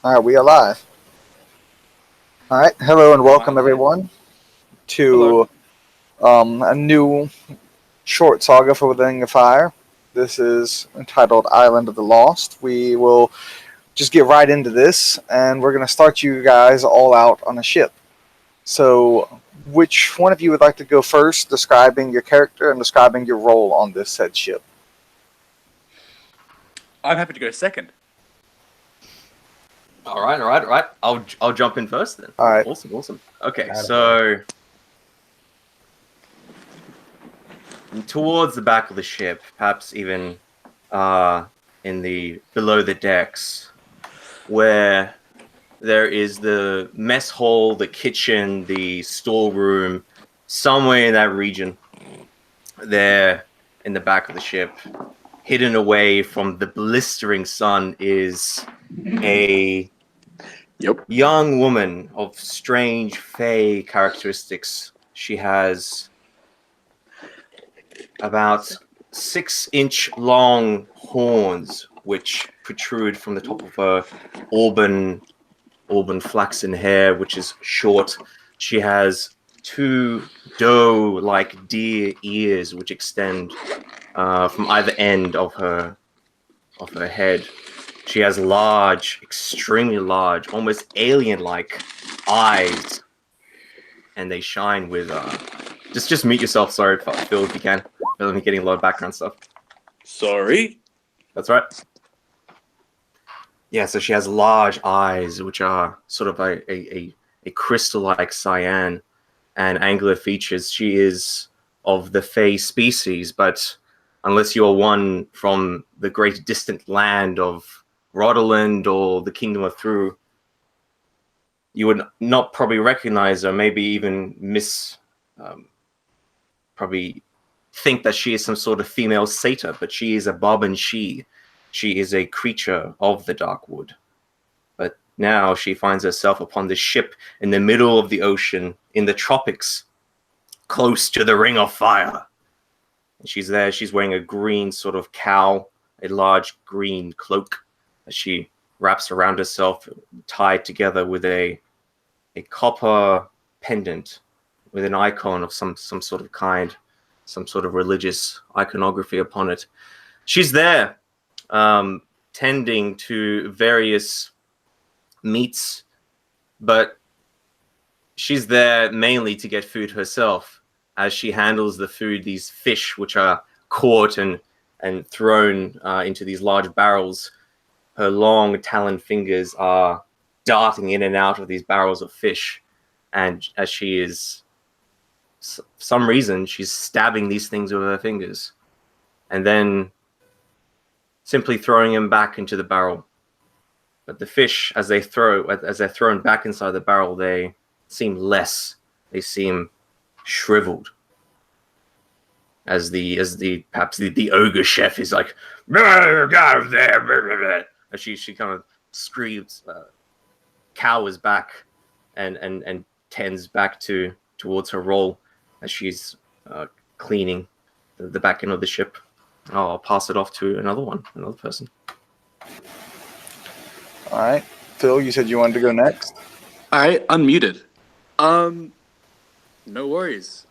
All right, we are live. All right, hello and Am I welcome live? everyone Hello. to a new short saga for the Ring of Fire. This is entitled Island of the Lost. We will just get right into this, and we're going to start you guys all out on a ship. So, which one of you would like to go first, describing your character and describing your role on this said ship? I'm happy to go second. All right. I'll jump in first then. All right, Awesome. Okay, Attaboy. so towards the back of the ship, perhaps even uh in the below the decks, where there is the mess hall, the kitchen, the storeroom, somewhere in that region, there in the back of the ship, hidden away from the blistering sun, is a Yep. young woman of strange fey characteristics. She has about 6-inch long horns which protrude from the top of her auburn flaxen hair, which is short. She has two doe-like deer ears which extend from either end of her head. She has large, extremely large, almost alien-like eyes, and they shine with just mute yourself. Sorry, Phil, if you can. I'm getting a lot of background stuff. Sorry. That's right. Yeah, so she has large eyes, which are sort of a crystal-like cyan, and angular features. She is of the Fey species, but unless you are one from the great distant land of Rodaland or the Kingdom of Thru, you would not probably recognize her, maybe even probably think that she is some sort of female satyr, but she is a bobbin she. She is a creature of the Darkwood. But now she finds herself upon this ship in the middle of the ocean, in the tropics, close to the Ring of Fire. And she's there, she's wearing a green sort of cowl, a large green cloak that she wraps around herself, tied together with a copper pendant with an icon of some sort of kind, some sort of religious iconography upon it. She's there, tending to various meats, but she's there mainly to get food herself. As she handles the food, these fish which are caught and thrown into these large barrels, her long taloned fingers are darting in and out of these barrels of fish, and as she is, for some reason, she's stabbing these things with her fingers, and then simply throwing them back into the barrel. But the fish, as they're thrown back inside the barrel, they seem less. They seem shriveled. As the perhaps the ogre chef is like, get out of there. As she kind of screams, cowers back, and tends back towards her role as she's cleaning the back end of the ship. I'll pass it off to another person. all right. Phil, you said you wanted to go next. I unmuted. No worries.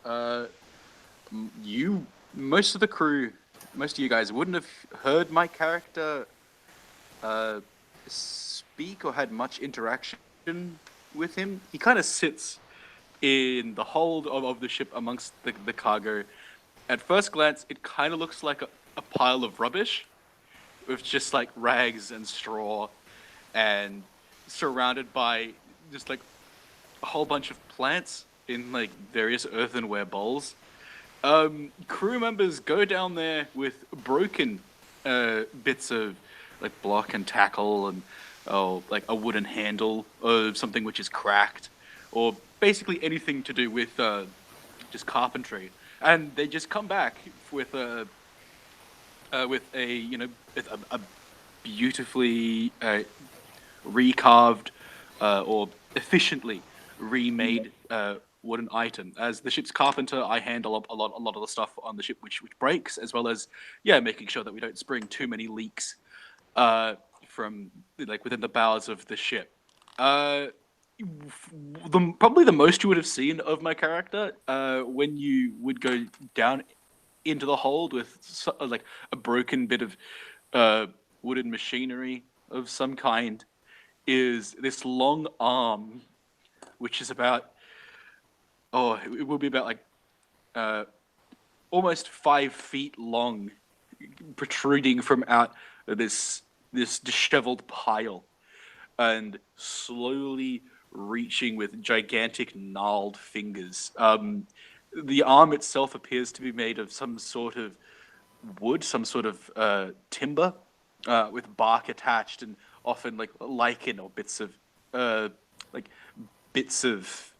You, most of the crew, most of you guys wouldn't have heard my character speak or had much interaction with him. He kind of sits in the hold of the ship amongst the cargo. At first glance, it kind of looks like a pile of rubbish with just like rags and straw and surrounded by just like a whole bunch of plants in like various earthenware bowls. Crew members go down there with broken bits of like block and tackle and like a wooden handle of something which is cracked, or basically anything to do with just carpentry, and they just come back with a you know with a beautifully recarved or efficiently remade wooden item. As the ship's carpenter, I handle a lot of the stuff on the ship which breaks, as well as making sure that we don't spring too many leaks from like within the bowels of the ship. Probably the most you would have seen of my character when you would go down into the hold with like a broken bit of wooden machinery of some kind is this long arm, which is about it will be about like almost 5 feet long, protruding from out this disheveled pile, and slowly reaching with gigantic gnarled fingers. The arm itself appears to be made of some sort of wood, some sort of timber, with bark attached, and often like lichen or like bits of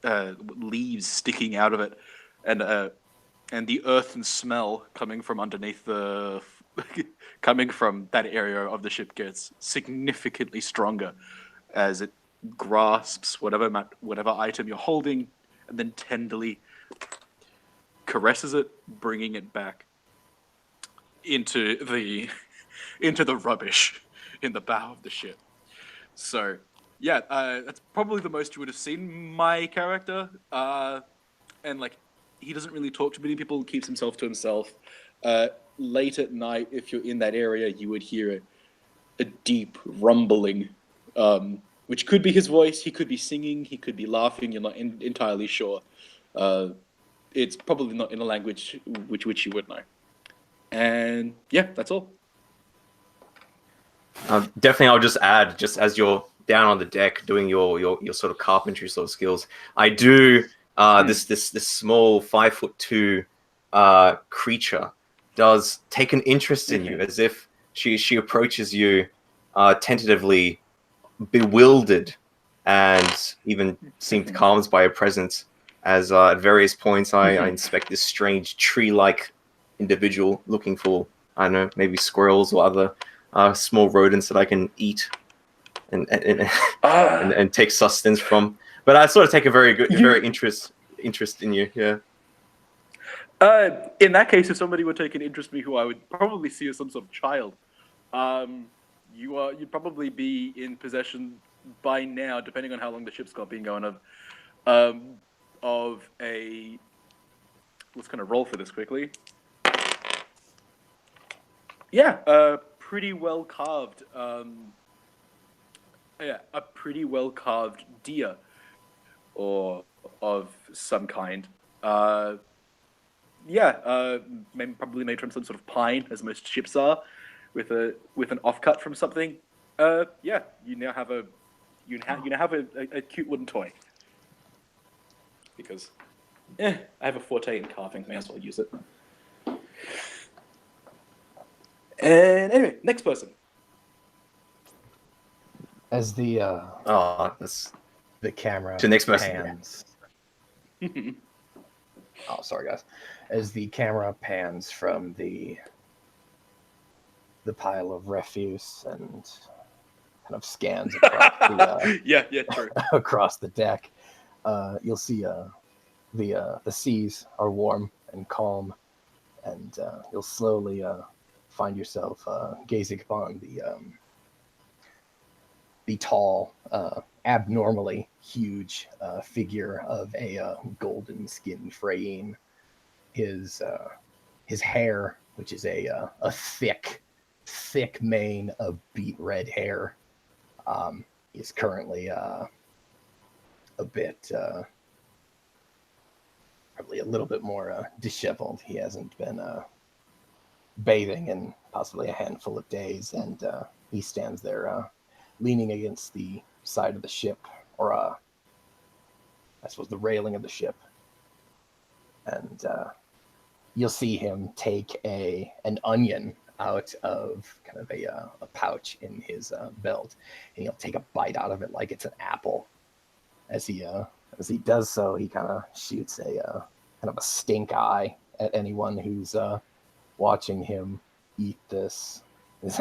leaves sticking out of it, and the earth and smell coming from underneath the coming from that area of the ship gets significantly stronger as it grasps whatever item you're holding and then tenderly caresses it, bringing it back into the rubbish in the bow of the ship. So yeah, that's probably the most you would have seen my character. And like, he doesn't really talk to many people, keeps himself to himself. Late at night, if you're in that area, you would hear a deep rumbling, which could be his voice. He could be singing, he could be laughing. You're not entirely sure. It's probably not in a language which you would know. And yeah, that's all. Definitely, I'll just add, just as you're down on the deck doing your sort of carpentry sort of skills, I do this small 5'2" creature does take an interest in you, as if she approaches you tentatively, bewildered, and even seemed calmed by your presence. As at various points, I inspect this strange tree-like individual looking for, I don't know, maybe squirrels or other small rodents that I can eat and take sustenance from. But I sort of take a very interest in you. Yeah. In that case, if somebody would take an interest in me, who I would probably see as some sort of child, you'd probably be in possession by now, depending on how long the ship's been going of a. Let's kind of roll for this quickly. Yeah, pretty well carved. A pretty well carved deer, or of some kind. Probably made from some sort of pine, as most ships are, with an offcut from something. You now have a cute wooden toy. Because, I have a forte in carving. May as well use it. And anyway, next person. As the That's the camera to the next person. pans. Oh, sorry guys. As the camera pans from the pile of refuse and kind of scans across the true. across the deck, you'll see the seas are warm and calm, and you'll slowly find yourself gazing upon the tall, abnormally huge figure of a golden skinned Freyine. His hair, which is a thick mane of beet red hair, is currently a bit, probably a little bit more disheveled. He hasn't been bathing in possibly a handful of days, and he stands there leaning against the side of the ship, or I suppose the railing of the ship, and you'll see him take an onion out of kind of a pouch in his belt, and he'll take a bite out of it like it's an apple. As he does so, he kind of shoots a kind of a stink eye at anyone who's watching him eat this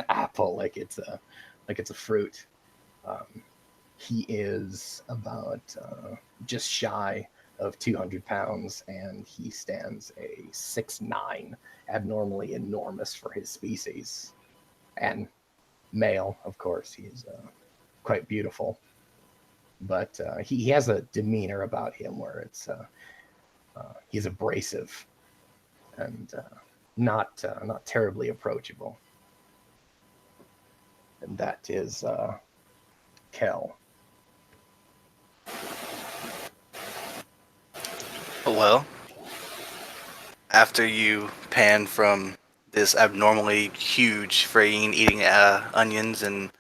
apple like it's a fruit. He is about just shy of 200 pounds, and he stands a 6'9", abnormally enormous for his species. And male, of course. He's quite beautiful, but he has a demeanor about him where he's abrasive and not terribly approachable. And that is Kel. Well, after you pan from this abnormally huge Frayne eating onions and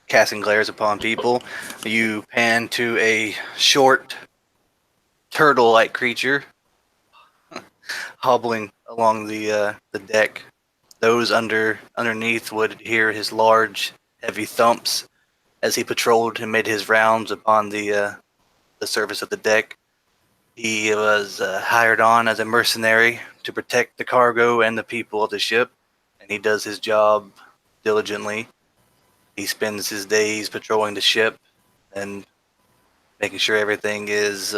casting glares upon people, you pan to a short turtle-like creature hobbling along the deck. Those underneath would hear his large, heavy thumps as he patrolled and made his rounds upon the surface of the deck. He was hired on as a mercenary to protect the cargo and the people of the ship, and he does his job diligently. He spends his days patrolling the ship and making sure everything is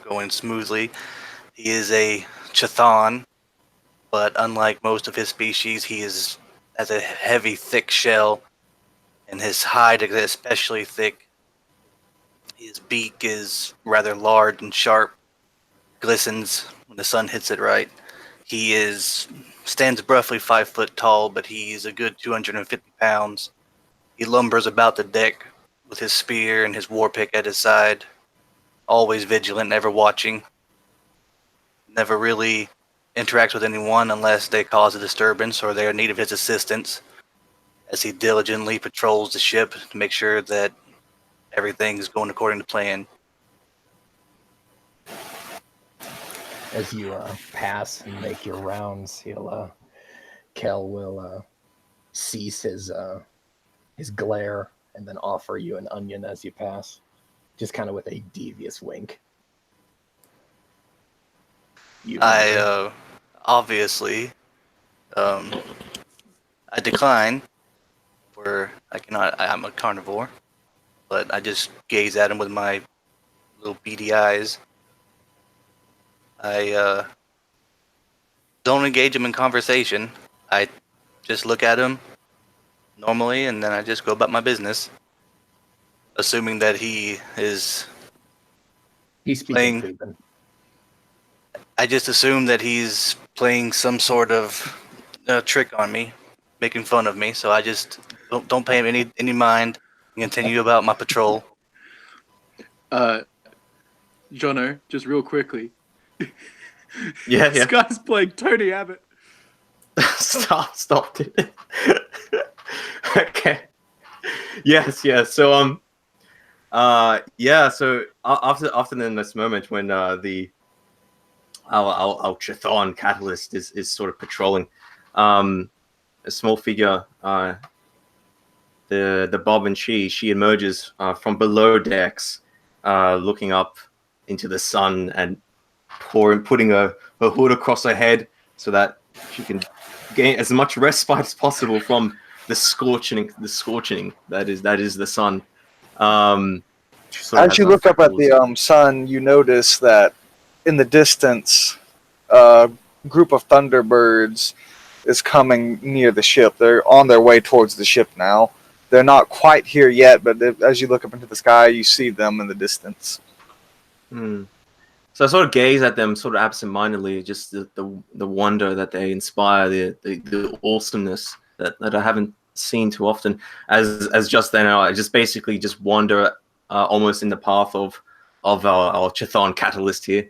going smoothly. He is a Chthon, but unlike most of his species, he has a heavy, thick shell, and his hide is especially thick. His beak is rather large and sharp, glistens when the sun hits it right. He stands roughly 5 foot tall, but he's a good 250 pounds. He lumbers about the deck with his spear and his war pick at his side, always vigilant, never watching. Never really interacts with anyone unless they cause a disturbance or they are in need of his assistance, as he diligently patrols the ship to make sure that everything is going according to plan. As you pass and make your rounds, Kel will cease his glare and then offer you an onion as you pass, just kind of with a devious wink. I obviously I decline, for I'm a carnivore, but I just gaze at him with my little beady eyes. I don't engage him in conversation. I just look at him normally, and then I just go about my business, assuming that he's speaking playing. Cuban. I just assume that he's playing some sort of trick on me, making fun of me. So I just don't pay him any mind and continue about my patrol. Jono, just real quickly. Yeah, This guy's playing Tony Abbott. Stop it. Okay. Yes. So So after in this moment when our Chthon catalyst is sort of patrolling, a small figure, the Bob and she emerges from below decks, looking up into the sun and putting her hood across her head so that she can gain as much respite as possible from the scorching that is the sun. As you look up at the sun, you notice that in the distance, a group of thunderbirds is coming near the ship. They're on their way towards the ship now. They're not quite here yet, but as you look up into the sky, you see them in the distance. So I sort of gaze at them, sort of absentmindedly, just the wonder that they inspire, the awesomeness that I haven't seen too often. As just then, I just basically just wander almost in the path of our Chthon catalyst here,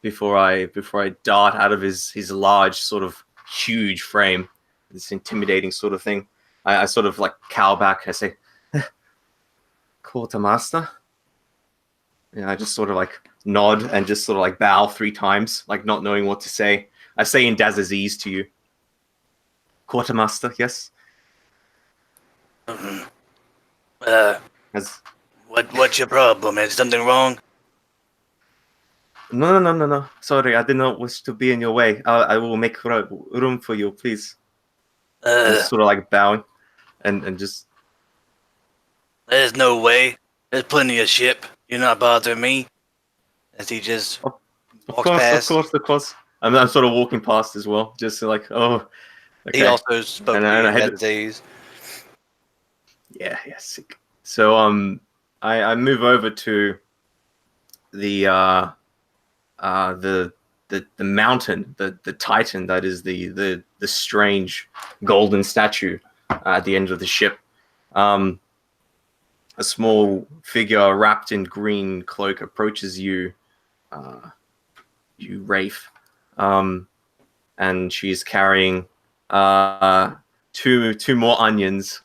before I dart out of his large, sort of huge frame, this intimidating sort of thing. I sort of like cower back. I say, "Quartermaster." Yeah, I just sort of like nod and just sort of like bow 3 times, like not knowing what to say. I say in Dazazese to you, "Quartermaster, yes." What's your problem? Is something wrong? No. Sorry, I did not wish to be in your way. I will make room for you, please. Just sort of like bowing, and just. There's no way. There's plenty of ship. You're not bothering me. As he just walks past. Of course. I'm sort of walking past as well, just like, oh, Okay. He also spoke And to I you had that days. Yeah, sick. So I move over to the the mountain, the titan that is the strange golden statue at the end of the ship. A small figure wrapped in green cloak approaches you, Rafe, and she's carrying two more onions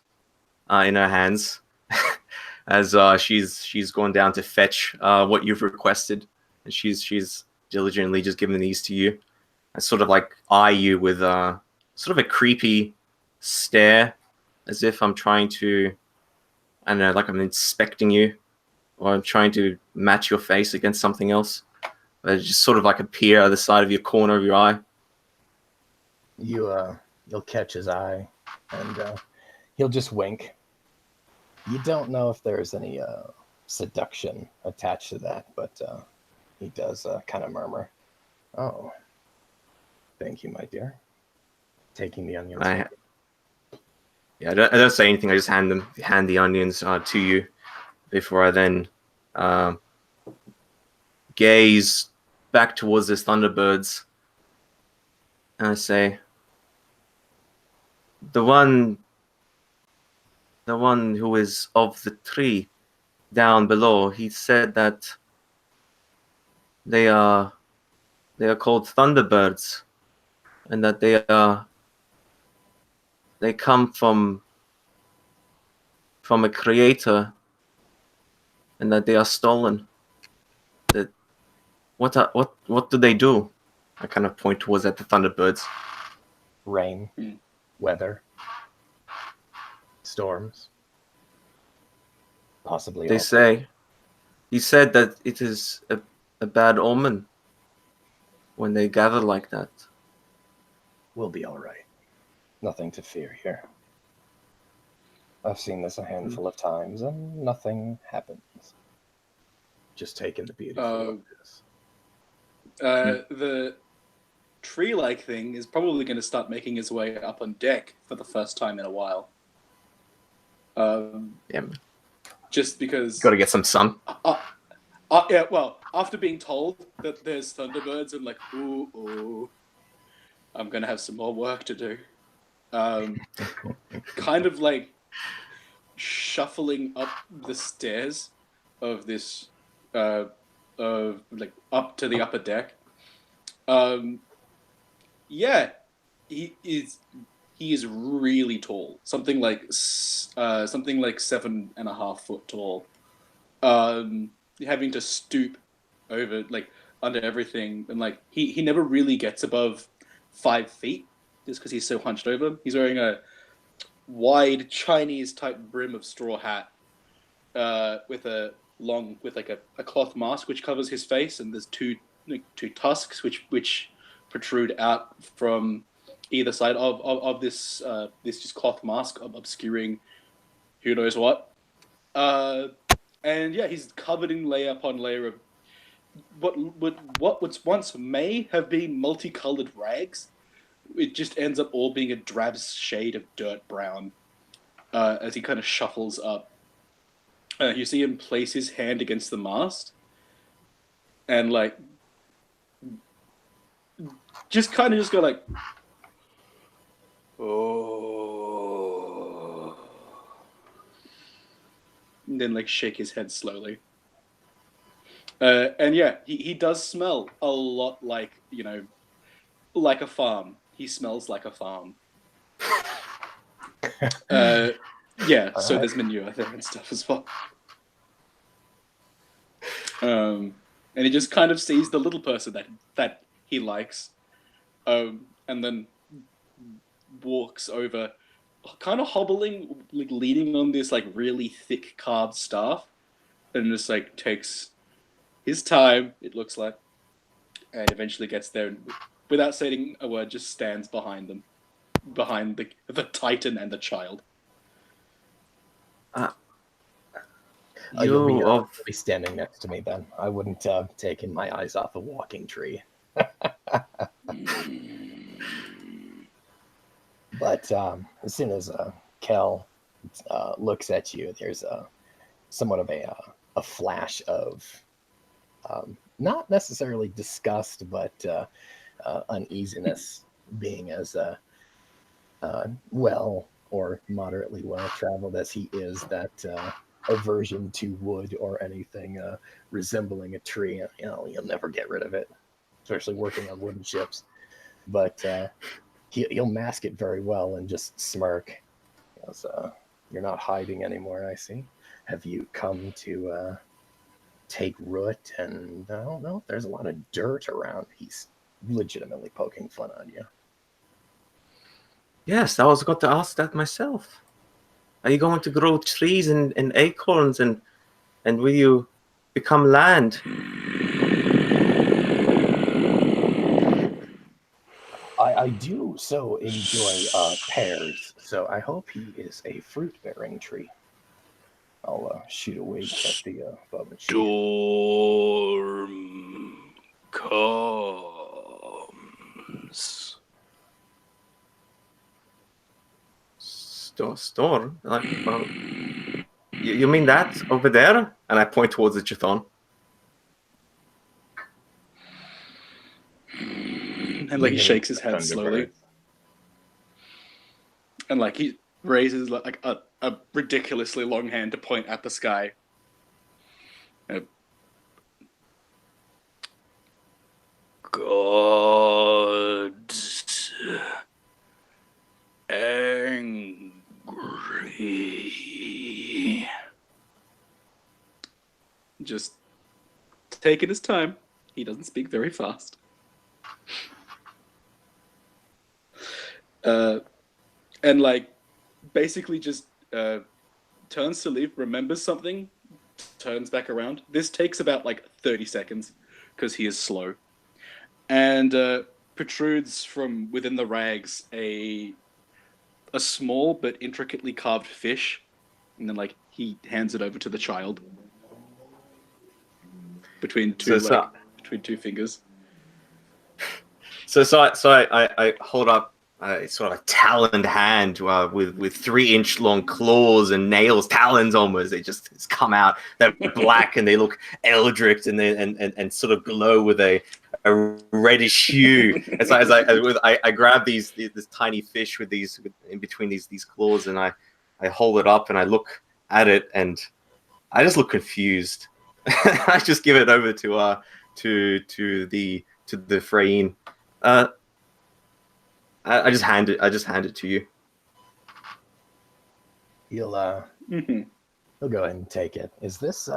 in her hands, as she's gone down to fetch what you've requested, and she's diligently just giving these to you. I sort of like eye you with sort of a creepy stare, as if I'm trying to, I don't know, like I'm inspecting you, or I'm trying to match your face against something else. But just sort of like a peer at the side of your corner of your eye. You'll catch his eye, and he'll just wink. You don't know if there's any seduction attached to that, but he does kind of murmur, "Oh, thank you, my dear." Taking the onions. Yeah, I don't say anything. I just hand the onions to you before I then gaze back towards the Thunderbirds, and I say, the one who is of the tree down below, he said that they are called Thunderbirds, and that they come from a creator, and that they are stolen. That what do they do? I kind of point towards at the Thunderbirds. Rain, weather, storms, possibly. They say, he said that it is a bad omen when they gather like that. We'll be all right. Nothing to fear here. I've seen this a handful of times, and nothing happens. Just taking the beauty of this. The tree-like thing is probably going to start making his way up on deck for the first time in a while. Yeah, Just because... got to get some sun. yeah, well, after being told that there's Thunderbirds, I'm like, ooh, I'm going to have some more work to do. Kind of like shuffling up the stairs of this, like up to the upper deck. Yeah, he is really tall. Something like 7.5 foot tall. Having to stoop over, like, under everything, and like he never really gets above 5 feet just because he's so hunched over. He's wearing a wide Chinese type brim of straw hat, with a cloth mask which covers his face, and there's two tusks which protrude out from either side of this just cloth mask, obscuring who knows what. And yeah, he's covered in layer upon layer of what once may have been multicolored rags. It just ends up all being a drab shade of dirt brown, as he kind of shuffles up. You see him place his hand against the mast, and like just kind of just go like, oh, and then like shake his head slowly. And yeah, he does smell a lot like, like a farm. He smells like a farm. Yeah, so right. there's manure there and stuff as well. And he just kind of sees the little person that he likes, and then walks over, kind of hobbling, like leaning on this like really thick carved staff, and just like takes his time, it looks like, and eventually gets there, and without saying a word, just stands behind them, behind the Titan and the child. You'll be standing next to me then. I wouldn't have taken my eyes off a walking tree. But as soon as Kel looks at you, there's somewhat of a flash of not necessarily disgust, but uneasiness, being as well or moderately well traveled as he is, that aversion to wood or anything resembling a tree, you'll never get rid of it, especially working on wooden ships. But he'll mask it very well and just smirk. He goes, "You're not hiding anymore, I see. Have you come to take root?" And I don't know, there's a lot of dirt around. He's legitimately poking fun on you. Yes, I was going to ask that myself. Are you going to grow trees and acorns, and will you become land? I do so enjoy pears, so I hope he is a fruit-bearing tree. I'll shoot a wink at the above and sheet. Storm comes. Storm? Like, you mean that over there? And I point towards the Chthon. And like he shakes his head slowly, and like he raises like a ridiculously long hand to point at the sky. God's angry. Just taking his time. He doesn't speak very fast. And like basically just turns to leave, remembers something, turns back around. This takes about like 30 seconds because he is slow. And protrudes from within the rags a small but intricately carved fish. And then like he hands it over to the child between two between two fingers. So I hold up a sort of taloned hand with 3-inch long claws and nails, talons almost. They just come out. They're black and they look eldritch and and sort of glow with a reddish hue. As I grab this tiny fish with in between these claws, and I hold it up and I look at it and I just look confused. I just give it over to the Freyine. I just hand it to you. He'll go ahead and take it. Is this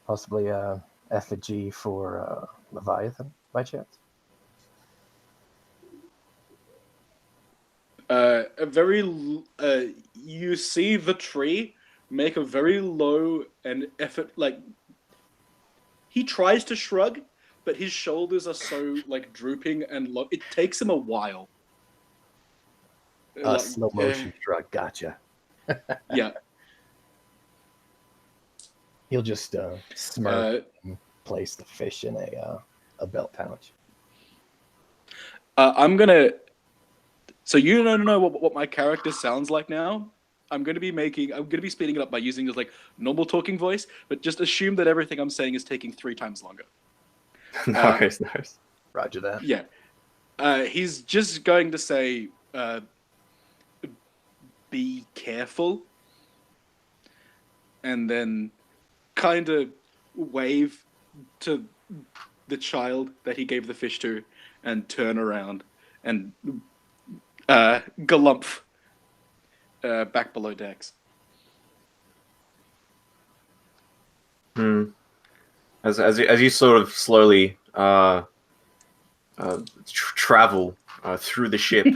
possibly a effigy for Leviathan by chance? You see the tree make a very low and effort, like he tries to shrug, but his shoulders are so like drooping and low. It takes him a while. Slow motion shrug. Gotcha. Yeah. He'll just smirk and place the fish in a belt pouch. I'm gonna. So you don't know what my character sounds like now. I'm gonna be speeding it up by using his like normal talking voice, but just assume that everything I'm saying is taking 3 times longer. Nice. Roger that. Yeah. He's just going to say, be careful. And then kind of wave to the child that he gave the fish to and turn around and galumph back below decks. As you sort of slowly travel through the ship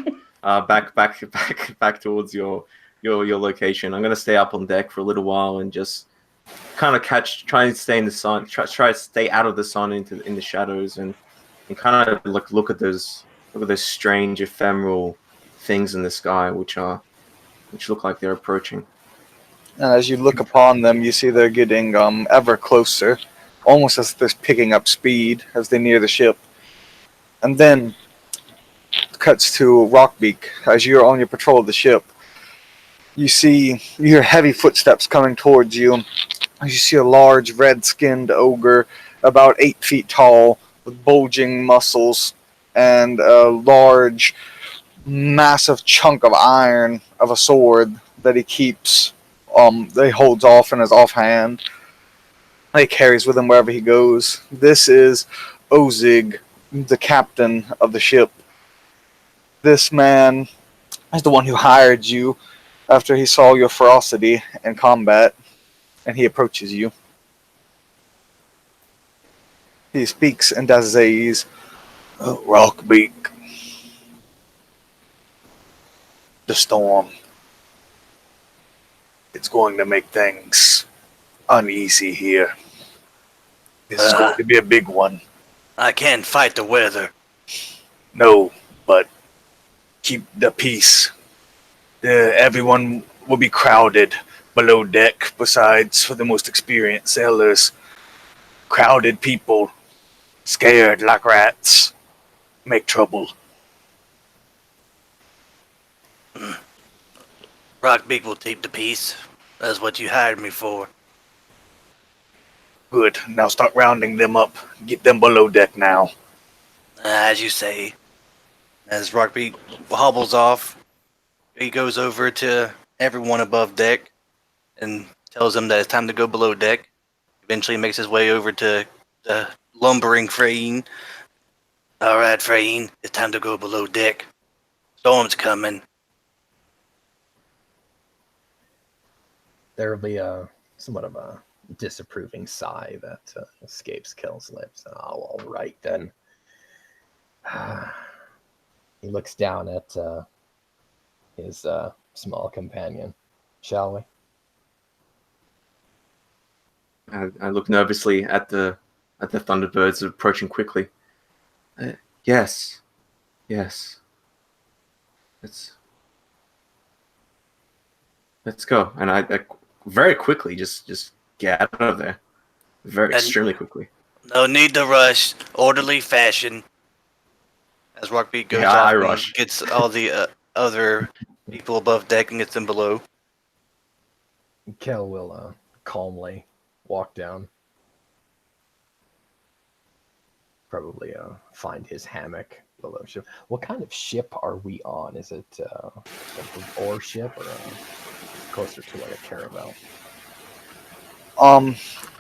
back towards your location, I'm gonna stay up on deck for a little while and just kind of try and stay in the sun, try to stay out of the sun in the shadows, and kind of look at those strange ephemeral things in the sky which look like they're approaching. And as you look upon them, you see they're getting ever closer, almost as if they're picking up speed as they near the ship. And then, cuts to Rockbeak. As you're on your patrol of the ship, you hear heavy footsteps coming towards you. You see a large red-skinned ogre, about 8 feet tall, with bulging muscles and a large, massive chunk of iron of a sword that he keeps, that he holds off in his offhand. That he carries with him wherever he goes. This is Ozig, the captain of the ship. This man is the one who hired you after he saw your ferocity in combat, and he approaches you. He speaks in Dazay's. Rockbeak. The storm. It's going to make things uneasy here. This is going to be a big one. I can't fight the weather. No, but keep the peace. Everyone will be crowded below deck, besides for the most experienced sailors. Crowded people, scared like rats, make trouble. Rockbeak will keep the peace. That's what you hired me for. Good. Now start rounding them up. Get them below deck now. As you say. As Rockbeak hobbles off, he goes over to everyone above deck and tells them that it's time to go below deck. Eventually makes his way over to the lumbering Freyne. Alright, Freyne, it's time to go below deck. Storm's coming. There will be a somewhat of a disapproving sigh that escapes Kel's lips. Oh, all right then. He looks down at his small companion. Shall we? I look nervously at the Thunderbirds approaching quickly. Yes. Let's go. And I very quickly just get out of there. Extremely quickly. No need to rush. Orderly fashion. As Rockbeak goes off I and rush. gets all the other people above deck and gets them below. Kel will calmly walk down. Probably find his hammock below ship. What kind of ship are we on? Is it like an ore ship or closer to like a caravel?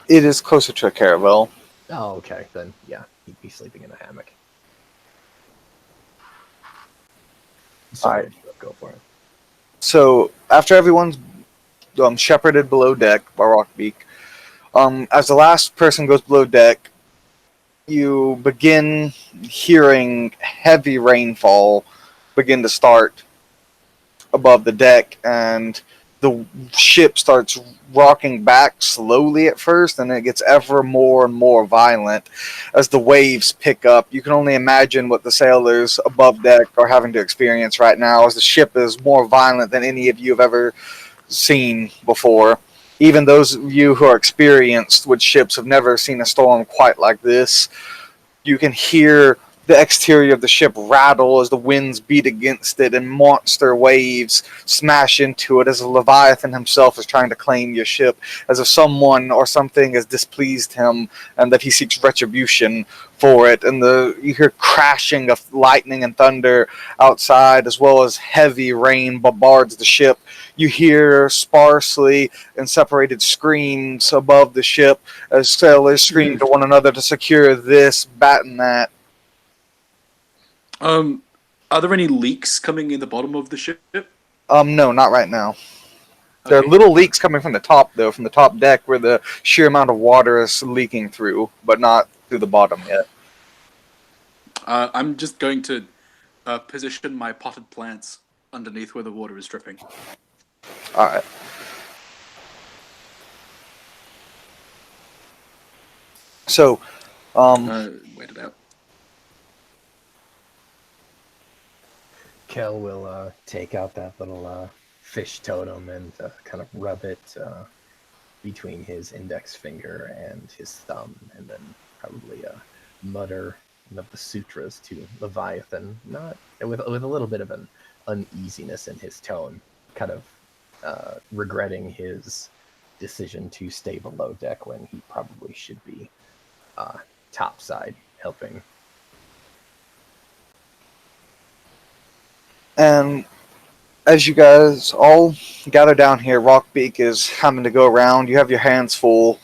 It is closer to a caravel. Oh, okay. Then yeah, he'd be sleeping in a hammock. Sorry, go for it. So after everyone's shepherded below deck by Rockbeak, as the last person goes below deck, you begin hearing heavy rainfall begin to start above the deck, and the ship starts rocking back slowly at first, and it gets ever more and more violent as the waves pick up. You can only imagine what the sailors above deck are having to experience right now, as the ship is more violent than any of you have ever seen before. Even those of you who are experienced with ships have never seen a storm quite like this. You can hear the exterior of the ship rattle as the winds beat against it, and monster waves smash into it as a Leviathan himself is trying to claim your ship, as if someone or something has displeased him and that he seeks retribution for it. And you hear crashing of lightning and thunder outside, as well as heavy rain bombards the ship. You hear sparsely and separated screams above the ship as sailors scream to one another to secure this, batten that. Are there any leaks coming in the bottom of the ship? No, not right now. There are Okay. little leaks coming from the top, though, from the top deck where the sheer amount of water is leaking through, but not through the bottom yet. I'm just going to position my potted plants underneath where the water is dripping. All right. So, Wait it out. Kel will take out that little fish totem and kind of rub it between his index finger and his thumb, and then probably mutter of the sutras to Leviathan, not with a little bit of an uneasiness in his tone, kind of regretting his decision to stay below deck when he probably should be topside helping. And as you guys all gather down here, Rockbeak is having to go around. You have your hands full.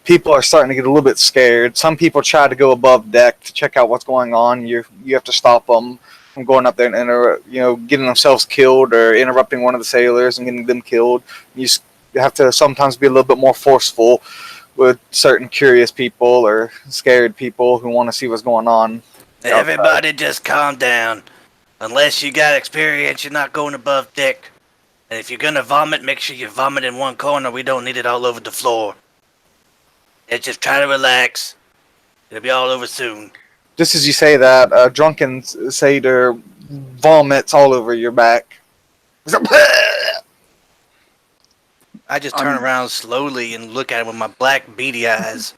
People are starting to get a little bit scared. Some people try to go above deck to check out what's going on. You have to stop them from going up there and getting themselves killed or interrupting one of the sailors and getting them killed. You have to sometimes be a little bit more forceful with certain curious people or scared people who want to see what's going on. Everybody just calm down. Unless you got experience, you're not going above deck. And if you're gonna vomit, make sure you vomit in one corner. We don't need it all over the floor. And just try to relax. It'll be all over soon. Just as you say that, a drunken satyr vomits all over your back. I just turn around slowly and look at him with my black beady eyes.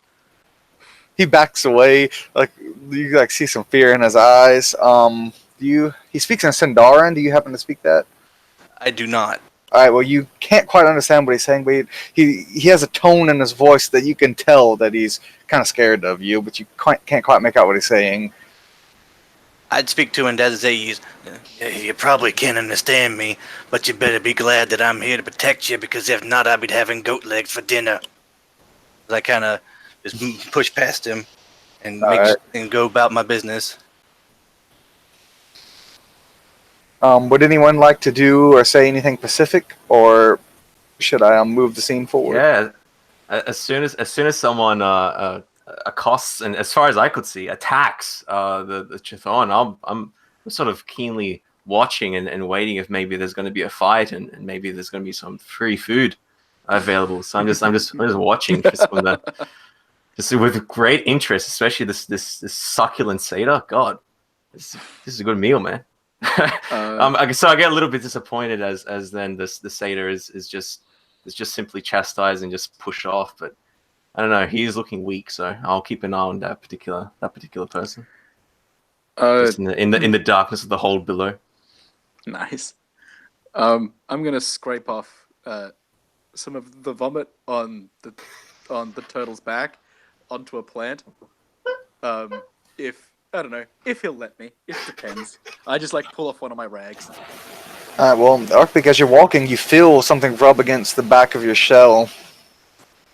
He backs away, like you see some fear in his eyes. He speaks in Sindarin. Do you happen to speak that? I do not. All right. Well, you can't quite understand what he's saying, but he has a tone in his voice that you can tell that he's kind of scared of you, but you can't quite make out what he's saying. I'd speak to him as you probably can't understand me, but you better be glad that I'm here to protect you, because if not, I'd be having goat legs for dinner. I kind of just push past him and and go about my business. Would anyone like to do or say anything specific, or should I move the scene forward? Yeah, as soon as someone accosts, and as far as I could see, attacks the Chthon, I'm sort of keenly watching and waiting if maybe there's going to be a fight and maybe there's going to be some free food available. So I'm just watching just from just with great interest, especially this succulent satyr. God, this is a good meal, man. So I get a little bit disappointed as then the satyr is just simply chastised and just pushed off. But I don't know, he is looking weak, so I'll keep an eye on that particular person. Just in the darkness of the hold below. Nice. I'm gonna scrape off some of the vomit on the turtle's back onto a plant. I don't know if he'll let me. It depends. I just pull off one of my rags. Well, Rockbeak, as you're walking, you feel something rub against the back of your shell.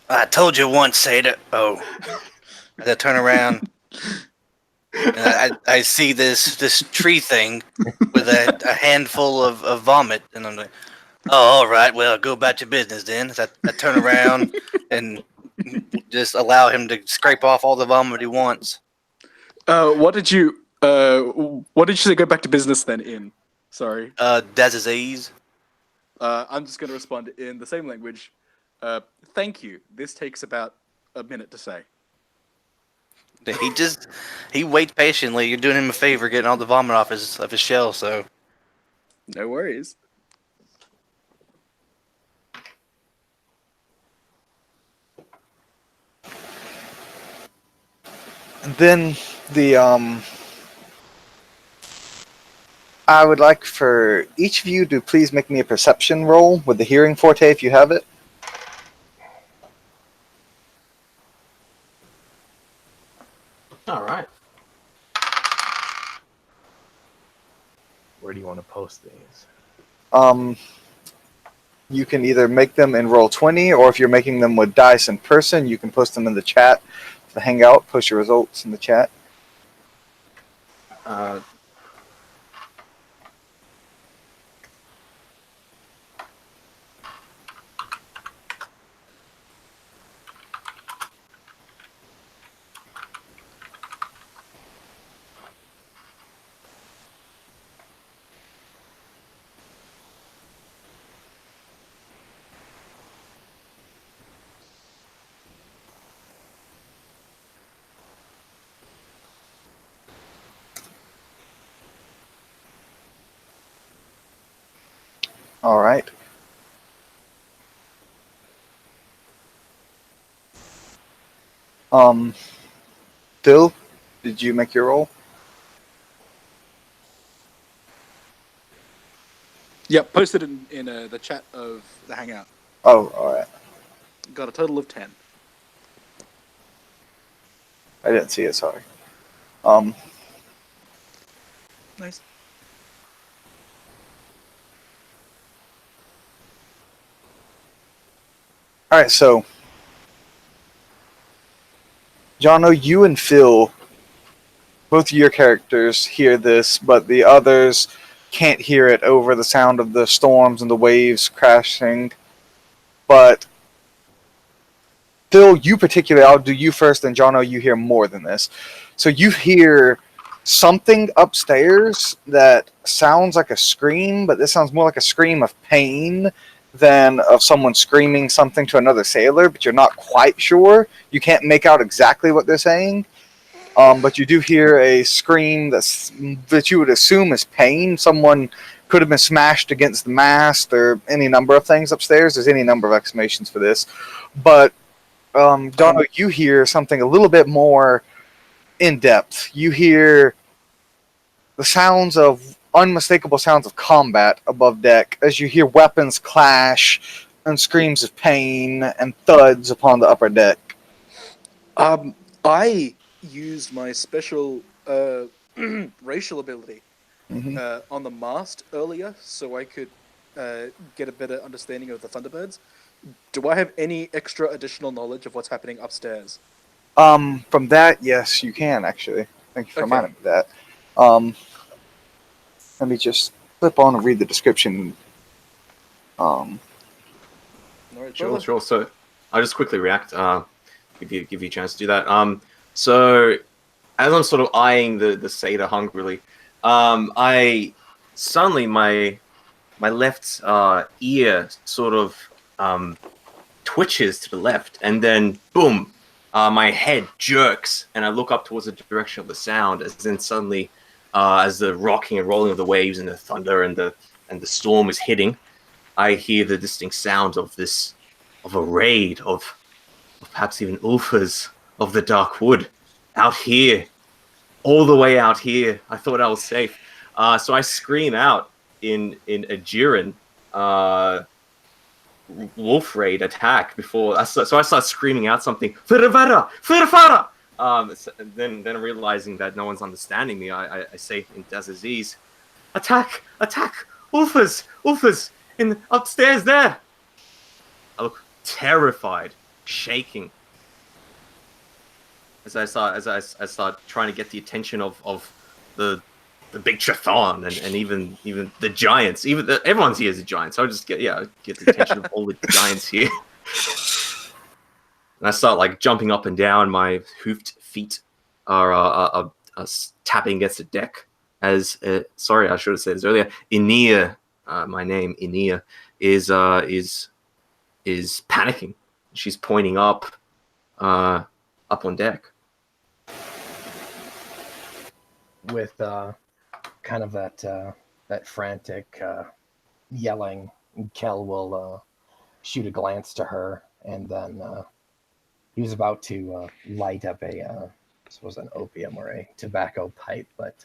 I told you once, Satyr. Oh. As I turn around, and I see this tree thing with a handful of vomit, and I'm like, oh, all right, well, go about your business then. So I turn around and just allow him to scrape off all the vomit he wants. What did you say? Go back to business then. In sorry. Dazaziz. I'm just gonna respond in the same language. Thank you. This takes about a minute to say. He waits patiently. You're doing him a favor, getting all the vomit off his shell. So no worries. And then I would like for each of you to please make me a perception roll with the hearing forte if you have it. All right. Where do you want to post these? You can either make them in Roll20, or if you're making them with dice in person, you can post them in the chat. The Hangout, post your results in the chat. All right. Phil, Did you make your roll? Yep, posted in the chat of the Hangout. Oh, all right. Got a total of 10. I didn't see it. Sorry. Nice. All right. So, Jono, you and Phil, both of your characters hear this, but the others can't hear it over the sound of the storms and the waves crashing. But Phil, you particularly, I'll do you first, and Jono, you hear more than this. So you hear something upstairs that sounds like a scream, but this sounds more like a scream of pain than of someone screaming something to another sailor, but you're not quite sure. You can't make out exactly what they're saying. But you do hear a scream that you would assume is pain. Someone could have been smashed against the mast or any number of things upstairs. There's any number of explanations for this. But, Dono, you hear something a little bit more in depth. You hear the sounds of unmistakable sounds of combat above deck as you hear weapons clash and screams of pain and thuds upon the upper deck. I used my special racial ability Mm-hmm. on the mast earlier, so I could get a better understanding of the Thunderbirds. Do I have any extra additional knowledge of what's happening upstairs? From that, yes, you can actually. Thank you for Okay. reminding me of that. Let me just flip on and read the description. No worries, Sure, brother. sure. So I'll just quickly react. Give you a chance to do that. So as I'm sort of eyeing the satyr hungrily, I suddenly my left ear sort of twitches to the left, and then boom, my head jerks, and I look up towards the direction of the sound. As then suddenly, as the rocking and rolling of the waves and the thunder and the storm is hitting, I hear the distinct sounds of a raid of perhaps even Ulfers of the Dark Wood out here, all the way out here. I thought I was safe, so I scream out in Ajiran, wolf raid attack before. So I start screaming out something. Firvara, Firvara. Then realizing that no one's understanding me, I say in Dazaziz, attack, Ulfers, in upstairs there. I look terrified, shaking, as I start trying to get the attention of the big Chthon and even the giants. Everyone's here is a giant, so I just get the attention of all the giants here. And I start like jumping up and down. My hoofed feet are tapping against the deck. As sorry, I should have said this earlier. Inia, my name Inia, is panicking. She's pointing up on deck. With kind of that frantic yelling, Kel will shoot a glance to her, and then he was about to light up I suppose an opium or a tobacco pipe, but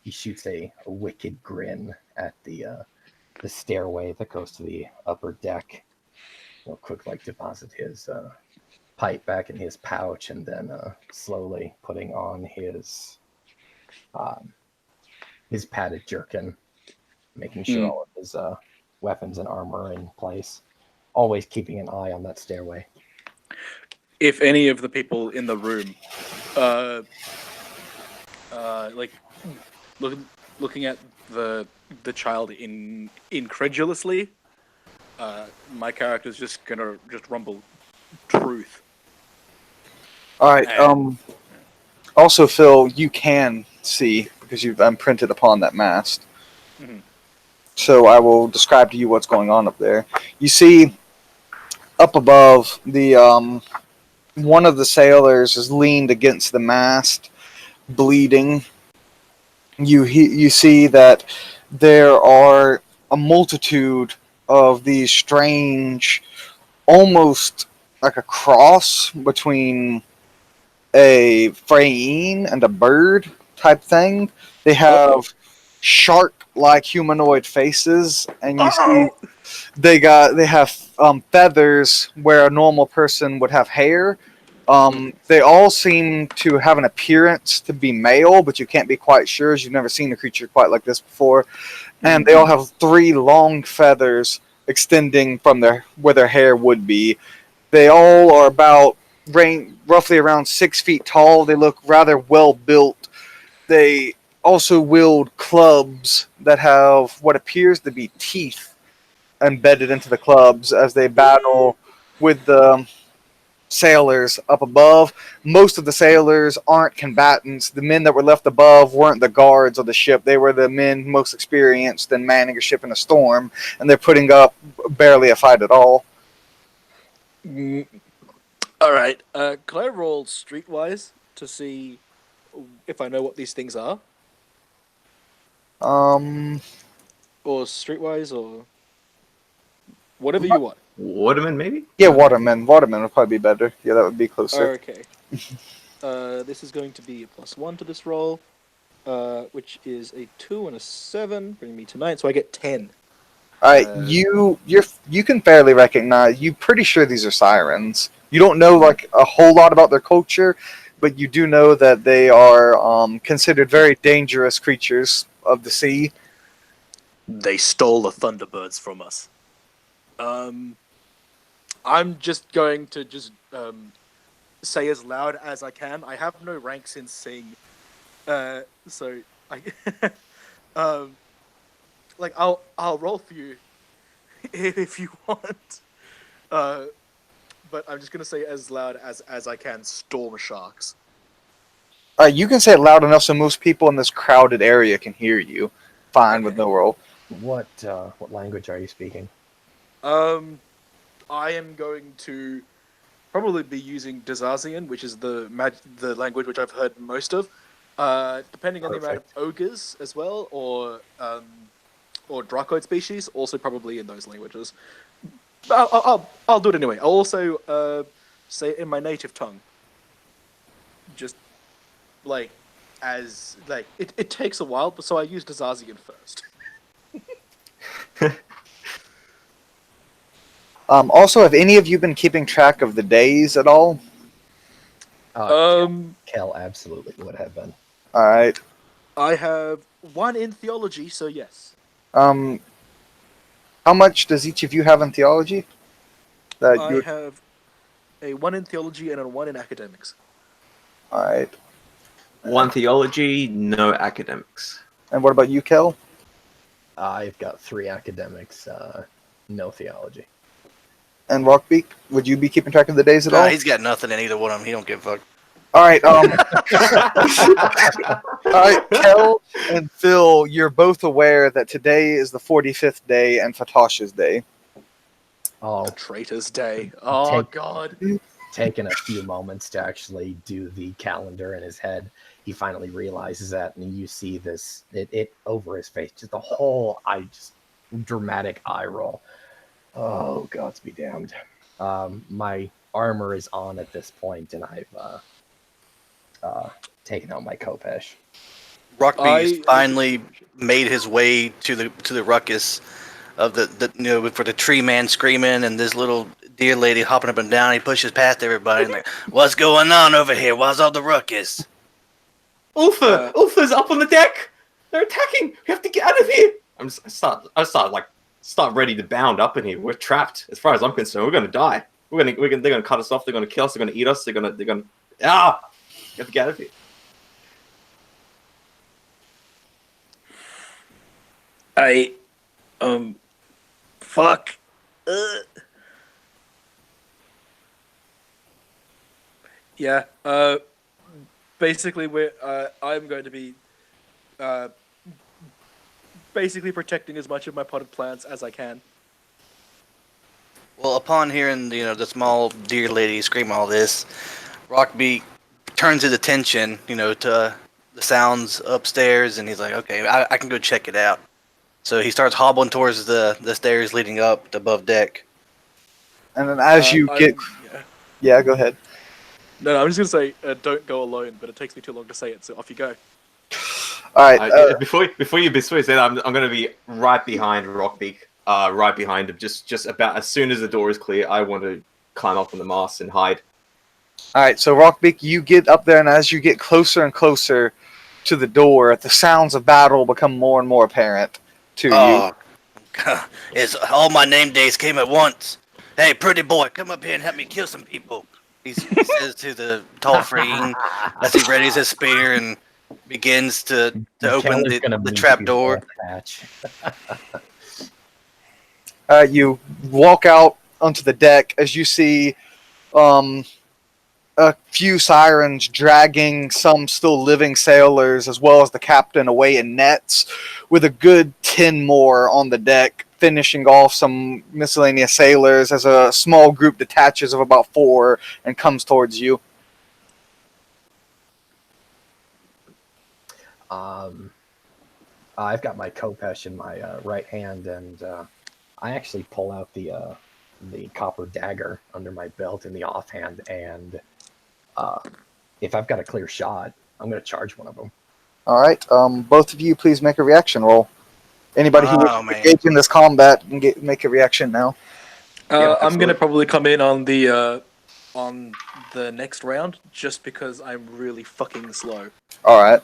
he shoots a wicked grin at the stairway that goes to the upper deck. He'll quick deposit his pipe back in his pouch, and then slowly putting on his padded jerkin, making sure all of his weapons and armor are in place, always keeping an eye on that stairway. If any of the people in the room, looking at the child incredulously, my character's just gonna rumble truth. All right. Also, Phil, you can see because you've imprinted upon that mast. Mm-hmm. So I will describe to you what's going on up there. You see, up above, the one of the sailors is leaned against the mast, bleeding. You see that there are a multitude of these strange, almost like a cross between a frayine and a bird type thing. They have shark-like humanoid faces, and you see they have feathers where a normal person would have hair. They all seem to have an appearance to be male, but you can't be quite sure as you've never seen a creature quite like this before. And they all have 3 long feathers extending from where their hair would be. They all are about roughly around 6 feet tall. They look rather well built. They also wield clubs that have what appears to be teeth embedded into the clubs as they battle with the sailors up above. Most of the sailors aren't combatants. The men that were left above weren't the guards of the ship. They were the men most experienced in manning a ship in a storm, and they're putting up barely a fight at all. All right. Can I roll streetwise to see if I know what these things are, Um, or streetwise, or whatever you want? Waterman, maybe? yeah, Waterman. Waterman would probably be better. Yeah, that would be closer. Okay. This is going to be a +1 to this roll, which is a 2 and a 7, bringing me to 9. So I get 10. All right, you can fairly recognize. You're pretty sure these are sirens. You don't know like a whole lot about their culture, but you do know that they are considered very dangerous creatures of the sea. They stole the Thunderbirds from us. I'm just going to say as loud as I can. I have no ranks in sing, so I like I'll roll for you if you want. But I'm just gonna say as loud as I can. Storm sharks. All right, you can say it loud enough so most people in this crowded area can hear you. Fine with no roll. What language are you speaking? I am going to probably be using Dazazian, which is the language which I've heard most of. Depending on the amount of ogres as well, or Dracoid species, also probably in those languages. I'll do it anyway. I'll also say it in my native tongue. Just like it takes a while, but so I use Dazazian first. Also, have any of you been keeping track of the days at all? Kel absolutely would have been. All right. I have 1 in theology, so yes. How much does each of you have in theology? I have a 1 in theology and a 1 in academics. All right. 1 theology, no academics. And what about you, Kel? I've got 3 academics, no theology. And Rockbeak, would you be keeping track of the days at all? He's got nothing in either one of them. He don't give a fuck. All right. All right, Kel and Phil, you're both aware that today is the 45th day and Fatash's day. Oh, Traitor's Day. Oh, God. Taking a few moments to actually do the calendar in his head, he finally realizes that, and you see this it over his face, just the whole dramatic eye roll. Oh, gods be damned. My armor is on at this point, and I've taken out my Kopesh. Rockbeak has finally made his way to the ruckus of the for the tree man screaming and this little deer lady hopping up and down. He pushes past everybody and like, what's going on over here? Why's all the ruckus? Ulfa's up on the deck. They're attacking. We have to get out of here. I start ready to bound up in here. We're trapped. As far as I'm concerned, we're gonna die. They're gonna cut us off. They're gonna kill us. They're gonna eat us. You have to get out of here. Fuck. Yeah. Basically, I'm going to be basically protecting as much of my potted plants as I can. Well, upon hearing the small deer lady scream all this, Rockbeak turns his attention to the sounds upstairs, and he's like, okay, I can go check it out. So he starts hobbling towards the stairs leading up to above deck. And then as you get... Yeah, go ahead. No, I'm just gonna say don't go alone, but it takes me too long to say it, so off you go. All right. Before you say that, I'm going to be right behind Rockbeak, right behind him. Just about as soon as the door is clear, I want to climb up on the mast and hide. All right. So Rockbeak, you get up there, and as you get closer and closer to the door, the sounds of battle become more and more apparent to you. Oh, it's all my name days came at once. Hey, pretty boy, come up here and help me kill some people. He says to the tall Freen as he readies his spear and begins to open Keller's gonna the meet trap you door. both, Patch. You walk out onto the deck as you see a few sirens dragging some still living sailors as well as the captain away in nets, with a good 10 more on the deck, finishing off some miscellaneous sailors as a small group detaches of about 4 and comes towards you. I've got my Kopesh in my right hand, and I actually pull out the copper dagger under my belt in the offhand, and if I've got a clear shot, I'm going to charge one of them. All right, both of you please make a reaction roll. Anybody who Oh, wishes to man. engage in this combat can make a reaction now. Yeah, I'm gonna absolutely. probably come in on the next round just because I'm really fucking slow. All right.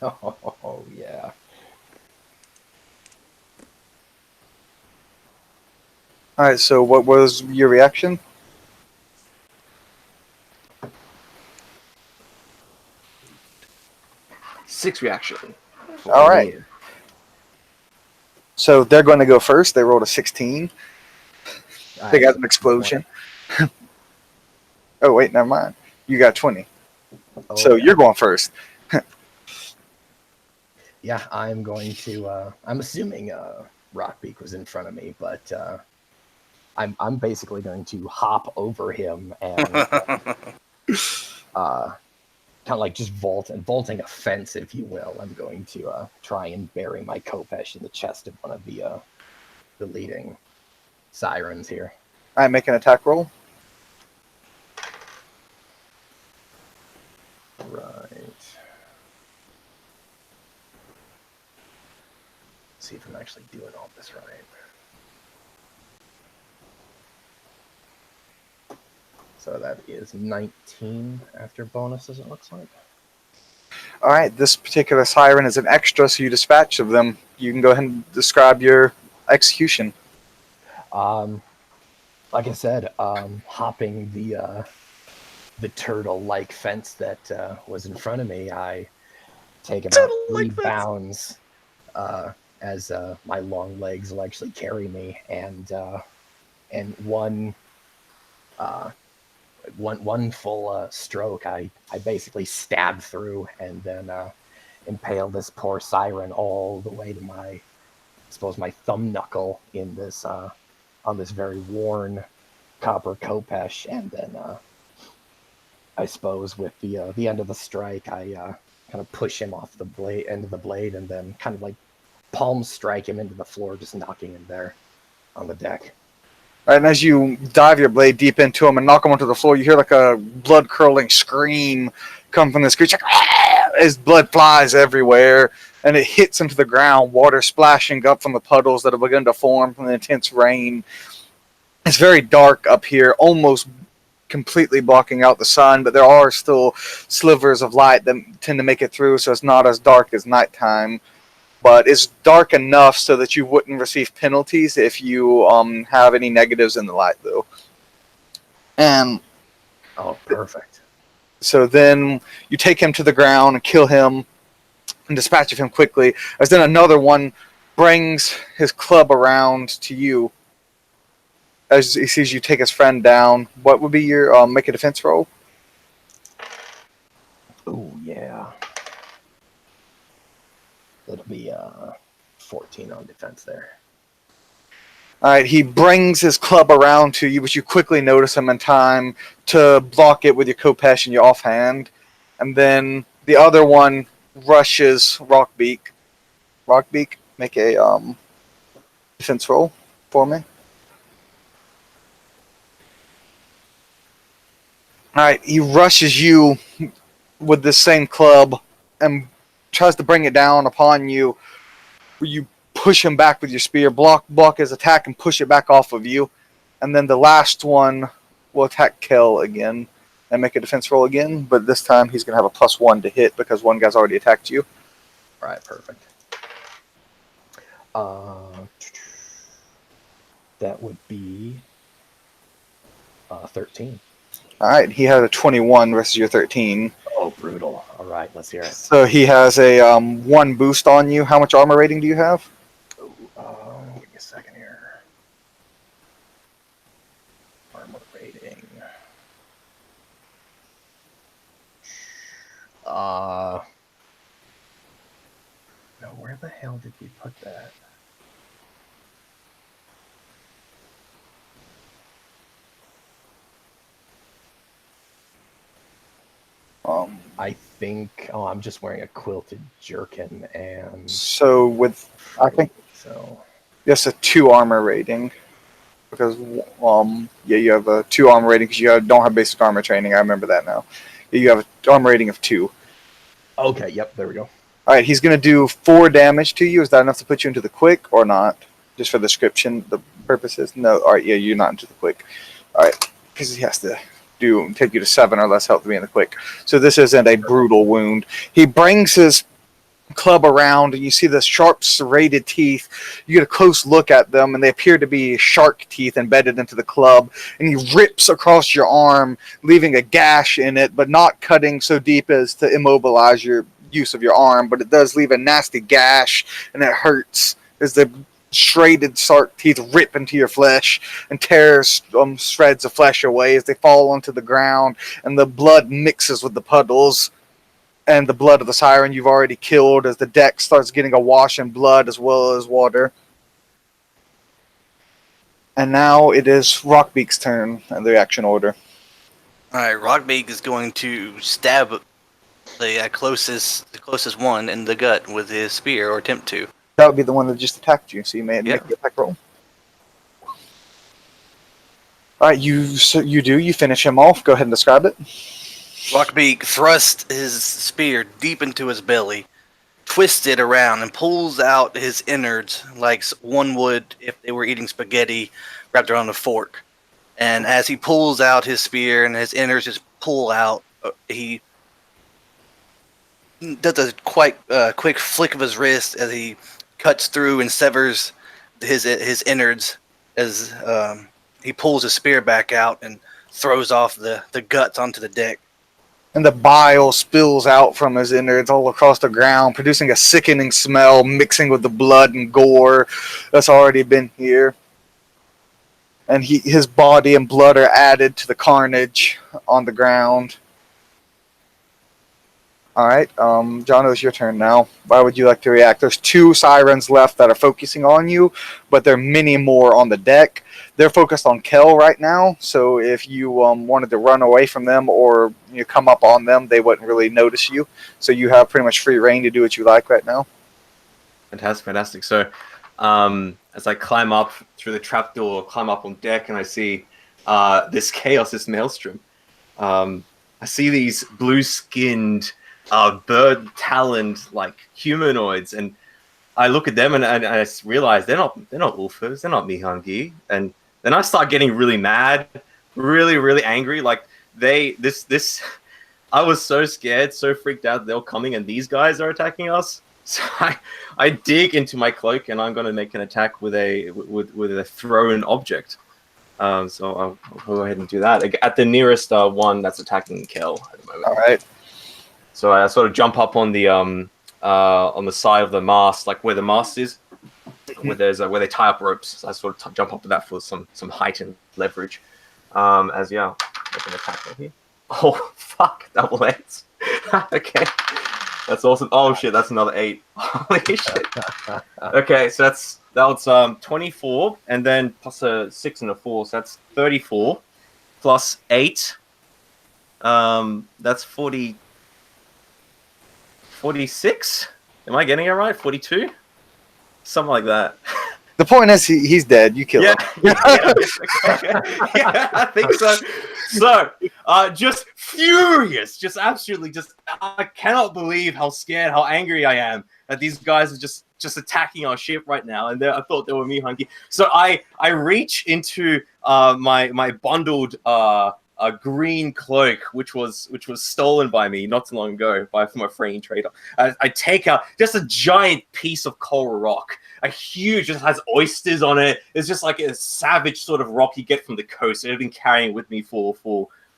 Oh yeah. All right, so what was your reaction? Six reaction. All right. So they're going to go first. They rolled a 16. They got an explosion. Oh, wait, never mind. You got 20. Oh, So yeah. you're going first. Yeah, I'm going to. I'm assuming Rockbeak was in front of me, but I'm basically going to hop over him and kind of like just vaulting a fence, if you will. I'm going to try and bury my Kopesh in the chest of one of the leading sirens here. All right, make an attack roll. Right. See if I'm actually doing all this right. So that is 19 after bonuses, it looks like. All right, this particular siren is an extra, so you dispatch of them. You can go ahead and describe your execution. Like I said, hopping the turtle-like fence that was in front of me, I take about Turtle-like 3 fence. bounds as my long legs will actually carry me, and one full stroke, I basically stab through and then impale this poor siren all the way to my thumb knuckle in this on this very worn copper Kopesh, and then I suppose with the end of the strike, I kind of push him off the end of the blade, and then kind of like palm strike him into the floor, just knocking him there on the deck. All right, and as you dive your blade deep into him and knock him onto the floor, you hear like a blood-curdling scream come from this creature. His blood flies everywhere, and it hits into the ground, water splashing up from the puddles that have begun to form from the intense rain. It's very dark up here, almost completely blocking out the sun, but there are still slivers of light that tend to make it through, so it's not as dark as nighttime. But it's dark enough so that you wouldn't receive penalties if you have any negatives in the light, though. And Oh, perfect. so then you take him to the ground and kill him and dispatch of him quickly, as then another one brings his club around to you as he sees you take his friend down. What would be your make a defense roll? Oh yeah. It'll be 14 on defense there. All right, he brings his club around to you, but you quickly notice him in time to block it with your Kopesh and your offhand. And then the other one rushes Rockbeak. Rockbeak, make a defense roll for me. All right, he rushes you with the same club and tries to bring it down upon you. You push him back with your spear, block his attack, and push it back off of you. And then the last one will attack Kel again and make a defense roll again. But this time he's going to have a +1 to hit because one guy's already attacked you. All right, perfect. That would be 13. All right, he has a 21 versus your 13. Oh, brutal. All right, let's hear it. So he has a 1 boost on you. How much armor rating do you have? Give me a second here. Armor rating. No, where the hell did we put that? I think. Oh, I'm just wearing a quilted jerkin, and So with, I think, so. yes, a 2 armor rating. Because, yeah, you have a 2 armor rating because you don't have basic armor training. I remember that now. You have an armor rating of 2. Okay, yep, there we go. All right, he's going to do 4 damage to you. Is that enough to put you into the quick or not? Just for the description, the purposes? No. All right, yeah, you're not into the quick. All right, because he has to take you to 7 or less health to be in the quick. So this isn't a brutal wound. He brings his club around, and you see the sharp serrated teeth. You get a close look at them, and they appear to be shark teeth embedded into the club. And he rips across your arm, leaving a gash in it, but not cutting so deep as to immobilize your use of your arm. But it does leave a nasty gash, and it hurts as the serrated shark teeth rip into your flesh and tear shreds of flesh away as they fall onto the ground, and the blood mixes with the puddles and the blood of the siren you've already killed as the deck starts getting awash in blood as well as water. And now it is Rockbeak's turn in the action order. All right, Rockbeak is going to stab the closest one in the gut with his spear, or attempt to. That would be the one that just attacked you, so you may make the attack roll. Alright, you finish him off. Go ahead and describe it. Rockbeak thrusts his spear deep into his belly, twists it around, and pulls out his innards like one would if they were eating spaghetti wrapped around a fork. And as he pulls out his spear and his innards just pull out, he does a quite quick flick of his wrist as he cuts through and severs his innards as he pulls his spear back out and throws off the guts onto the deck. And the bile spills out from his innards all across the ground, producing a sickening smell mixing with the blood and gore that's already been here. And his body and blood are added to the carnage on the ground. Alright, John, it's your turn now. Why would you like to react? There's 2 sirens left that are focusing on you, but there are many more on the deck. They're focused on Kel right now, so if you wanted to run away from them or you come up on them, they wouldn't really notice you. So you have pretty much free reign to do what you like right now. Fantastic. So as I climb up through the trapdoor, climb up on deck, and I see this chaos, this maelstrom. I see these blue-skinned, bird-taloned, like humanoids, and I look at them and I realize they're not Ulfers, they're not Mihangi, and then I start getting really mad, really angry. Like I was so scared, so freaked out they were coming, and these guys are attacking us. So I dig into my cloak and I'm going to make an attack with a thrown object. So I'll go ahead and do that at the nearest one that's attacking Kel at the moment. All right. So I sort of jump up on the side of the mast, like where the mast is, where they tie up ropes. So I sort of jump up to that for some heightened leverage. Make an attack right here. Oh fuck! Double 8s. Okay, that's awesome. Oh shit, that's another 8. Holy shit. Okay, so that was 24, and then plus a 6 and a 4, so that's 34, plus 8. That's 46. Am I getting it right? 42, something like that. The point is, he's dead. You killed him. Yeah, I think so. So, just furious, just absolutely, just I cannot believe how scared, how angry I am that these guys are just attacking our ship right now, and I thought they were me hunky. So I reach into my bundled a green cloak, which was stolen by me not too long ago from a freeing trader. I take out just a giant piece of coral rock, a huge, just has oysters on it. It's just like a savage sort of rock you get from the coast. I've been carrying it with me for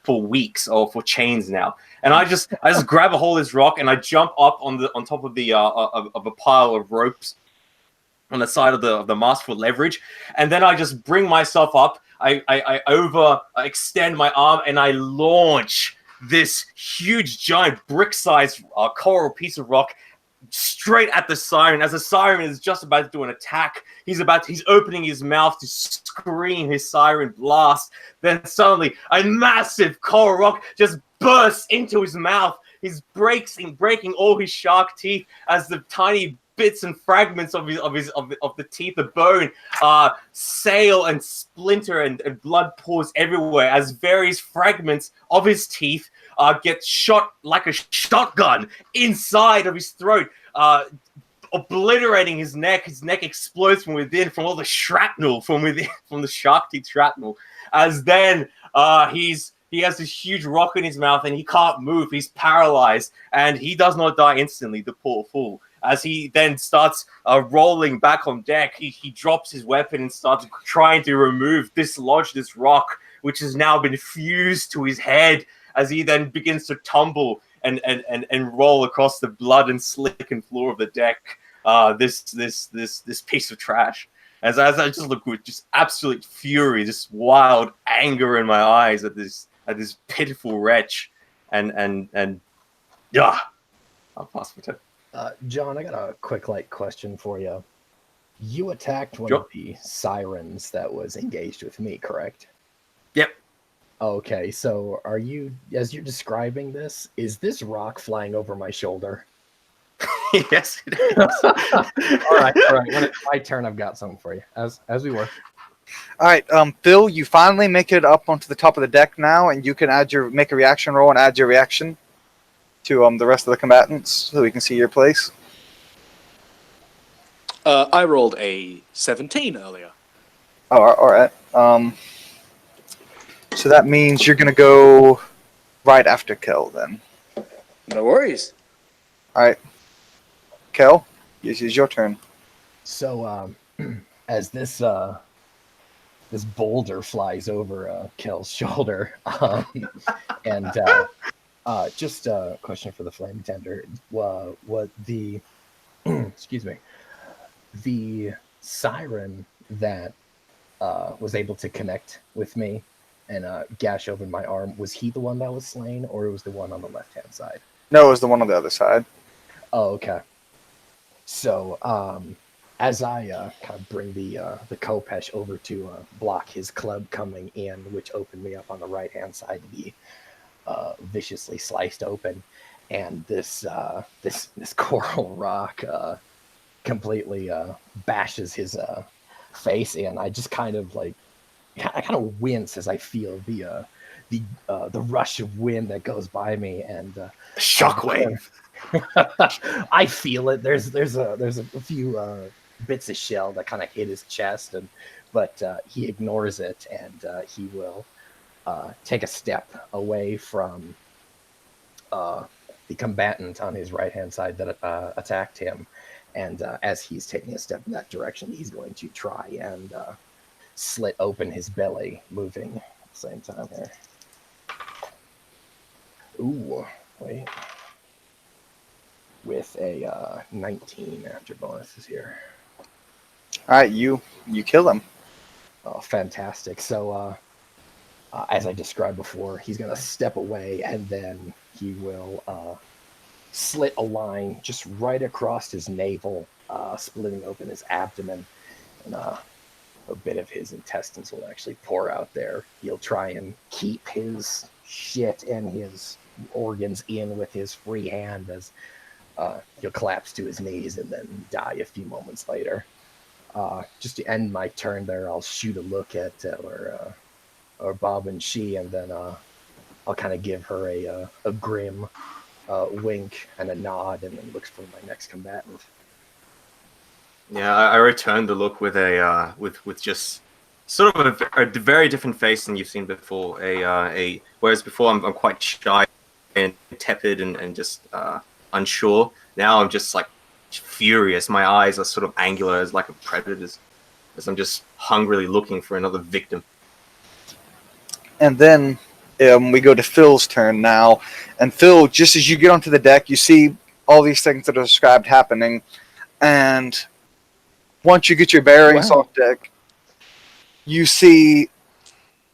weeks, or for chains now. And I just grab a hold of this rock and I jump up on top of the of a pile of ropes on the side of the mast for leverage, and then I just bring myself up. I extend my arm and I launch this huge, giant, brick-sized coral piece of rock straight at the siren. As the siren is just about to do an attack, he's opening his mouth to scream his siren blast. Then suddenly, a massive coral rock just bursts into his mouth. He's breaking all his shark teeth as the tiny bits and fragments of the teeth, the bone, sail and splinter, and blood pours everywhere as various fragments of his teeth get shot like a shotgun inside of his throat, obliterating his neck. His neck explodes from within, from all the shrapnel from within, from the shark teeth shrapnel. As then he has this huge rock in his mouth and he can't move. He's paralyzed, and he does not die instantly, the poor fool. As he then starts rolling back on deck, he drops his weapon and starts trying to dislodge this rock, which has now been fused to his head, as he then begins to tumble and roll across the blood and slickened floor of the deck. This piece of trash. As I just look with just absolute fury, just wild anger in my eyes at this pitiful wretch, and yeah, I'll pass for 10. John, I got a quick question for you. You attacked one Sure. of the sirens that was engaged with me, correct? Yep. Okay, so are you, as you're describing this, is this rock flying over my shoulder? Yes, it is. All right. When it's my turn, I've got something for you. As we were. All right, Phil, you finally make it up onto the top of the deck now, and you can make a reaction roll and add your reaction to the rest of the combatants, so we can see your place. I rolled a 17 earlier. Oh, all right. So that means you're gonna go right after Kel then. No worries. All right, Kel, this is your turn. So, as this boulder flies over Kel's shoulder, and just a question for the flame tender: what the excuse me, the siren that was able to connect with me and gash open my arm, was he the one that was slain, or was the one on the left-hand side? No, it was the one on the other side. Oh, okay. So, as I kind of bring the Kopesh over to block his club coming in, which opened me up on the right-hand side to be viciously sliced open, and this coral rock completely bashes his face in, I just kind of wince as I feel the rush of wind that goes by me, and Shockwave. I feel it. There's a few bits of shell that kind of hit his chest, but he ignores it, and he will take a step away from the combatant on his right hand side that attacked him, and as he's taking a step in that direction, he's going to try and slit open his belly, moving at the same time here. Ooh, wait. With a 19 after bonuses here. All right, you kill him. Oh, fantastic. So, as I described before, he's going to step away, and then he will slit a line just right across his navel, splitting open his abdomen, and a bit of his intestines will actually pour out there. He'll try and keep his shit and his organs in with his free hand as he'll collapse to his knees and then die a few moments later. Just to end my turn there, I'll shoot a look at or Bob and she, and then I'll kind of give her a grim wink and a nod, and then look for my next combatant. Yeah, I return the look with a with just sort of a very different face than you've seen before. Whereas before I'm quite shy and tepid and just unsure. Now I'm just like furious. My eyes are sort of angular as like a predator's, as I'm just hungrily looking for another victim. And then we go to Phil's turn now. And Phil, just as you get onto the deck, you see all these things that are described happening. And once you get your bearings Wow. off deck, you see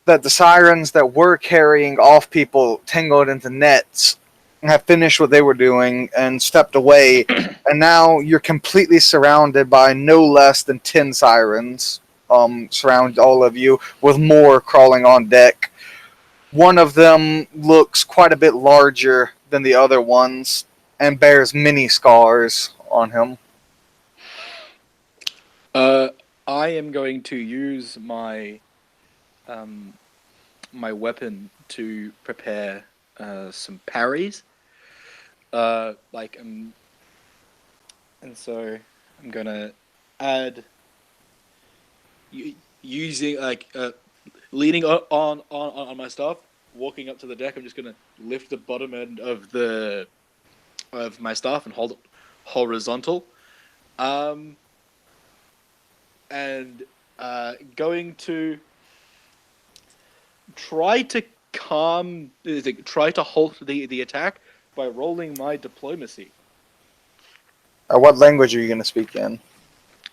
that the sirens that were carrying off people tangled into nets have finished what they were doing and stepped away. And now you're completely surrounded by no less than 10 sirens surround all of you, with more crawling on deck. One of them looks quite a bit larger than the other ones and bears many scars on him. I am going to use my my weapon to prepare some parries. And so I'm gonna add using leaning on my staff, walking up to the deck. I'm just gonna lift the bottom end of my staff and hold it horizontal. And going to try to try to halt the attack by rolling my diplomacy. What language are you going to speak in?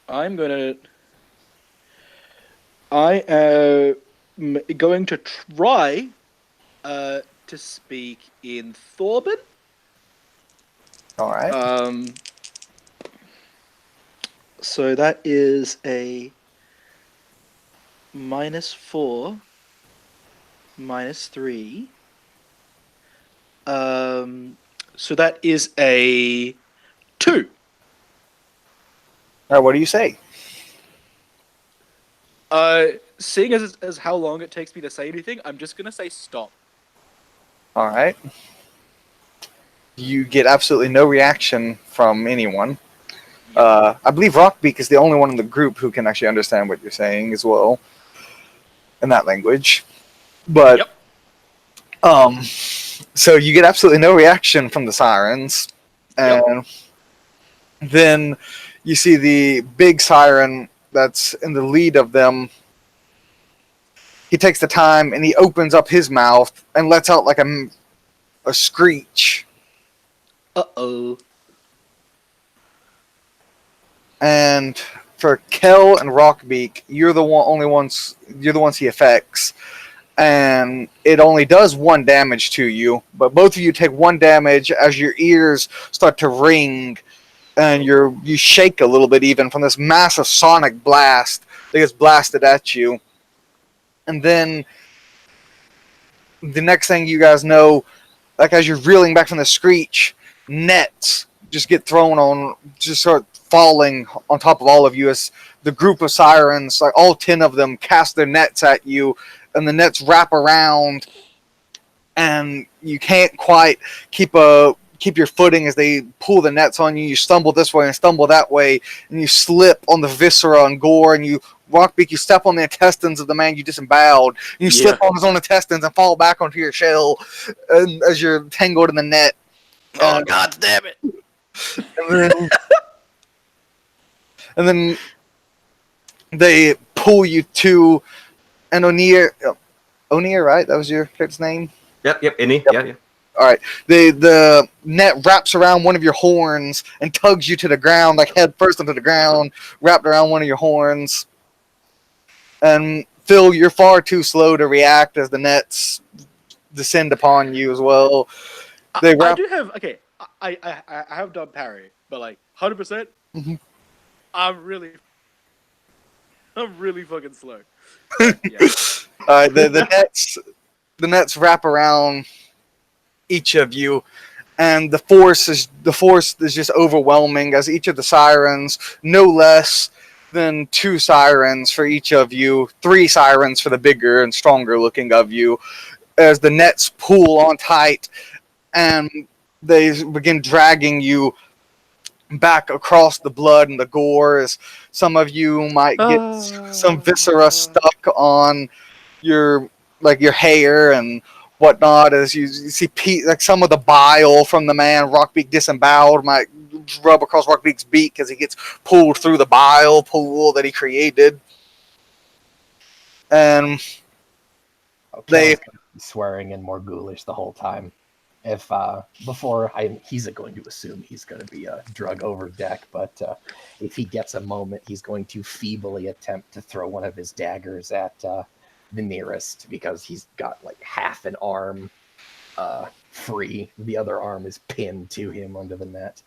I am going to try to speak in Thorben. All right. So that is a -4, -3. So that is a 2. All right, what do you say? Seeing as how long it takes me to say anything, I'm just gonna say stop. All right. You get absolutely no reaction from anyone. I believe Rockbeak is the only one in the group who can actually understand what you're saying as well in that language. But Yep. so you get absolutely no reaction from the sirens, and then you see the big siren that's in the lead of them. He takes the time and he opens up his mouth and lets out like a screech. Uh-oh. And for Kel and Rockbeak, you're the ones he affects, and it only does 1 damage to you. But both of you take 1 damage as your ears start to ring, and you shake a little bit even from this massive sonic blast that gets blasted at you. And then the next thing you guys know, like as you're reeling back from the screech, nets just get thrown on, just start falling on top of all of you as the group of sirens, like all 10 of them, cast their nets at you, and the nets wrap around, and you can't quite keep your footing as they pull the nets on you. You stumble this way and stumble that way, and you slip on the viscera and gore, and Rockbeak, you step on the intestines of the man you disemboweled, and you slip on his own intestines and fall back onto your shell, and as you're tangled in the net. Oh, God damn it! And then they pull you to an O'Neill, right? That was your character's name? Yep, Inni. Yep. Yeah. All right. The net wraps around one of your horns and tugs you to the ground, like head first onto the ground, wrapped around one of your horns. And Phil, you're far too slow to react as the nets descend upon you as well. I do have I have done parry, but like 100%. Mhm. I'm really fucking slow. Yeah. All right. The nets wrap around each of you, and the force is just overwhelming as each of the sirens, no less then 2 sirens for each of you, 3 sirens for the bigger and stronger looking of you, as the nets pull on tight and they begin dragging you back across the blood and the gore. As some of you might get some viscera stuck on your your hair and whatnot, as you see like some of the bile from the man Rockbeak disemboweled might rub across Rockbeak's beak as he gets pulled through the bile pool that he created. And They swearing and more ghoulish the whole time. If he's going to assume he's going to be drug over deck, but if he gets a moment, he's going to feebly attempt to throw one of his daggers at the nearest, because he's got like half an arm free. The other arm is pinned to him under the net.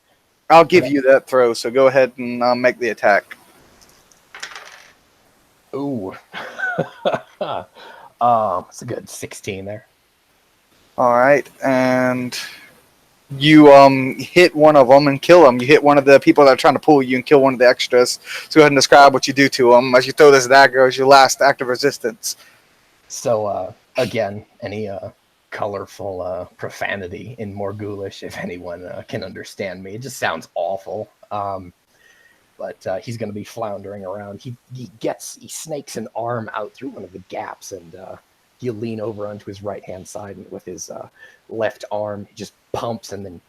I'll give you that throw, so go ahead and make the attack. Ooh. It's a good 16 there. All right, and you hit one of them and kill them. You hit one of the people that are trying to pull you and kill one of the extras. So go ahead and describe what you do to them as you throw this dagger as your last act of resistance. So, again, any colorful profanity in more ghoulish, if anyone can understand me. It just sounds awful. But he's going to be floundering around. He snakes an arm out through one of the gaps, and he'll lean over onto his right-hand side, and with his left arm, he just pumps and then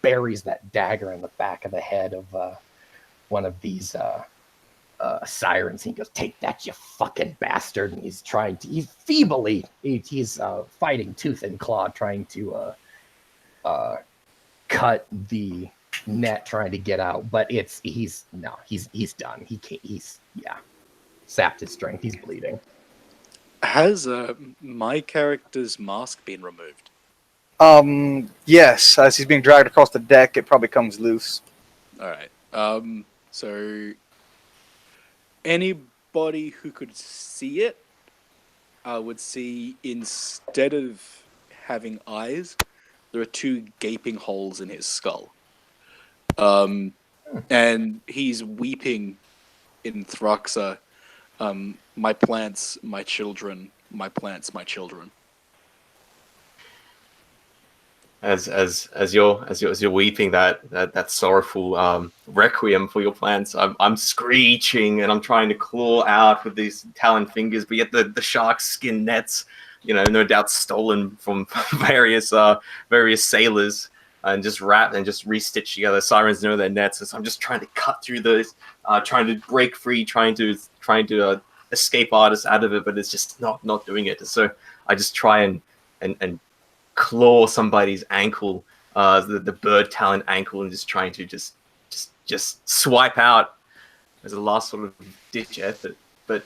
buries that dagger in the back of the head of one of these sirens. He goes, "Take that, you fucking bastard!" And he's feebly fighting tooth and claw, trying to cut the net, trying to get out. But he's done. He's sapped his strength. He's bleeding. Has my character's mask been removed? Yes, as he's being dragged across the deck, it probably comes loose. All right. So anybody who could see it would see, instead of having eyes, there are 2 gaping holes in his skull. And he's weeping in Thraxa. My plants, my children, my plants, my children. As you're weeping that sorrowful requiem for your plants, I'm screeching and I'm trying to claw out with these talon fingers, but yet the shark skin nets, no doubt stolen from various sailors, and just wrapped and just restitched together. Sirens know their nets, and so I'm just trying to cut through those, trying to break free, trying to escape artists out of it, but it's just not doing it. So I just try and claw somebody's ankle, the bird talon ankle, and just trying to just swipe out as a last sort of ditch effort. But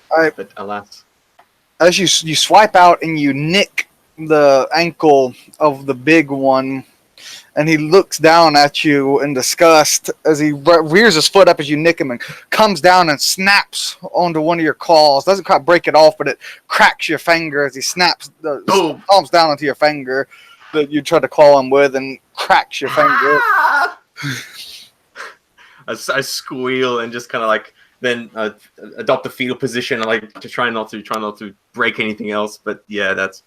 alas, as you swipe out and you nick the ankle of the big one, and he looks down at you in disgust as he rears his foot up as you nick him and comes down and snaps onto one of your claws. Doesn't quite break it off, but it cracks your finger as he snaps stomps down onto your finger that you tried to claw him with, and cracks your finger. I squeal and just kind of like then adopt the fetal position, like to try not to break anything else. But yeah, that's.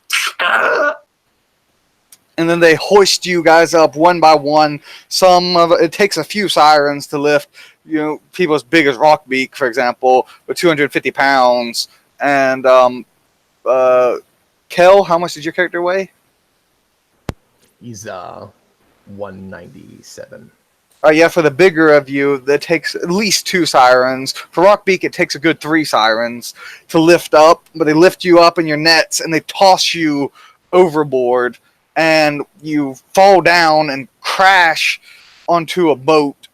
And then they hoist you guys up one by one. It takes a few sirens to lift, people as big as Rockbeak, for example, with 250 pounds. And Kel, how much did your character weigh? He's 197. Yeah, for the bigger of you, that takes at least 2 sirens. For Rockbeak, it takes a good 3 sirens to lift up, but they lift you up in your nets and they toss you overboard. And you fall down and crash onto a boat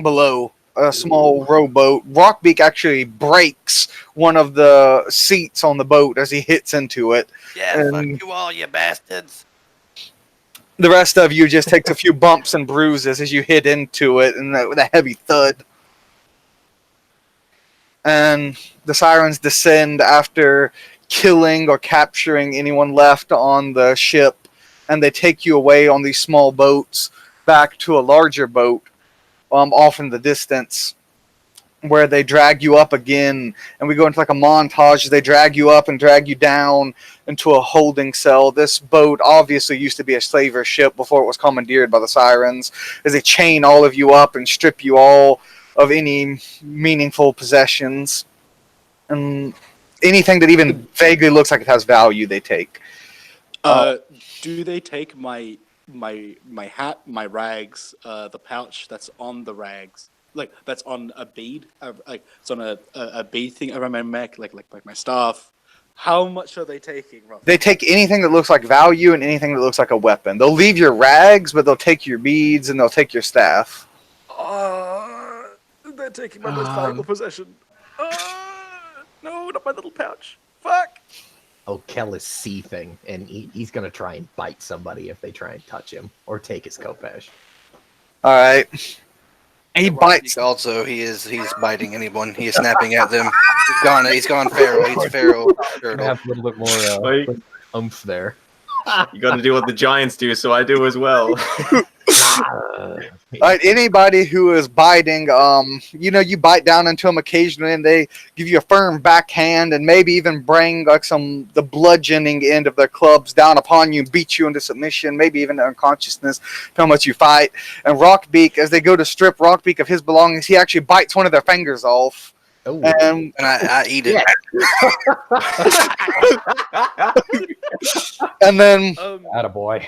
below, a small rowboat. Rockbeak actually breaks one of the seats on the boat as he hits into it. Yeah, and fuck you all, you bastards. The rest of you just takes a few bumps and bruises as you hit into it, and with a heavy thud. And the sirens descend after killing or capturing anyone left on the ship. And they take you away on these small boats back to a larger boat off in the distance. where they drag you up again, and we go into like a montage. They drag you up and drag you down into a holding cell. This boat obviously used to be a slaver ship before it was commandeered by the Sirens, as they chain all of you up and strip you all of any meaningful possessions. And anything that even vaguely looks like it has value, they take. Do they take my hat, my rags, the pouch that's on the rags, like that's on a bead, like it's on a bead thing around my neck, like my staff? How much are they taking, roughly? They take anything that looks like value and anything that looks like a weapon. They'll leave your rags, but they'll take your beads and they'll take your staff. They're taking my most valuable possession. No, not my little pouch. Fuck. Oh, Kel is seething, and he's going to try and bite somebody if they try and touch him or take his Kopesh. All right. He bites. Also, he's biting anyone. He is snapping at them. He's gone feral. He's feral. Gonna have a little bit more Wait. oomph there. You got to do what the giants do, so I do as well. All right, anybody who is biting, you bite down into them occasionally, and they give you a firm backhand, and maybe even bring like the bludgeoning end of their clubs down upon you, and beat you into submission, maybe even to unconsciousness, how much you fight. And Rockbeak, as they go to strip Rockbeak of his belongings, he actually bites one of their fingers off. Oh. And I eat it. And then, attaboy.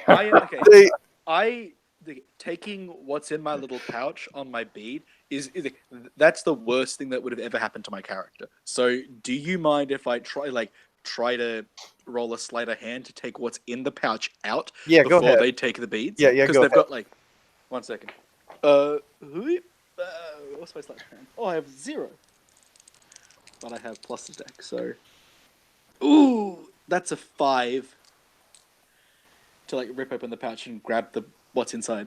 Taking what's in my little pouch on my bead that's the worst thing that would have ever happened to my character. So, do you mind if I try to roll a sleight of hand to take what's in the pouch out go ahead. they take the beads? Yeah, because go they've ahead. got 1 second. What's my sleight of hand? Oh, I have 0, but I have plus attack. So, that's a 5 to rip open the pouch and grab what's inside.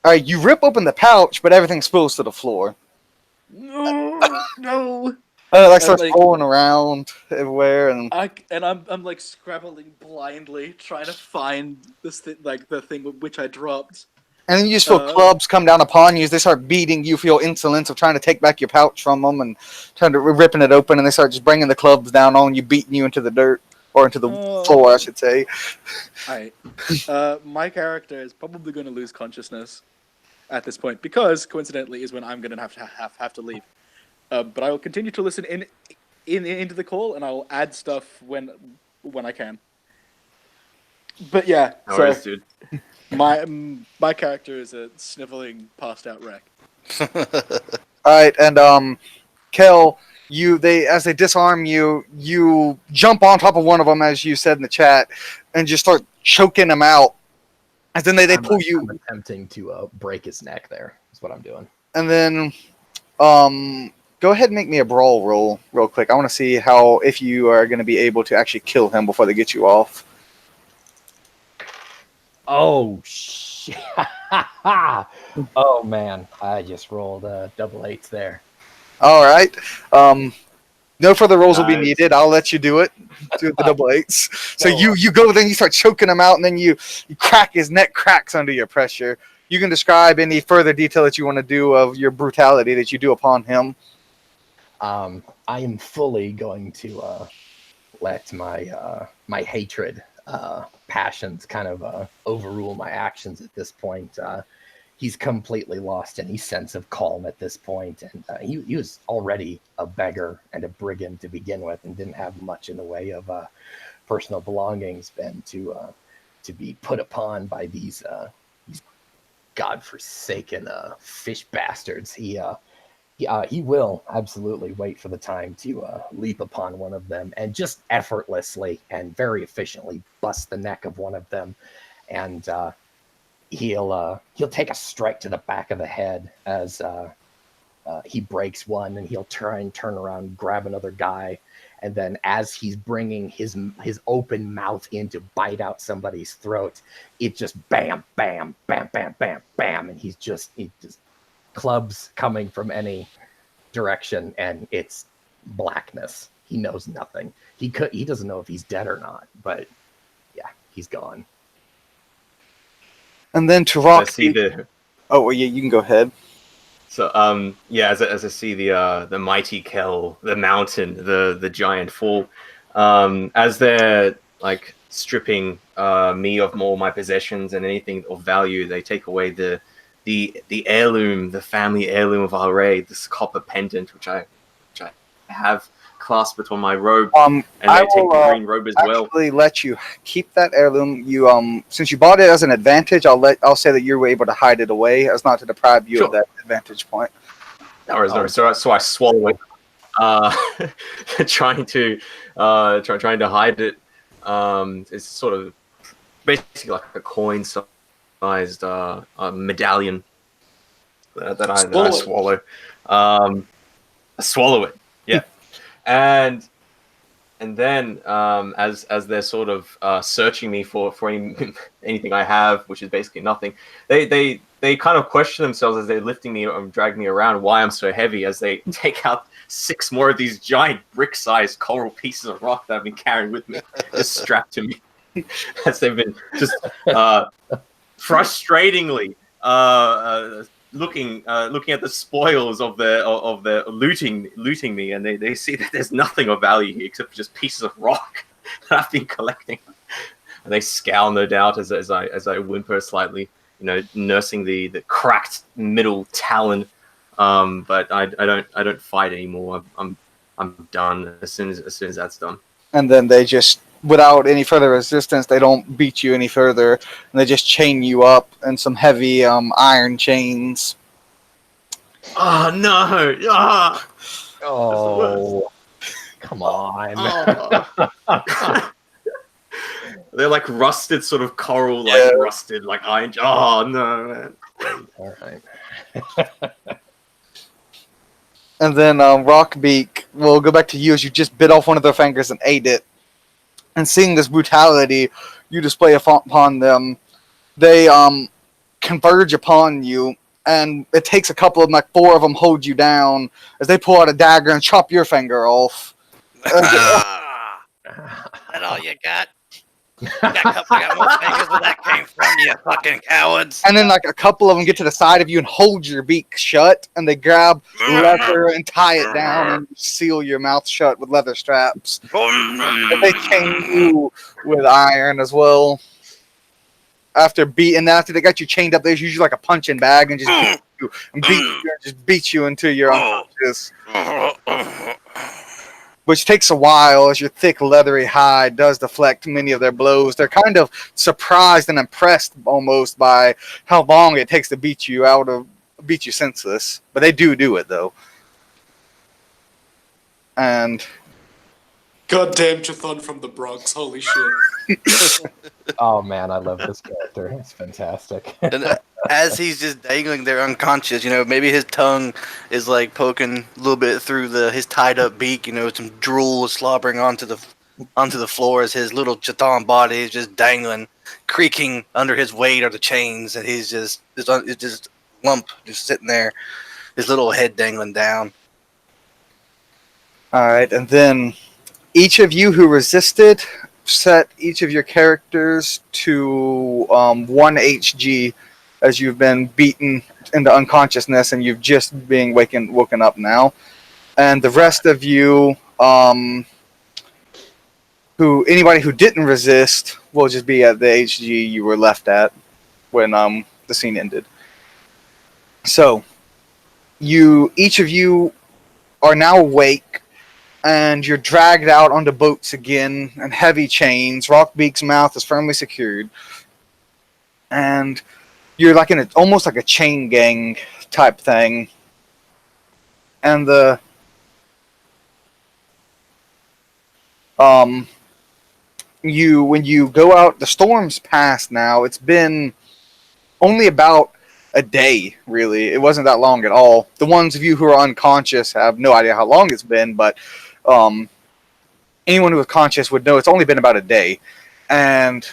All right, you rip open the pouch, but everything spills to the floor. No. Starts rolling around everywhere, and I'm scrabbling blindly, trying to find this thing, the thing which I dropped. And then you just feel clubs come down upon you as they start beating you. Feel insolence of trying to take back your pouch from them and trying to ripping it open, and they start just bringing the clubs down on you, beating you into the dirt or into the floor, I should say. Alright. My character is probably going to lose consciousness at this point because, coincidentally, is when I'm going to have to leave. But I will continue to listen into the call, and I will add stuff when I can. But yeah, No worries, dude. my character is a sniveling, passed out wreck. Alright, and Kel, as they disarm you, you jump on top of one of them, as you said in the chat, and just start choking him out. And then they pull you. I'm attempting to break his neck there. That's what I'm doing. And then go ahead and make me a brawl roll real quick. I want to see if you are going to be able to actually kill him before they get you off. Oh, shit. Oh, man. I just rolled double 8s there. All right. No further rolls will be Nice. needed. I'll let you do it. Do the double 8s. So you go, then you start choking him out, and then you crack his neck, cracks under your pressure. You can describe any further detail that you want to do of your brutality that you do upon him. I am fully going to let my hatred passions kind of overrule my actions at this point. He's completely lost any sense of calm at this point, and he was already a beggar and a brigand to begin with, and didn't have much in the way of personal belongings, and to be put upon by these godforsaken fish bastards. He will absolutely wait for the time to leap upon one of them and just effortlessly and very efficiently bust the neck of one of them, and he'll take a strike to the back of the head as he breaks one, and he'll try and turn around, grab another guy, and then as he's bringing his open mouth in to bite out somebody's throat, it just bam, bam, bam, bam, bam, bam, and he just clubs coming from any direction, and it's blackness. He knows nothing. He doesn't know if he's dead or not, but yeah, he's gone. And then to I see Rockbeak. Oh, well, yeah, you can go ahead. So yeah, as I see the mighty Kel, the mountain, the giant fall, as they're like stripping me of all my possessions and anything of value, they take away the heirloom, the family heirloom of our raid, this copper pendant which I have clasped between my robe, and I they take the will green robe as well. actually let you keep that heirloom. You since you bought it as an advantage, I'll say that you were able to hide it away as not to deprive you Sure. of that advantage point. No worries, no worries. So I swallow it, uh, trying to hide it. It's sort of basically like a coin-sized medallion that I swallow. I swallow it, yeah, and then as they're sort of searching me for anything I have, which is basically nothing, they kind of question themselves as they're lifting me and dragging me around why I'm so heavy, as they take out 6 more of these giant brick-sized coral pieces of rock that I've been carrying with me, just strapped to me, as they've been just frustratingly looking at the spoils of their looting me, and they see that there's nothing of value here except for just pieces of rock that I've been collecting, and they scowl, no doubt, as I whimper slightly, nursing the cracked middle talon. But I don't fight anymore. I'm done as soon as that's done. And then they just, without any further resistance, they don't beat you any further, and they just chain you up in some heavy iron chains. Oh no! Ah! Oh, come on. Oh. They're like rusted, sort of coral, Yeah. rusted, like iron. Oh no, man. All right. And then Rockbeak will go back to you as you just bit off one of their fingers and ate it. And seeing this brutality you display upon them, they converge upon you, and it takes a couple of them, like 4 of them, hold you down as they pull out a dagger and chop your finger off. That all you got? I got more fingers where that came from, you fucking cowards. And then like a couple of them get to the side of you and hold your beak shut, and they grab leather and tie it down and seal your mouth shut with leather straps. And they chain you with iron as well. After they got you chained up, there's usually like a punching bag and just beat you until you're unconscious. Which takes a while, as your thick leathery hide does deflect many of their blows. They're kind of surprised and impressed almost by how long it takes to beat you senseless. But they do it though. And Goddamn Chthon from the Bronx, holy shit. Oh man, I love this character. It's fantastic. And as he's just dangling there unconscious, maybe his tongue is like poking a little bit through his tied up beak, some drool is slobbering onto the floor as his little Chthon body is just dangling, creaking under his weight are the chains, and he's just lump just sitting there, his little head dangling down. alright, and then each of you who resisted, set each of your characters to 1 HG as you've been beaten into unconsciousness and you've just been woken up now. And the rest of you, anybody who didn't resist, will just be at the HG you were left at when the scene ended. So, each of you are now awake, and you're dragged out onto boats again in heavy chains. Rockbeak's mouth is firmly secured, and you're like in almost like a chain gang type thing. And when you go out, the storm's passed now. It's been only about a day, really. It wasn't that long at all. The ones of you who are unconscious have no idea how long it's been, but anyone who is conscious would know it's only been about a day. And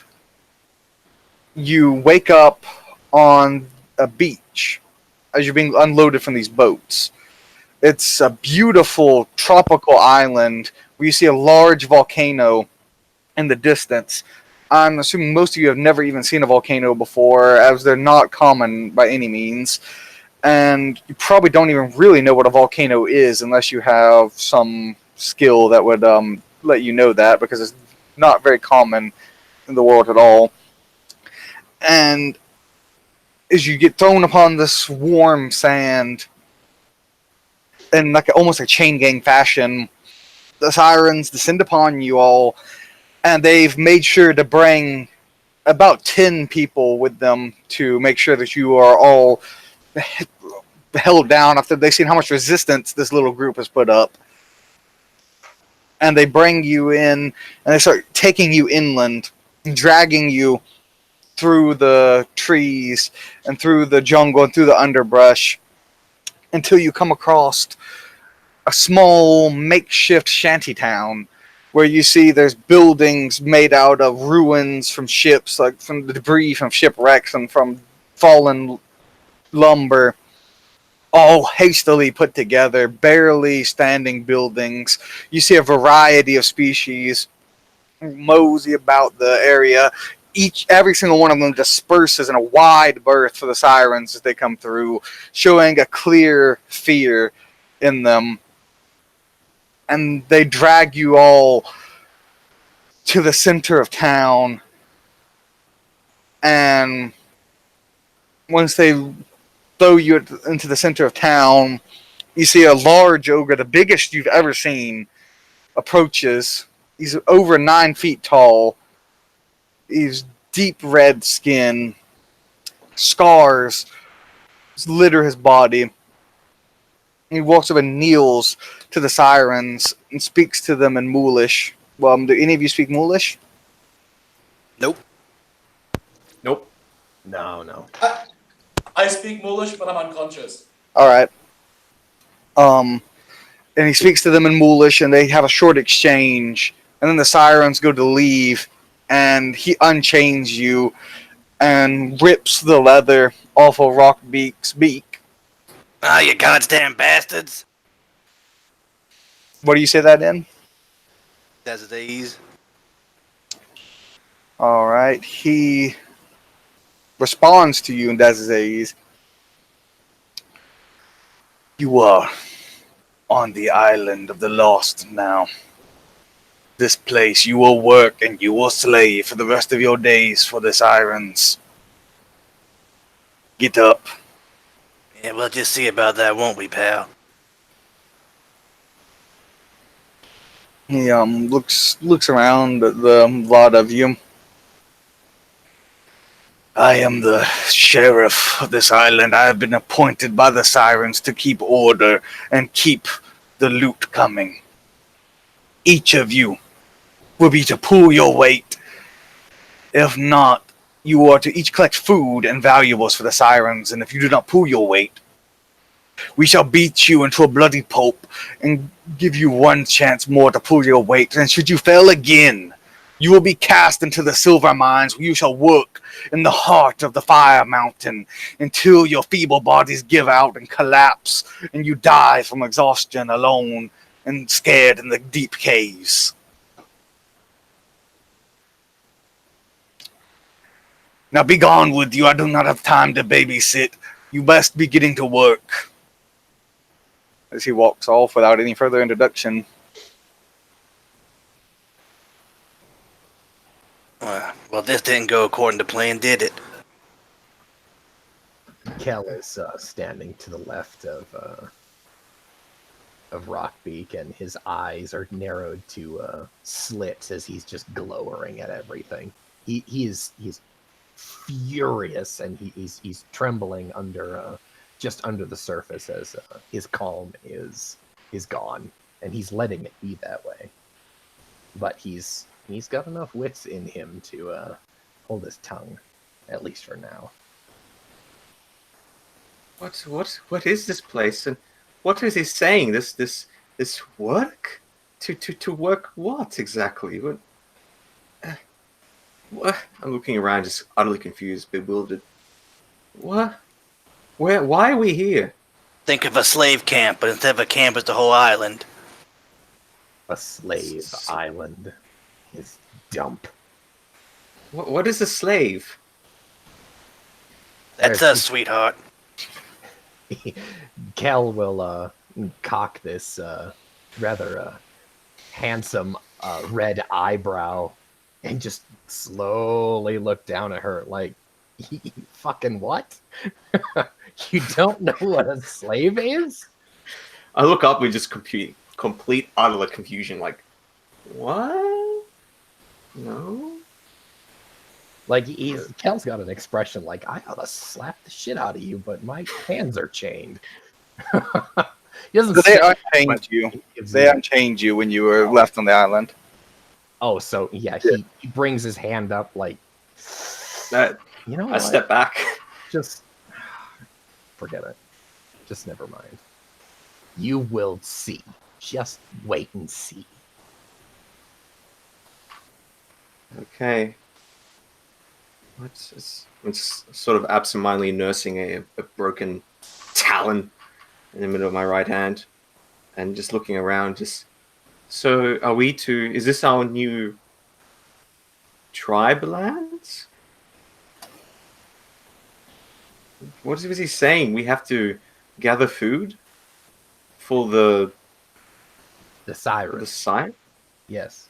you wake up on a beach as you're being unloaded from these boats. It's a beautiful tropical island where you see a large volcano in the distance. I'm assuming most of you have never even seen a volcano before, as they're not common by any means. and you probably don't even really know what a volcano is unless you have some skill that would let you know that, because it's not very common in the world at all. And as you get thrown upon this warm sand in like almost a chain gang fashion, the sirens descend upon you all, and they've made sure to bring about 10 people with them to make sure that you are all held down after they've seen how much resistance this little group has put up. And they bring you in, and they start taking you inland, dragging you through the trees and through the jungle and through the underbrush until you come across a small makeshift shantytown where you see there's buildings made out of ruins from ships, like from the debris from shipwrecks and from fallen lumber, all hastily put together, barely standing buildings. You see a variety of species mosey about the area. Every single one of them disperses in a wide berth for the sirens as they come through, showing a clear fear in them. And they drag you all to the center of town. And once they throw you into the center of town, you see a large ogre, the biggest you've ever seen, approaches. He's over 9 feet tall. He's deep red skin. Scars litter his body. He walks up and kneels to the sirens and speaks to them in Moolish. Do any of you speak Moolish? Nope. Nope. No. I speak Moolish, but I'm unconscious. All right. And he speaks to them in Moolish, and they have a short exchange. And then the sirens go to leave, and he unchains you and rips the leather off of Rockbeak's beak. Ah, you goddamn bastards! What do you say that in? That's the ease. All right. He responds to you in Dazazes. You are on the island of the lost now. This place you will work and you will slave for the rest of your days for the sirens. Get up. Yeah, we'll just see about that, won't we, pal? He looks around at the lot of you. I am the sheriff of this island. I have been appointed by the sirens to keep order and keep the loot coming. Each of you will be to pull your weight. If not, you are to each collect food and valuables for the sirens, and if you do not pull your weight, we shall beat you into a bloody pulp and give you one chance more to pull your weight, and should you fail again, you will be cast into the silver mines where you shall work in the heart of the fire mountain until your feeble bodies give out and collapse, and you die from exhaustion alone and scared in the deep caves. Now be gone with you. I do not have time to babysit. You best be getting to work. As he walks off without any further introduction. Well, this didn't go according to plan, did it? Kel is standing to the left of Rockbeak, and his eyes are narrowed to slits as he's just glowering at everything. He's furious, and he's trembling under just under the surface as his calm is gone, and he's letting it be that way. But he's got enough wits in him to hold his tongue, at least for now. What is this place, and what is he saying? This work? To work what exactly? What? I'm looking around, just utterly confused, bewildered. What? Where? Why are we here? Think of a slave camp, but instead of a camp, it's the whole island. A slave island. His dump. What is a slave? That's us, sweetheart. Kel will cock this rather handsome red eyebrow and just slowly look down at her like, fucking what? You don't know what a slave is? I look up with just complete utter confusion. Like, what? No. Like Kel's got an expression like, I ought to slap the shit out of you, but my hands are chained. He doesn't So they say it, unchained but you. he gives They you- unchained you when you were left on the island. Oh, so yeah, he brings his hand up like, That you know I what? step back. Just forget it. Just never mind. You will see. Just wait and see. Okay. I'm just sort of absentmindedly nursing a broken talon in the middle of my right hand, and just looking around. Just so, are we to? Is this our new tribe lands? What was he saying? We have to gather food for the The site. Yes.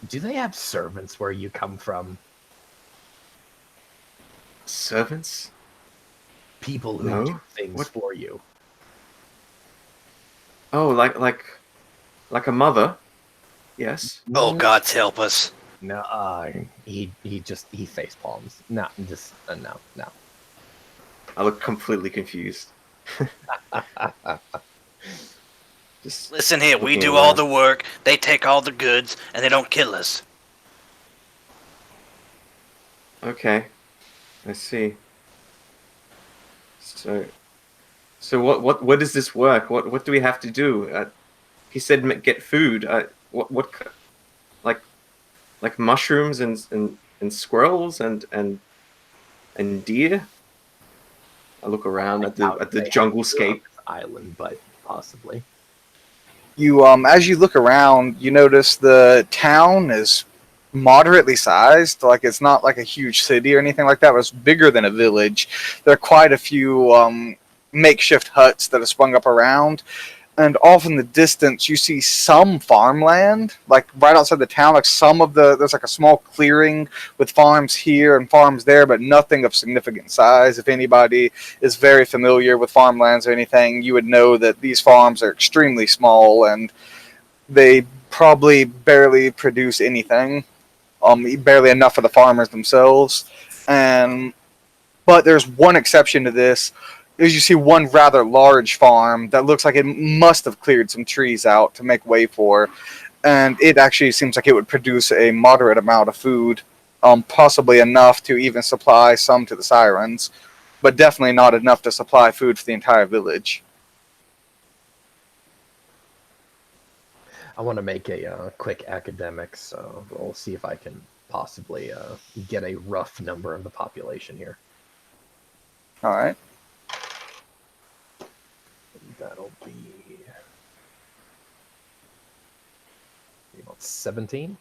Do they have servants where you come from? Servants? People who No. do things What? for you. Oh, like a mother. Yes. Oh, God help us. No, he face palms. No, just no. I look completely confused. Just Listen here, we looking do all around. the work, they take all the goods, and they don't kill us. Okay, I see. So what does this work? What do we have to do? He said get food. Like mushrooms and squirrels and deer. I look around at the jungle scape. Island, but possibly. You as you look around, you notice the town is moderately sized. Like it's not like a huge city or anything like that. It's bigger than a village. There are quite a few makeshift huts that are sprung up around, and off in the distance you see some farmland, like right outside the town. Like there's like a small clearing with farms here and farms there, but nothing of significant size. If anybody is very familiar with farmlands or anything, you would know that these farms are extremely small and they probably barely produce anything, barely enough for the farmers themselves. But there's one exception to this. Is you see one rather large farm that looks like it must have cleared some trees out to make way for, and it actually seems like it would produce a moderate amount of food, possibly enough to even supply some to the sirens, but definitely not enough to supply food for the entire village. I want to make a quick academics, so we'll see if I can possibly get a rough number of the population here. All right. That'll be about 17.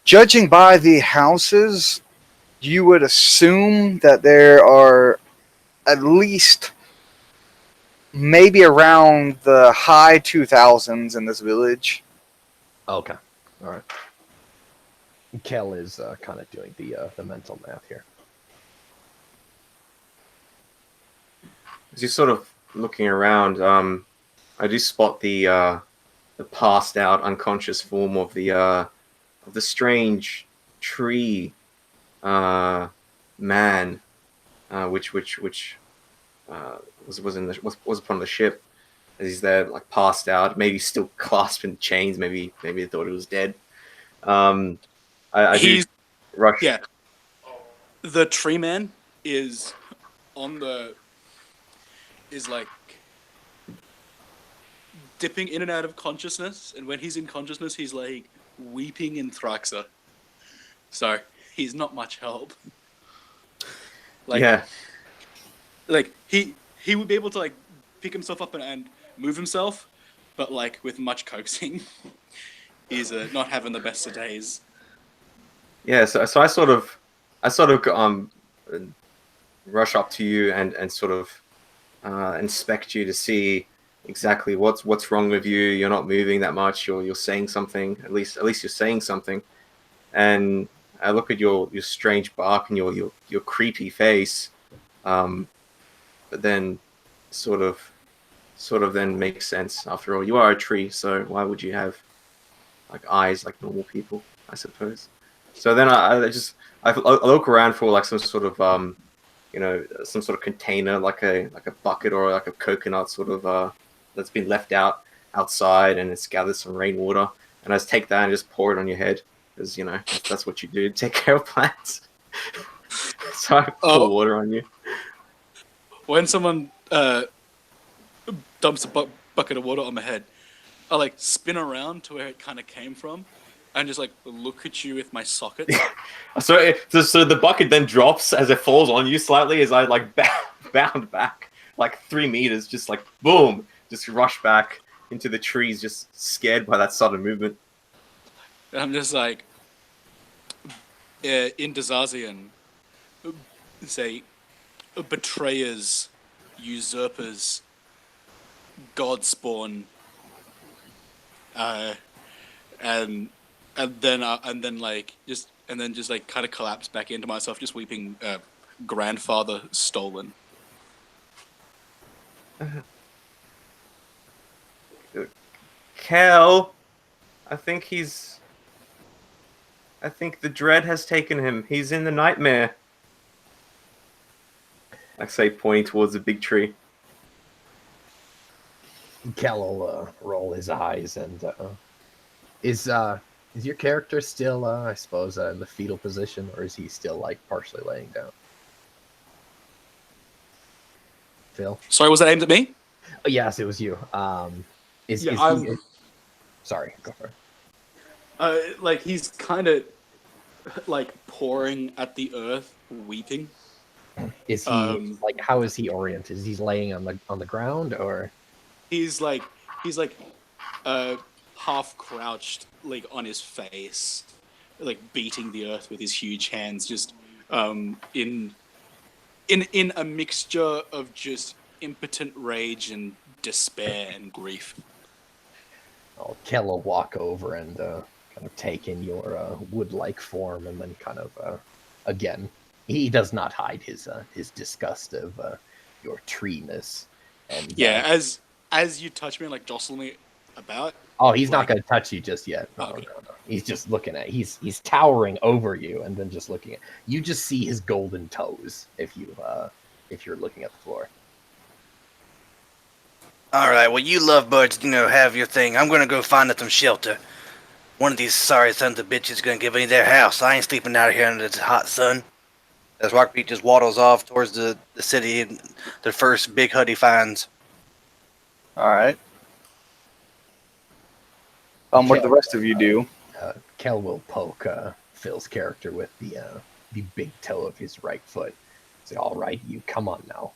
Judging by the houses, you would assume that there are at least maybe around the high 2000s in this village. Okay, all right. Kel is kind of doing the mental math here. As you're sort of looking around, I do spot the passed out, unconscious form of the strange tree man, which was upon the ship. As he's there, like passed out, maybe still clasped in chains. Maybe they thought it was dead. I do rush. Yeah. The tree man is like dipping in and out of consciousness, and when he's in consciousness, he's like weeping in Thraxa. So he's not much help. Like, Yeah. Like he would be able to like pick himself up and move himself, but like with much coaxing, he's not having the best of days. Yeah, so I sort of rush up to you and sort of inspect you to see exactly what's wrong with you. You're not moving that much. You're saying something. At least you're saying something. And I look at your strange bark and your creepy face, but then sort of then makes sense. After all, you are a tree, so why would you have like eyes like normal people? I suppose. So then I look around for like some sort of some sort of container, like a bucket or like a coconut sort of that's been left outside and it's gathered some rainwater, and I just take that and just pour it on your head, because that's what you do, take care of plants. So I pour water on you. When someone dumps a bucket of water on my head, I like spin around to where it kind of came from, and just like look at you with my sockets. So the bucket then drops as it falls on you slightly, as I like bound back like 3 meters, just like boom, just rush back into the trees, just scared by that sudden movement. And I'm just like, in Dazazian, say, betrayers, usurpers, god spawn, and then just like kind of collapse back into myself, just weeping, grandfather stolen. Kel, I think the dread has taken him. He's in the nightmare. I say, pointing towards the big tree. Kel will roll his eyes and is your character still, I suppose, in the fetal position, or is he still like partially laying down? Phil? Sorry, was that aimed at me? Oh, yes, it was you. Sorry, go for it. Like he's kind of like pouring at the earth, weeping. Is he like, how is he oriented? Is he laying on the ground, or He's like half crouched, like on his face, like beating the earth with his huge hands, just in a mixture of just impotent rage and despair and grief. Kel will walk over and kind of take in your wood-like form, and then kind of again, he does not hide his disgust of your treeness. And Yeah, as you touch me and like jostle me about. Oh, he's not going to touch you just yet. No, okay. no. He's just looking at. He's towering over you, and then just looking at you. Just see his golden toes if you're looking at the floor. All right, well, you lovebirds, have your thing. I'm gonna go find us some shelter. One of these sorry sons of bitches is gonna give me their house. I ain't sleeping out here under this hot sun. As Rockbeak just waddles off towards the city and the first big hut he finds. All right. What do the rest of you do? Kel will poke Phil's character with the big toe of his right foot. Say, "All right, you come on now."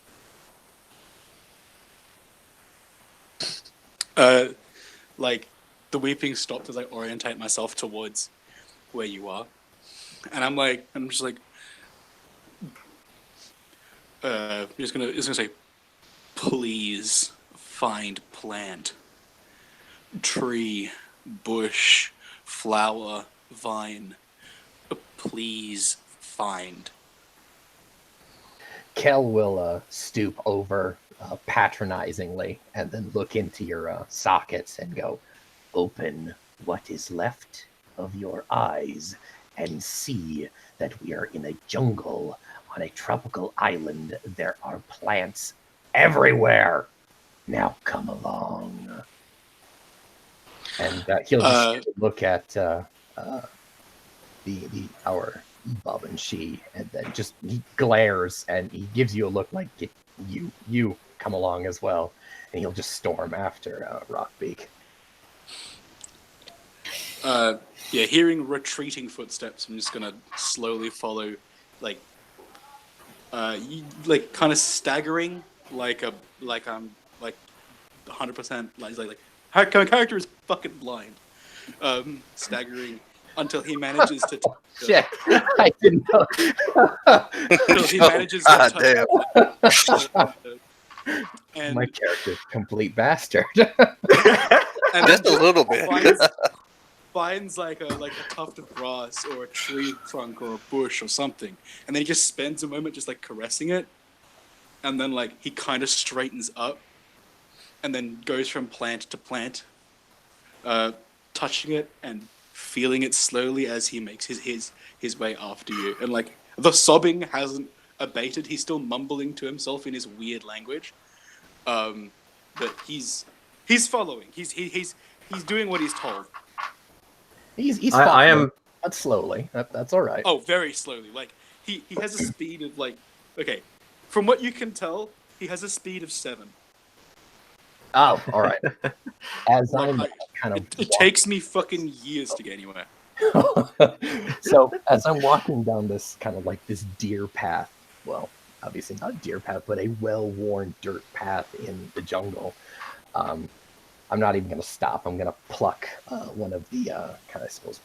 Like the weeping stopped as I orientate myself towards where you are, and I'm just like, just gonna say, please find plant, tree, bush, flower, vine. Please find. Kel will stoop over patronizingly and then look into your sockets and go, "Open what is left of your eyes and see that we are in a jungle on a tropical island. There are plants everywhere. Now come along." And he'll just look at our Bob and she, and then just he glares and he gives you a look like, you come along as well, and he'll just storm after Rockbeak. Yeah, hearing retreating footsteps, I'm just gonna slowly follow, like kind of staggering, like I'm 100% like my character is fucking blind, staggering until he manages to. Shit, I didn't know. Until he manages to God touch. damn. And My character's a complete bastard. and Just a then little bit. finds like a tuft of grass or a tree trunk or a bush or something, and then he just spends a moment just like caressing it, and then like he kind of straightens up, and then goes from plant to plant, touching it and feeling it slowly as he makes his way after you, and like the sobbing hasn't abated. He's still mumbling to himself in his weird language, but he's following. He's doing what he's told. He's I following, am. but slowly. That's all right. Oh, very slowly. Like he has a speed of like, okay, from what you can tell, he has a speed of 7. Oh, all right. As Like, I'm kind of it takes me fucking years to get anywhere. so as I'm walking down this kind of like this deer path, well, obviously not a deer path, but a well-worn dirt path in the jungle. I'm not even going to stop. I'm going to pluck one of the kind of, I suppose,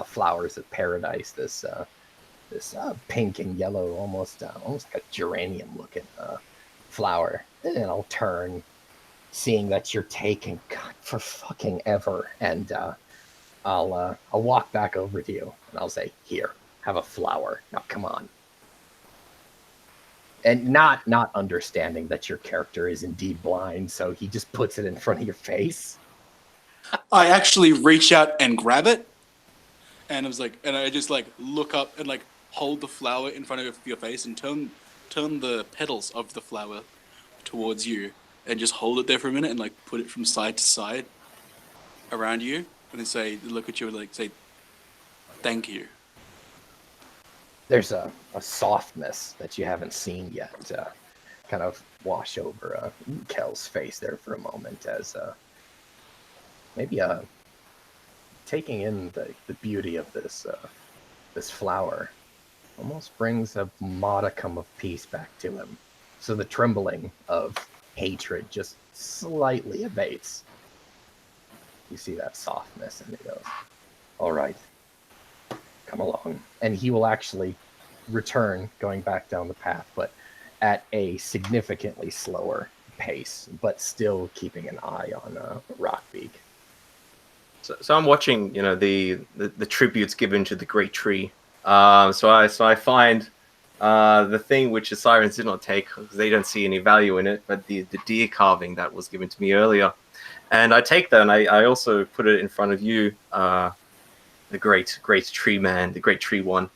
flowers of paradise. This pink and yellow, almost like a geranium-looking flower, and I'll turn, seeing that you're taking God, for fucking ever, and I'll walk back over to you and I'll say, "Here, have a flower. Now, come on." And not understanding that your character is indeed blind, so he just puts it in front of your face. I actually reach out and grab it, and I just like look up and like hold the flower in front of your face and turn the petals of the flower towards you, and just hold it there for a minute and like put it from side to side around you, and then look at you and like say, "Thank you." There's a softness that you haven't seen yet kind of wash over Kel's face there for a moment, as maybe taking in the beauty of this flower almost brings a modicum of peace back to him. So the trembling of hatred just slightly abates. You see that softness, and he goes, "All right, come along." And he will actually return, going back down the path, but at a significantly slower pace, but still keeping an eye on Rockbeak. So I'm watching, the tributes given to the great tree. So I find the thing which the sirens did not take because they don't see any value in it, but the deer carving that was given to me earlier, and I take that and I also put it in front of you, the great tree man, the great tree one,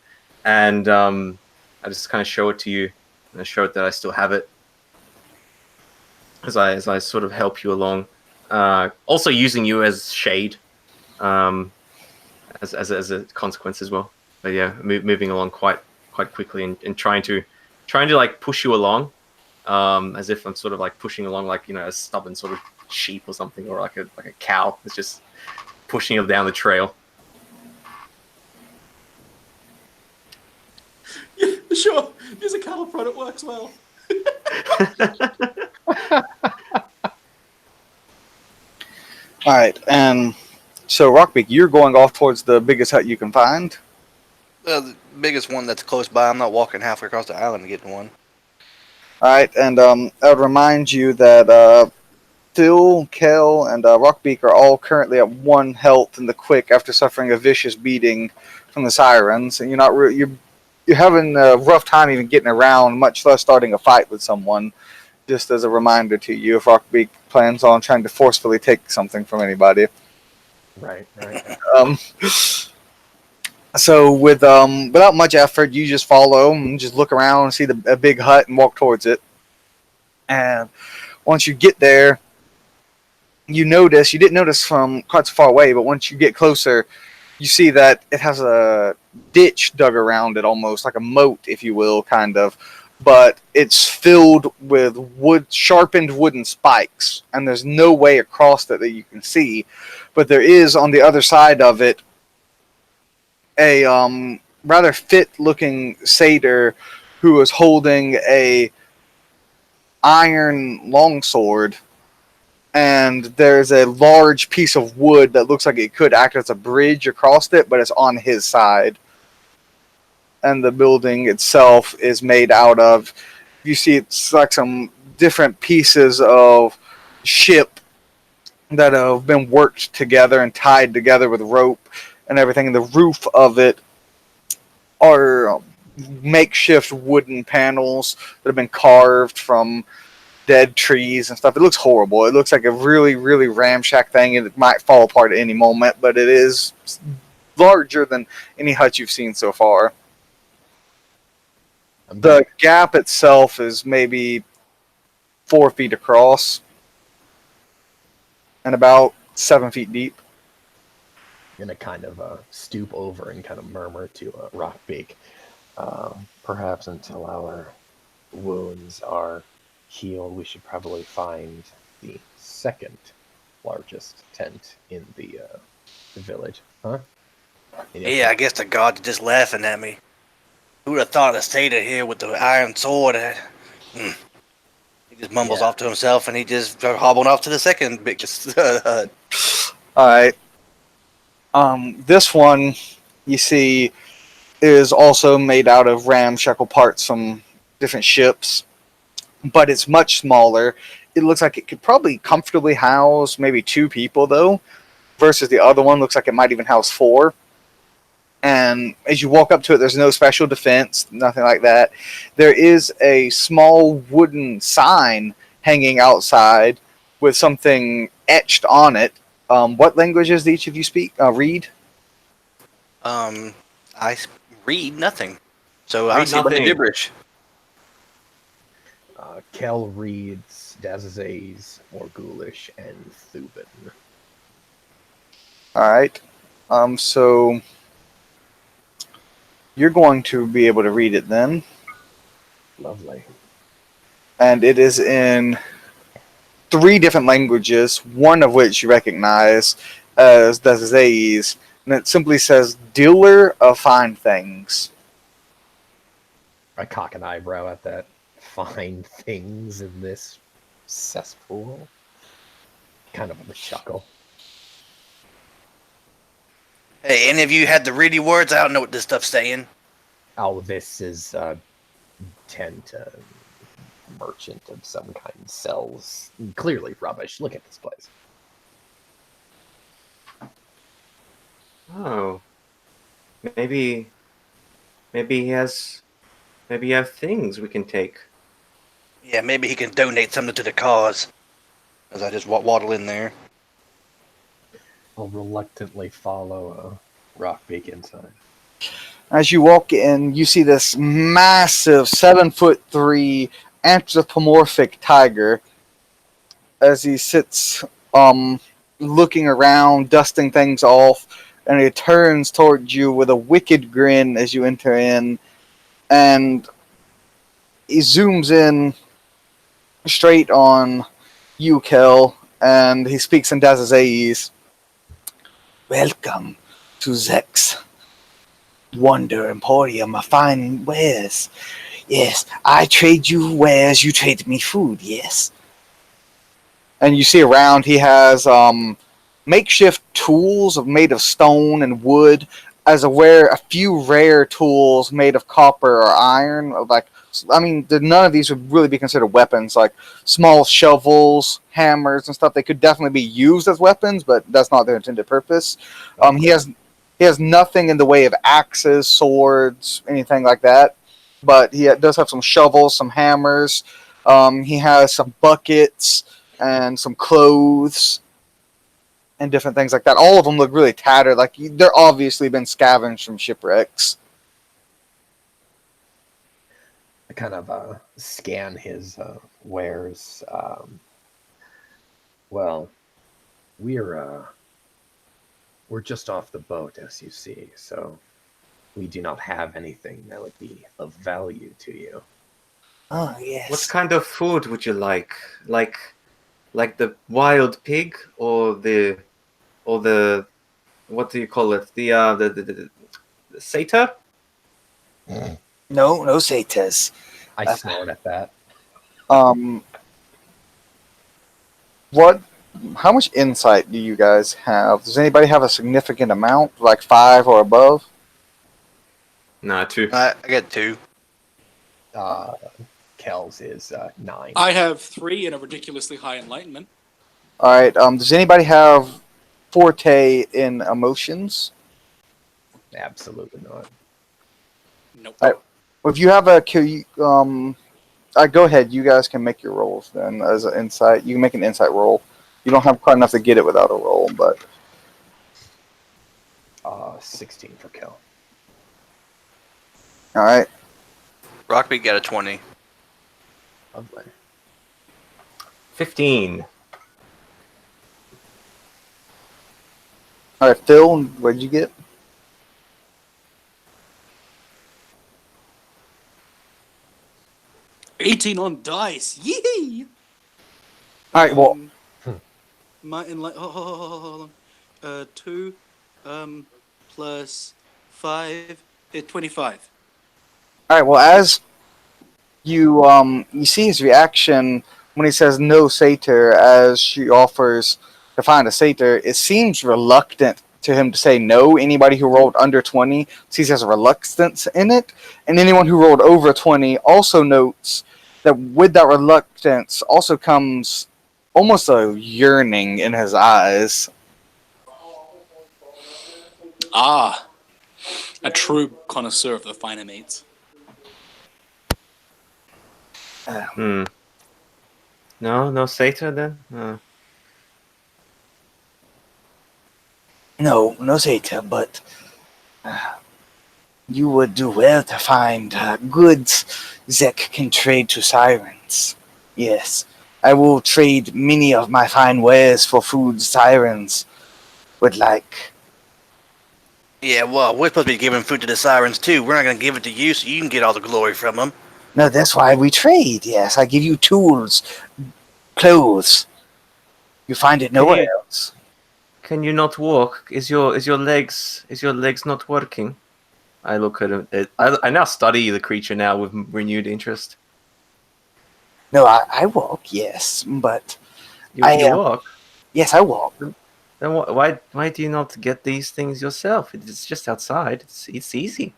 and I just kind of show it to you, and I show it that I still have it as I sort of help you along, also using you as shade, as a consequence as well. But yeah, moving along quite quickly and trying to like push you along, as if I'm sort of like pushing along like a stubborn sort of sheep or something, or like a cow. It's just pushing it down the trail. Yeah, sure. Use a cattle prod, it works well. All right, and so Rockbeak, you're going off towards the biggest hut you can find. The biggest one that's close by. I'm not walking halfway across the island to get to one. All right, and I would remind you that Phil, Kel, and Rockbeak are all currently at 1 health in the quick after suffering a vicious beating from the sirens, and you're having a rough time even getting around, much less starting a fight with someone. Just as a reminder to you, if Rockbeak plans on trying to forcefully take something from anybody. Right. So without much effort, you just follow and just look around and see a big hut and walk towards it. And once you get there, you didn't notice from quite so far away, but once you get closer, you see that it has a ditch dug around it, almost like a moat, if you will, kind of. But it's filled with sharpened wooden spikes, and there's no way across it that you can see. But there is, on the other side of it, a rather fit-looking satyr who is holding a iron longsword and there's a large piece of wood that looks like it could act as a bridge across it, but it's on his side. And the building itself is made out of, you see it's like some different pieces of ship that have been worked together and tied together with rope and everything. And the roof of it are makeshift wooden panels that have been carved from dead trees and stuff. It looks horrible. It looks like a really, really ramshack thing, and it might fall apart at any moment, but it is larger than any hut you've seen so far. The gap itself is maybe 4 feet across and about 7 feet deep. I'm gonna kind of stoop over and kind of murmur to Rockbeak. Perhaps until our wounds are healed, we should probably find the second largest tent in the village. Huh? Yeah, I guess the gods are just laughing at me. Who would have thought of Sata here with the iron sword? He just mumbles off to himself, and he just hobbling off to the second biggest hut. All right. This one, you see, is also made out of ramshackle parts from different ships, but it's much smaller. It looks like it could probably comfortably house maybe 2 people, though, versus the other one looks like it might even house 4. And as you walk up to it, there's no special defense, nothing like that. There is a small wooden sign hanging outside with something etched on it. What languages do each of you speak? Read? I read nothing. So I'm Read seeing the nothing. gibberish. Kel reads Dazazays, Morghulish, and Thuban. All right. So you're going to be able to read it then. Lovely. And it is in 3 different languages, one of which you recognize as Dazazays. And it simply says, dealer of fine things. I cock an eyebrow at that. Fine things in this cesspool. Kind of a chuckle. Hey, any of you had the ready words? I don't know what this stuff's saying. Oh, this is tent merchant of some kind sells clearly rubbish. Look at this place. Oh, maybe he has. Maybe you have things we can take. Yeah, maybe he can donate something to the cause. As I just waddle in there. I'll reluctantly follow Rockbeak inside. As you walk in, you see this massive 7'3" anthropomorphic tiger as he sits looking around, dusting things off, and he turns towards you with a wicked grin as you enter in, and he zooms in straight on you, Kel, and he speaks in Dazazays. Welcome to Zex Wonder Emporium of fine wares. Yes, I trade you wares, you trade me food, yes. And you see around he has makeshift tools made of stone and wood, as aware a few rare tools made of copper or iron. None of these would really be considered weapons, like small shovels, hammers, and stuff. They could definitely be used as weapons, but that's not their intended purpose. He has nothing in the way of axes, swords, anything like that. But he does have some shovels, some hammers. He has some buckets and some clothes and different things like that. All of them look really tattered. Like they're obviously been scavenged from shipwrecks. I kind of scan his wares. Well, we're just off the boat, as you see, so we do not have anything that would be of value to you. Oh, yes. What kind of food would you like? Like the wild pig or the what do you call it? The satyr? No satyrs. I snort at that. What How much insight do you guys have? Does anybody have a significant amount, like 5 or above? Nah, 2. I got 2. Kel's is 9. I have 3 and a ridiculously high enlightenment. All right. Does anybody have forte in emotions? Absolutely not. Nope. All right. If you have a go ahead. You guys can make your rolls then as an insight. You can make an insight roll. You don't have quite enough to get it without a roll, but 16 for Kel. all right. Rockbeak got a 20. Lovely. 15. All right, Phil, what did you get? $18 on dice. Yee! All right. Well, My hold on. 2 plus 5 is 25. all right. Well, as you see his reaction when he says no satyr, as she offers to find a satyr. It seems reluctant to him to say no. Anybody who rolled under 20 sees there's a reluctance in it, and anyone who rolled over 20 also notes that with that reluctance also comes almost a yearning in his eyes. Ah, a true connoisseur of the finer mates. Hmm. No satyr then? No satyr, but you would do well to find goods that can trade to sirens. Yes, I will trade many of my fine wares for food sirens would like. Yeah, well, we're supposed to be giving food to the sirens too. We're not going to give it to you so you can get all the glory from them. No, that's why we trade. Yes, I give you tools, clothes. You find it nowhere else. Can you not walk? Is your legs not working? I look at it. I now study the creature now with renewed interest. No, I walk, yes, but You I walk. yes, I walk. Then why do you not get these things yourself? It's just outside. It's easy.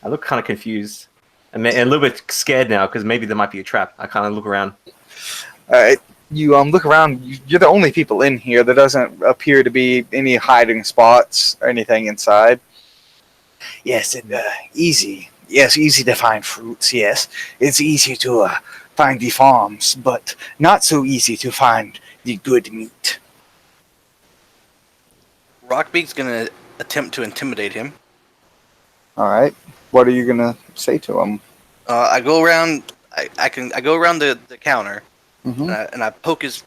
I look kind of confused and a little bit scared now because maybe there might be a trap. I kind of look around. You look around. You're the only people in here. There doesn't appear to be any hiding spots or anything inside. Yes, easy. Yes, easy to find fruits. Yes, it's easy to find the farms, but not so easy to find the good meat. Rockbeak's going to attempt to intimidate him. All right. What are you gonna say to him? I go around. I go around the counter Mm-hmm. and I poke his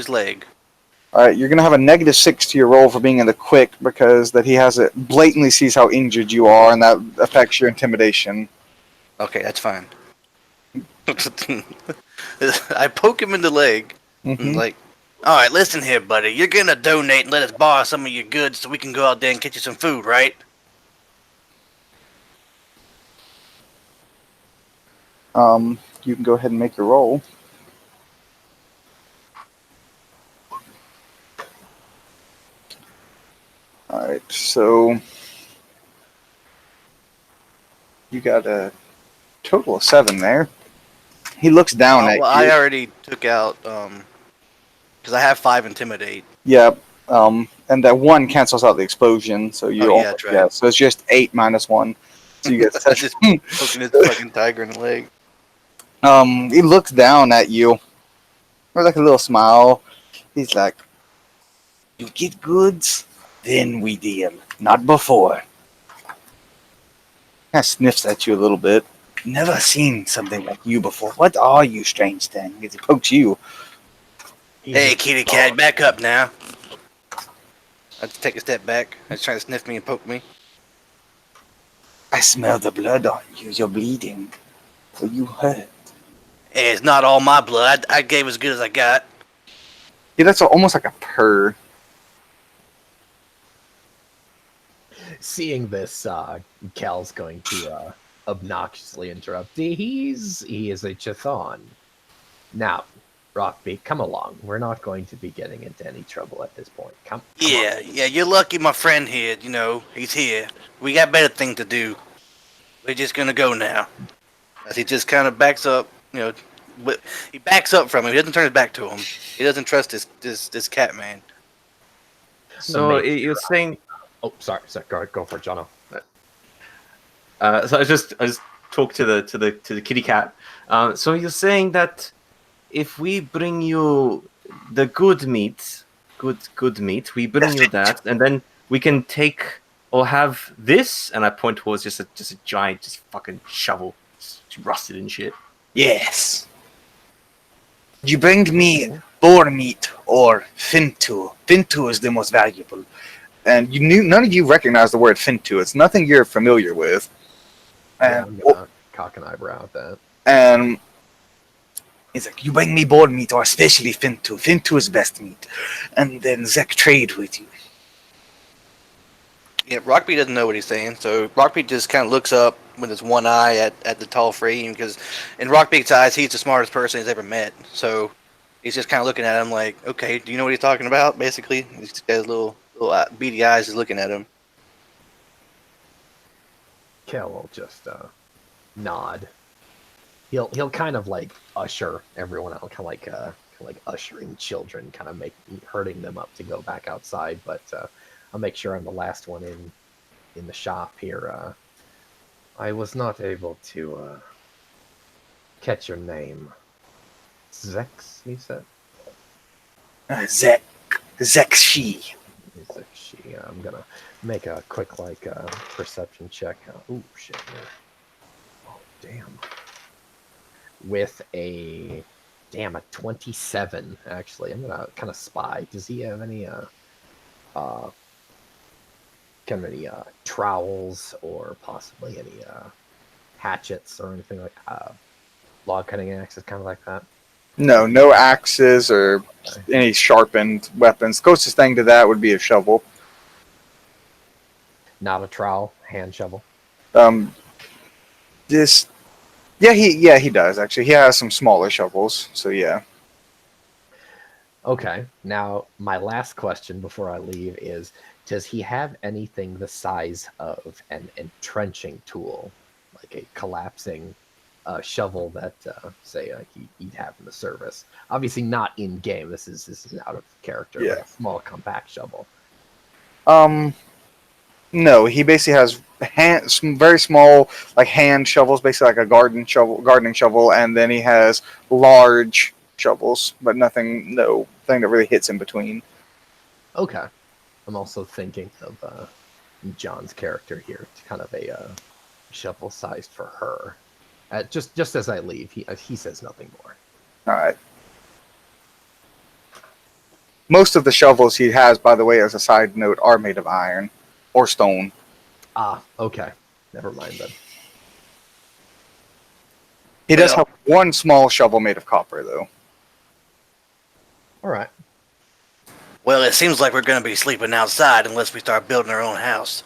leg. All right. You're gonna have a -6 to your roll for being in the quick because that he has it blatantly sees how injured you are, and that affects your intimidation. Okay, that's fine. I poke him in the leg. And Mm-hmm. like, all right, listen here, buddy. You're gonna donate and let us borrow some of your goods so we can go out there and get you some food, right? You can go ahead and make your roll. All right. So you got a total of 7 there. He looks down at Well, you. I already took out because I have 5 intimidate. Yeah. And that 1 cancels out the explosion, so you. Oh, yeah, that's right. Yeah. So it's just 8 minus 1. So you get I 7. just poking this fucking tiger in the leg. He looks down at you with like a little smile. He's like, "You get goods, then we deal. Not before." Kind of sniffs at you a little bit. Never seen something like you before. What are you, strange thing? He pokes you. Hey, kitty cat, back up now. I just take a step back. He's trying to sniff me and poke me. I smell the blood on you. You're bleeding. So you hurt. Hey, it's not all my blood. I gave as good as I got. Yeah, that's almost like a purr. Seeing this, Cal's going to obnoxiously interrupt. He is a Chthon. Now, Rockbeak, come along. We're not going to be getting into any trouble at this point. Come Yeah, on. yeah, you're lucky my friend here, he's here. We got better things to do. We're just gonna go now. As he just kind of backs up, he backs up from him. He doesn't turn his back to him. He doesn't trust this cat man. So make you're saying Oh, sorry. Go for it, Jono. so I just talked to the kitty cat. So you're saying that if we bring you the good meat, good meat, we bring you that, and then we can take or have this, and I point towards just a giant, just fucking shovel, just rusted and shit. Yes. You bring me boar meat or fintu. Fintu is the most valuable. And none of you recognize the word fintu. It's nothing you're familiar with. Yeah, And, I'm gonna cock an eyebrow at that. and he's like, you bring me boar meat or especially fintu. Fintu is best meat. And then Zek trade with you. Yeah, Rockbeat doesn't know what he's saying, so Rockbeat just kind of looks up with his one eye at the tall frame, because in Rockbeat's eyes, he's the smartest person he's ever met. So he's just kind of looking at him like, okay, do you know what he's talking about, basically? He's just got his little beady eyes just looking at him. Kel will just nod. He'll kind of like usher everyone out, kind of like ushering children, kind of herding them up to go back outside. But I'll make sure I'm the last one in the shop here. I was not able to catch your name. Zex, you said? Zek. Zekshi. Zekshi. I'm gonna make a quick perception check. Oh shit! Oh damn! With a 27 actually. I'm gonna kind of spy. Does he have any trowels or possibly any hatchets or anything like log cutting axes, kind of like that? No axes or any sharpened weapons. Closest thing to that would be a shovel. Not a trowel, hand shovel. This, he does actually. He has some smaller shovels, so yeah. Okay. Now my last question before I leave is: does he have anything the size of an entrenching tool, like a collapsing shovel that, say, he'd have in the service? Obviously, not in game. This is out of character. Yeah. But a small compact shovel. No, he basically has some very small, like hand shovels, basically like a gardening shovel, and then he has large shovels, but no thing that really hits in between. Okay. I'm also thinking of John's character here. It's kind of a shovel sized for her. Just as I leave, he says nothing more. All right. Most of the shovels he has, by the way, as a side note, are made of iron or stone. Ah, okay. Never mind then. He does have one small shovel made of copper, though. All right. Well, it seems like we're going to be sleeping outside unless we start building our own house.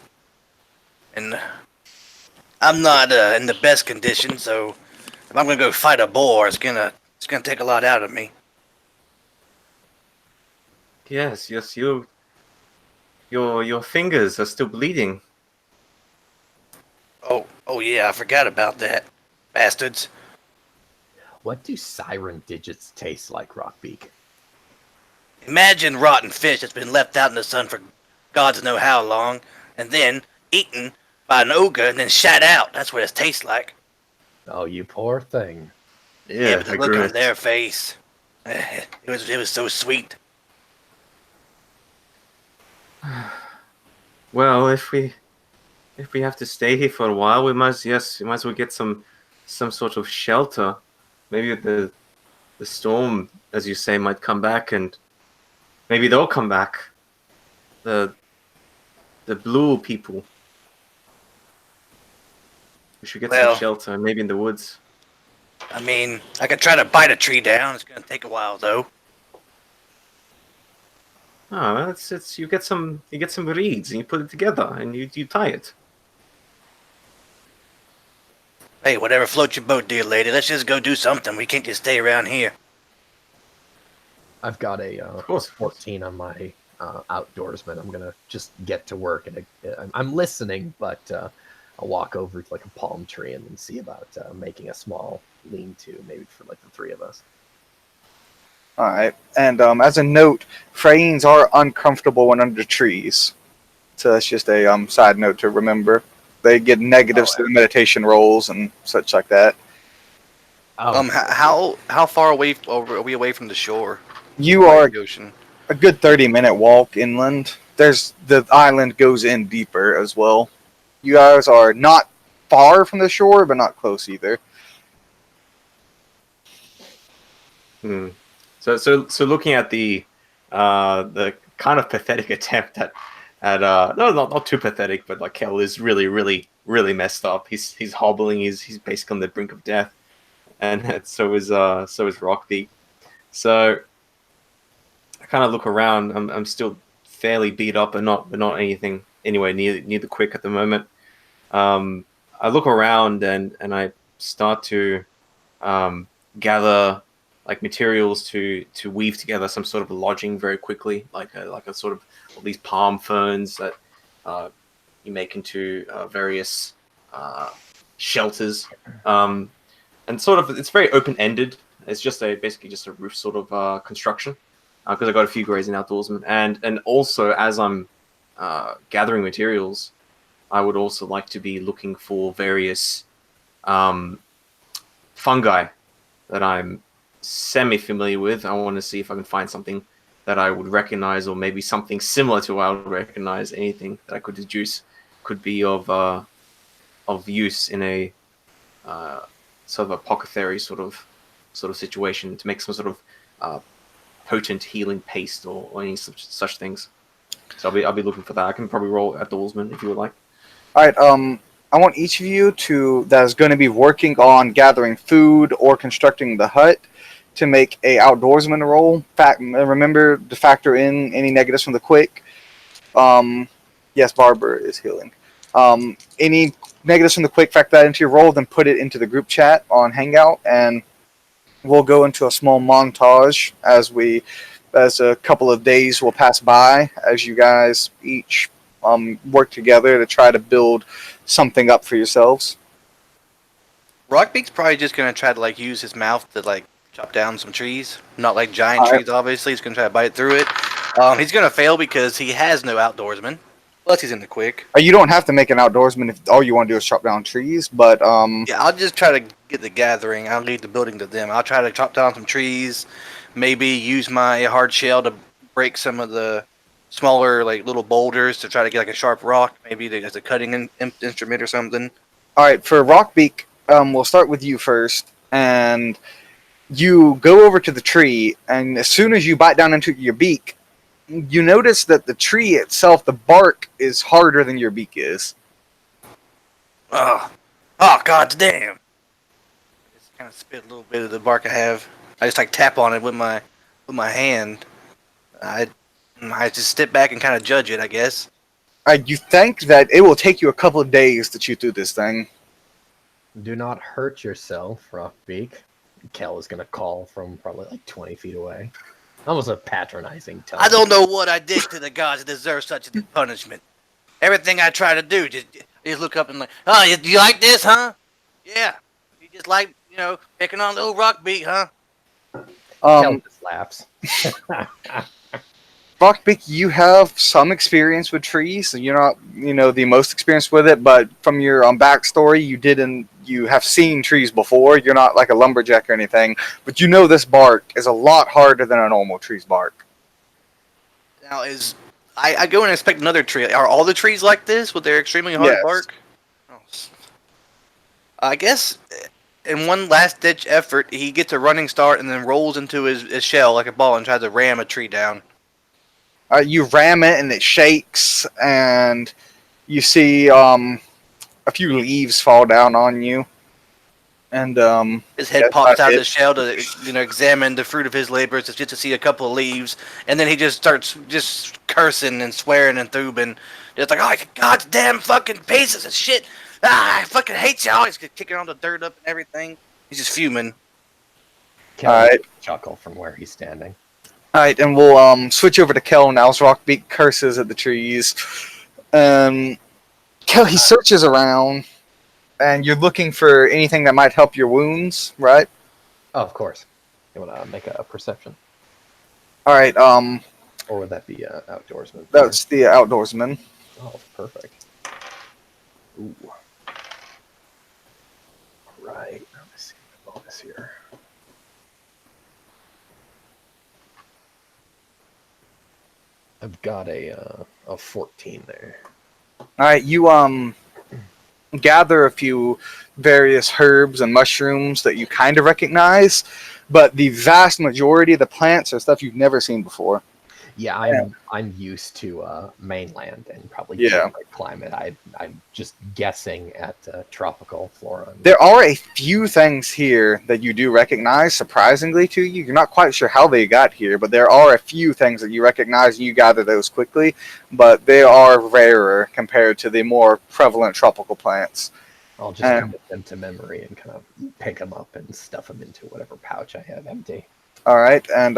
And I'm not in the best condition, so if I'm going to go fight a boar, it's gonna take a lot out of me. Yes, your fingers are still bleeding. Oh yeah, I forgot about that. Bastards. What do siren digits taste like, Rockbeak? Imagine rotten fish that's been left out in the sun for gods know how long, and then eaten by an ogre and then shot out. That's what it tastes like. Oh, you poor thing. Yeah, but the look on their face, it was so sweet. Well, if we have to stay here for a while, we might as well get some sort of shelter. Maybe the storm, as you say, might come back, and maybe they'll come back. The blue people. We should get some shelter, maybe in the woods. I mean, I could try to bite a tree down. It's gonna take a while, though. Oh, it's you get some reeds and you put it together and you tie it. Hey, whatever floats your boat, dear lady. Let's just go do something. We can't just stay around here. I've got Of course. 14 on my outdoorsman. I'm gonna just get to work, and I'm listening, but I'll walk over to like a palm tree and then see about making a small lean-to, maybe for like the three of us. All right. And as a note, Fraines are uncomfortable when under trees. So that's just a side note to remember. They get negatives to the meditation rolls and such like that. Oh, How far away are we away from the shore? You Like are the ocean. a good 30-minute walk inland. There's the island goes in deeper as well. You guys are not far from the shore, but not close either. Hmm. So looking at the kind of pathetic attempt at no, not too pathetic, but like Kel is really messed up. He's hobbling. He's basically on the brink of death, and so is Rockbeak. So I kind of look around. I'm still fairly beat up, but not anything anywhere near the quick at the moment. I look around and I start to gather like materials to weave together some sort of lodging very quickly, like a sort of all these palm ferns that you make into various shelters, and sort of it's very open ended. It's just basically just a roof sort of construction because I got a few grazing outdoorsmen, and also as I'm gathering materials, I would also like to be looking for various fungi that I'm semi-familiar with. I want to see if I can find something that I would recognize, or maybe something similar to what I would recognize. Anything that I could deduce could be of use in a sort of apothecary sort of situation to make some sort of potent healing paste or any such things. So I'll be looking for that. I can probably roll at Dawsman if you would like. All right. I want each of you that is going to be working on gathering food or constructing the hut to make a outdoorsman roll. Remember to factor in any negatives from the quick. Yes, Barbara is healing. Any negatives from the quick, factor that into your roll, then put it into the group chat on Hangout, and we'll go into a small montage as a couple of days will pass by as you guys each work together to try to build something up for yourselves. Rockbeak's probably just gonna try to like use his mouth to like chop down some trees. Not like giant All right. trees, obviously. He's gonna try to bite through it. He's gonna fail because he has no outdoorsman. Plus, he's in the quick. You don't have to make an outdoorsman if all you want to do is chop down trees, but Yeah, I'll just try to get the gathering. I'll leave the building to them. I'll try to chop down some trees. Maybe use my hard shell to break some of the smaller like little boulders to try to get like a sharp rock. Maybe as a cutting instrument or something. all right, for Rockbeak, we'll start with you first, and you go over to the tree, and as soon as you bite down into your beak, you notice that the tree itself, the bark, is harder than your beak is. Oh, god damn! Just kind of spit a little bit of the bark I have. I just like tap on it with my hand. I just step back and kind of judge it, I guess. You think that it will take you a couple of days to chew through this thing. do not hurt yourself, Rockbeak. Kel is gonna call from probably like 20 feet away. Almost a patronizing tone. I don't know what I did to the gods to deserve such a punishment. Everything I try to do, just look up and like, oh, you like this, huh? Yeah. You just like, picking on little Rockbeak, huh? Kel just laughs. Rockbeak, you have some experience with trees. You're not, the most experienced with it, but from your backstory, you have seen trees before. You're not like a lumberjack or anything, but this bark is a lot harder than a normal tree's bark. Now, I go and inspect another tree. Are all the trees like this with their extremely hard Yes. bark? Oh. I guess in one last-ditch effort, he gets a running start and then rolls into his shell like a ball and tries to ram a tree down. You ram it and it shakes, and you see a few leaves fall down on you. And his head pops out of the shell to examine the fruit of his labors, just to see a couple of leaves, and then he just starts just cursing and swearing and thubing, just like, oh, goddamn fucking pieces of shit! I fucking hate y'all! He's kicking all the dirt up and everything. He's just fuming. Kel Alright. chuckle from where he's standing. All right, and we'll switch over to Kel now. As Rockbeak curses at the trees. Kel, he searches around, and you're looking for anything that might help your wounds, right? Oh, of course. You want to make a perception, All right. or would that be outdoorsman? That's the outdoorsman. Oh, perfect. Ooh. Right. Let me see the bonus here. I've got a 14 there. All right, you gather a few various herbs and mushrooms that you kind of recognize, but the vast majority of the plants are stuff you've never seen before. Yeah, I'm used to mainland and probably Yeah. temperate climate. I'm just guessing at tropical flora. There are a few things here that you do recognize, surprisingly to you. You're not quite sure how they got here, but there are a few things that you recognize, and you gather those quickly, but they are rarer compared to the more prevalent tropical plants. I'll just commit them to memory and kind of pick them up and stuff them into whatever pouch I have empty. All right, and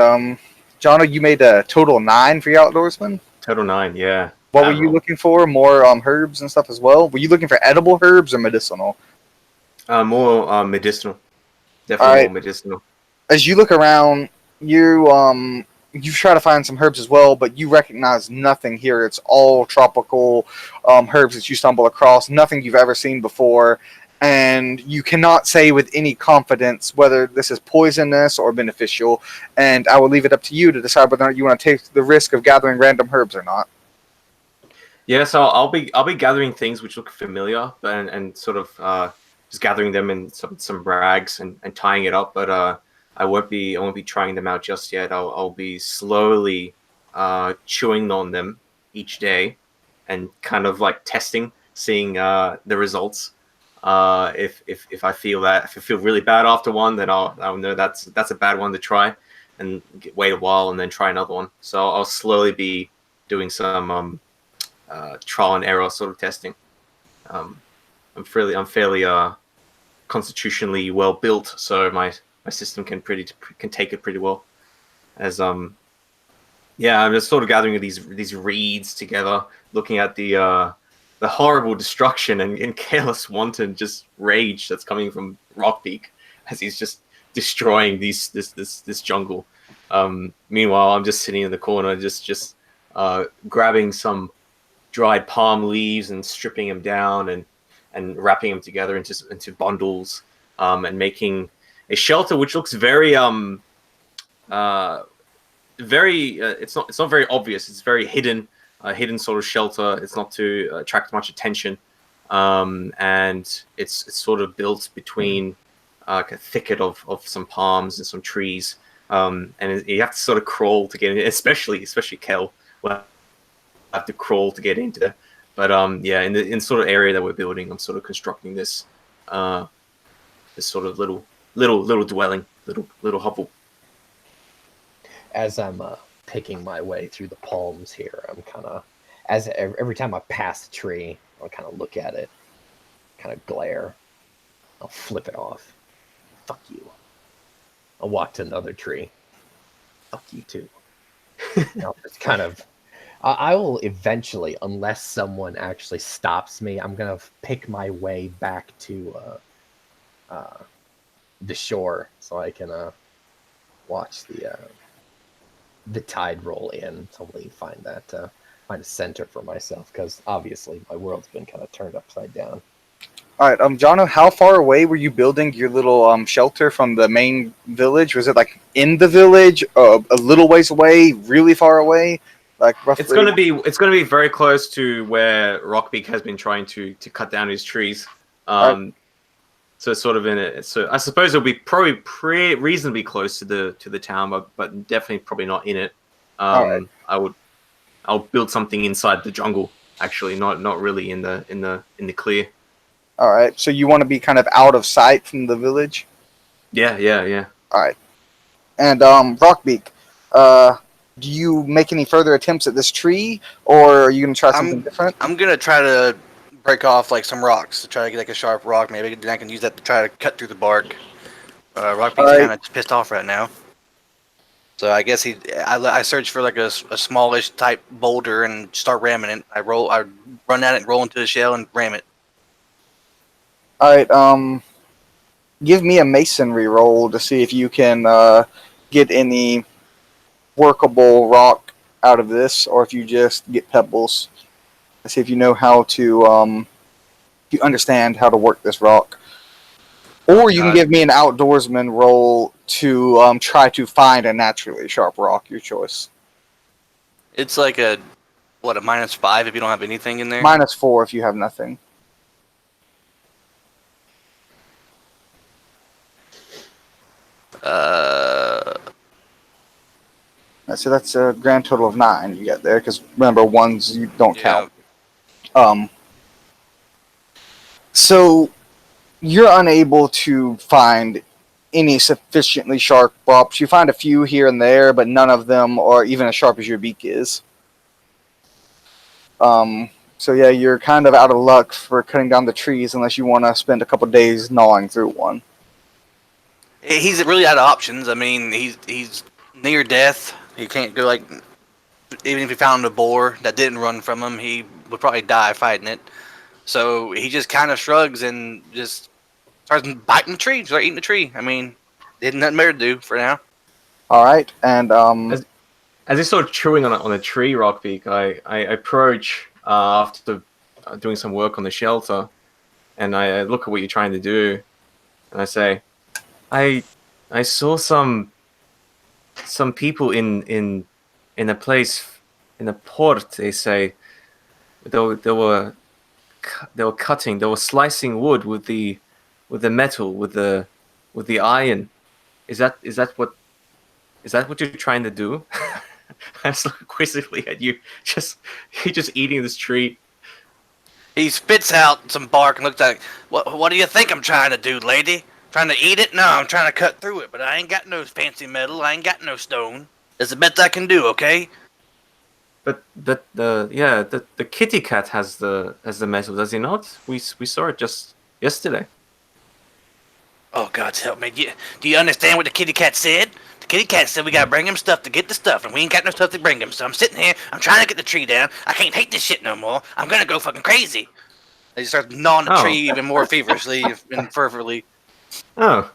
Jono, you made a total 9 for your outdoorsman. Total 9, yeah. What were you looking for? More herbs and stuff as well? Were you looking for edible herbs or medicinal? More medicinal. Definitely more medicinal. As you look around, you try to find some herbs as well, but you recognize nothing here. It's all tropical herbs that you stumble across, nothing you've ever seen before, and you cannot say with any confidence whether this is poisonous or beneficial. And I will leave it up to you to decide whether or not you want to take the risk of gathering random herbs or not. Yeah, so I'll be gathering things which look familiar, and sort of just gathering them in some rags and tying it up. But I won't be trying them out just yet. I'll be slowly chewing on them each day, and kind of like testing, seeing the results. If I feel if I feel really bad after one, then I'll know that's a bad one to try, and wait a while and then try another one. So I'll slowly be doing some trial and error sort of testing. I'm fairly constitutionally well built, so my system can take it pretty well. As I'm just sort of gathering these reeds together, looking at the horrible destruction and careless wanton just rage that's coming from Rockbeak as he's just destroying this jungle. Meanwhile, I'm just sitting in the corner, just grabbing some dried palm leaves and stripping them down and wrapping them together into bundles, and making a shelter which looks very it's not very obvious. It's very hidden, hidden sort of shelter. It's not to attract much attention, and it's sort of built between a thicket of some palms and some trees, and you have to sort of crawl to get in, especially Kel. Well, have to crawl to get into. But in the sort of area that we're building, I'm sort of constructing this sort of little dwelling, little hovel. As I'm picking my way through the palms here, I'm kind of, as every time I pass a tree, I'll kind of look at it, kind of glare. I'll flip it off. Fuck you. I'll walk to another tree. Fuck you too. I'll just kind of. I will eventually, unless someone actually stops me, I'm gonna pick my way back to the shore so I can watch the tide roll in. Hopefully, find a center for myself, because obviously my world's been kind of turned upside down. All right, Jono, how far away were you building your little shelter from the main village? Was it like in the village, a little ways away, really far away? Like roughly? It's gonna be very close to where Rockbeak has been trying to cut down his trees. Right. So it's sort of in it. So I suppose it'll be probably reasonably close to the town, but definitely probably not in it. Right. I'll build something inside the jungle. Actually, not really in the clear. All right. So you want to be kind of out of sight from the village? Yeah. All right. And Rockbeak, do you make any further attempts at this tree, or are you going to try something different? I'm gonna try to break off like some rocks to try to get like a sharp rock. Maybe then I can use that to try to cut through the bark. Rockbeak's kind of pissed off right now. So I guess I search for like a smallish type boulder and start ramming it. I run at it, roll into the shell, and ram it. All right. Give me a masonry roll to see if you can get any workable rock out of this, or if you just get pebbles. See if you know how to. If you understand how to work this rock. Or you can God. give me an outdoorsman roll to try to find a naturally sharp rock, your choice. It's like a -5 if you don't have anything in there. -4 if you have nothing. So that's a grand total of 9 you get there, because remember, ones you don't Yeah. count. So you're unable to find any sufficiently sharp rocks. You find a few here and there, but none of them are even as sharp as your beak is. So yeah, you're kind of out of luck for cutting down the trees unless you want to spend a couple days gnawing through one. He's really out of options. I mean, he's near death. He can't go like even if he found a boar that didn't run from him, he would probably die fighting it. So he just kind of shrugs and just starts biting the tree, starts eating the tree. I mean, didn't nothing better to do for now. All right, and As he's sort of chewing on a tree, Rockbeak, I approach after doing some work on the shelter, and I look at what you're trying to do, and I say, I saw some people in a place in a port. They say they were cutting, they were slicing wood with the metal, with the iron. Is that what you're trying to do? I just look quizzically at you. You're just eating this tree. He spits out some bark and looks like, what do you think I'm trying to do, lady? Trying to eat it? No, I'm trying to cut through it, but I ain't got no fancy metal. I ain't got no stone. It's the best I can do, okay? But the kitty cat has the metal, does he not? We saw it just yesterday. Oh, God help me. Do you understand what the kitty cat said? The kitty cat said we gotta bring him stuff to get the stuff, and we ain't got no stuff to bring him. So I'm sitting here, I'm trying to get the tree down. I can't hate this shit no more. I'm gonna go fucking crazy. He starts gnawing the Oh. tree even more feverishly and fervently. Oh,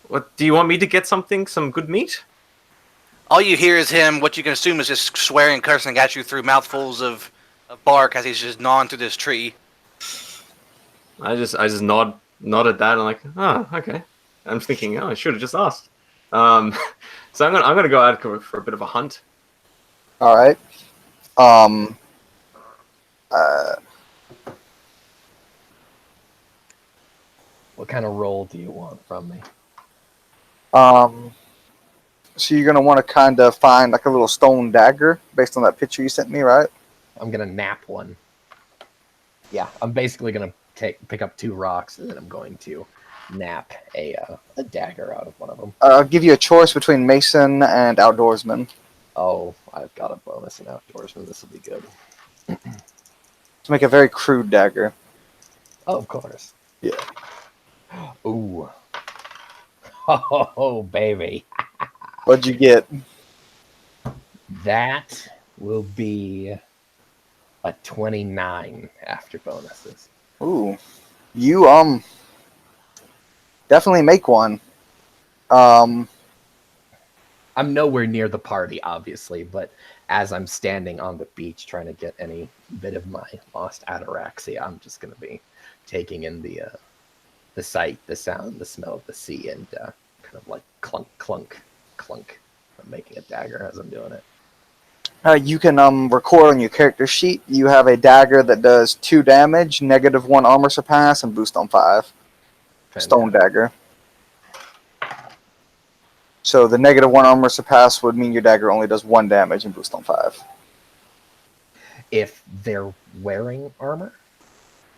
what do you want me to get? Some good meat? All you hear is him, what you can assume is just swearing and cursing at you through mouthfuls of bark as he's just gnawing through this tree. I just nod at that and like, oh, okay. I'm thinking, oh, I should have just asked. So I'm gonna go out for a bit of a hunt. all right. Uh, What kind of roll do you want from me? so you're gonna want to kind of find like a little stone dagger based on that picture you sent me, right? I'm gonna nap one. Yeah, I'm basically gonna pick up 2 rocks, and then I'm going to nap a dagger out of one of them. I'll give you a choice between mason and outdoorsman. Oh, I've got a bonus in outdoorsman. This will be good. To make a very crude dagger. Oh, of course. Yeah. Ooh. Oh, baby. What'd you get? That will be a 29 after bonuses. Ooh, you definitely make one. I'm nowhere near the party, obviously, but as I'm standing on the beach trying to get any bit of my lost ataraxia, I'm just going to be taking in the sight, the sound, the smell of the sea, and kind of like clunk, clunk, clunk. I'm making a dagger as I'm doing it. You can record on your character sheet. You have a dagger that does 2 damage, -1 armor surpass, and boost on 5. Stone dagger. So the -1 armor surpass would mean your dagger only does 1 damage and boost on 5. If they're wearing armor?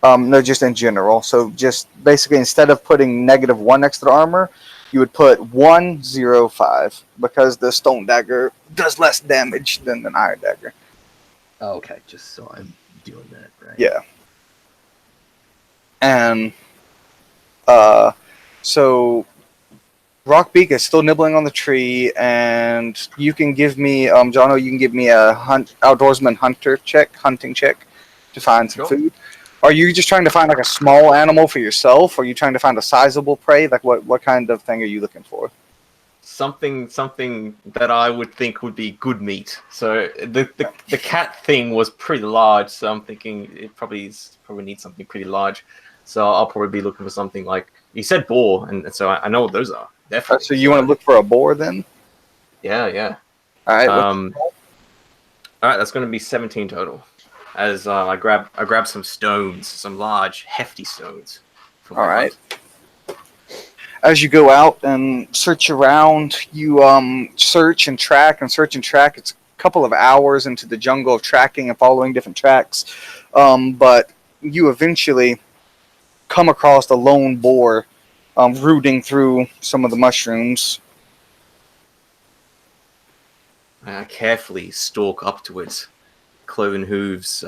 No, just in general. So just basically instead of putting -1 next to the armor, you would put 1, 0, 5 because the stone dagger does less damage than an iron dagger. Okay, just so I'm doing that right. Yeah. And so Rockbeak is still nibbling on the tree, and you can give me, Jono, you can give me a outdoorsman hunting check to find some Sure. food. Are you just trying to find like a small animal for yourself? Or are you trying to find a sizable prey? Like what kind of thing are you looking for? Something that I would think would be good meat. So the cat thing was pretty large, so I'm thinking it probably needs something pretty large. So I'll probably be looking for something like you said boar, and so I know what those are. Definitely. So you want to look for a boar then? Yeah. All right. All right, that's going to be 17 total. As I grab some stones, some large, hefty stones. For All my right. hunt. As you go out and search around, you search and track. It's a couple of hours into the jungle of tracking and following different tracks, but you eventually come across the lone boar rooting through some of the mushrooms. I carefully stalk up to its cloven hooves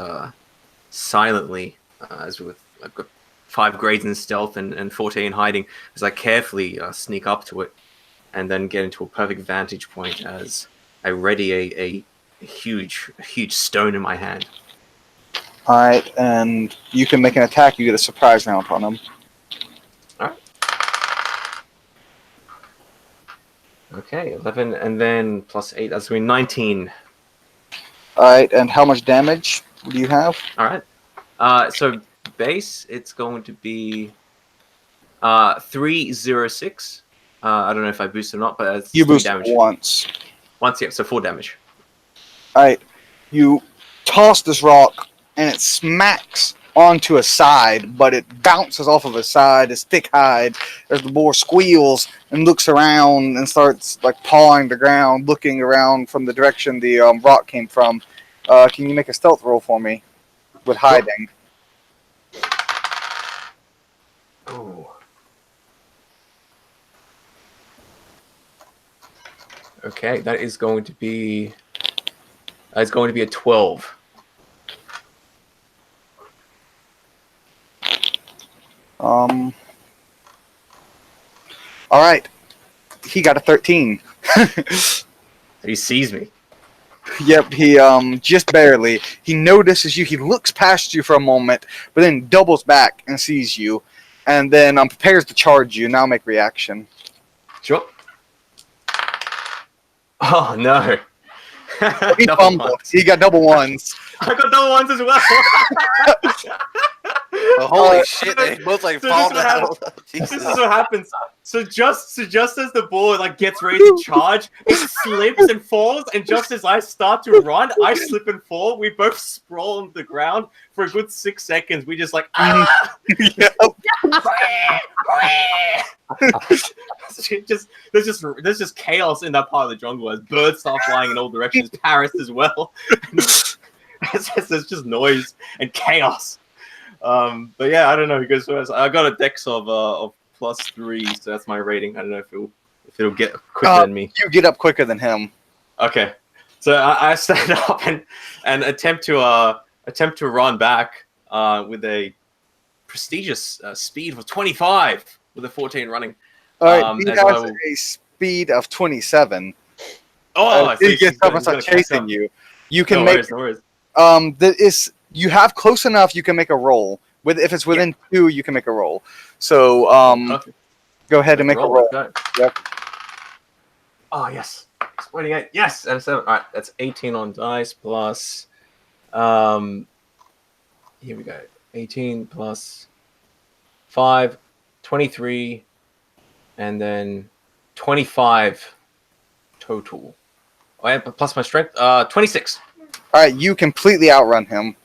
silently, as with I've got 5 grades in stealth and 14 hiding, as I carefully sneak up to it and then get into a perfect vantage point as I ready a huge stone in my hand. All right, and you can make an attack. You get a surprise round on him. All right. Okay, 11 and then plus 8. That's going to be 19. All right, and how much damage do you have? All right. So base, it's going to be 306. I don't know if I boosted or not, but it's You 3 boosted damage. once. Once, yeah, so 4 damage. All right, you toss this rock, and it smacks onto a side, but it bounces off of a side. It's thick hide. As the boar squeals and looks around and starts like pawing the ground, looking around from the direction the rock came from. Can you make a stealth roll for me with hiding? Oh. Okay, that is going to be. It's going to be a 12. All right, he got a 13. He sees me. Yep, he just barely. He notices you. He looks past you for a moment, but then doubles back and sees you, and then prepares to charge you. Now make reaction. Sure. Oh no. He Double fumbled. ones. He got double ones. I got double ones as well. Oh, holy shit! They both like so fall this is down. what Jesus. This is what happens. So just as the ball like gets ready to charge, it slips and falls, and just as I start to run, I slip and fall. We both sprawl on the ground for a good 6 seconds. We just like Yep. there's just chaos in that part of the jungle as birds start flying in all directions. Paris as well. There's just noise and chaos. But yeah, I don't know who goes first. I got a dex of +3, so that's my rating. I don't know if it'll get quicker than me. You get up quicker than him. Okay, so I stand up and attempt to run back with a prestigious speed of 25 with a 14 running. All right, he as has a speed of 27. Oh, he gets up and starts chasing you. You can make. No worries. You have close enough. You can make a roll. If it's within 2, you can make a roll. So Okay. go ahead and make a roll. Yep. Oh yes. Waiting 8. Yes, and a 7. All right, that's 18 on dice plus. Here we go. 18 plus 5, 23, and then 25 total. Oh, yeah, plus my strength. 26. All right, you completely outrun him.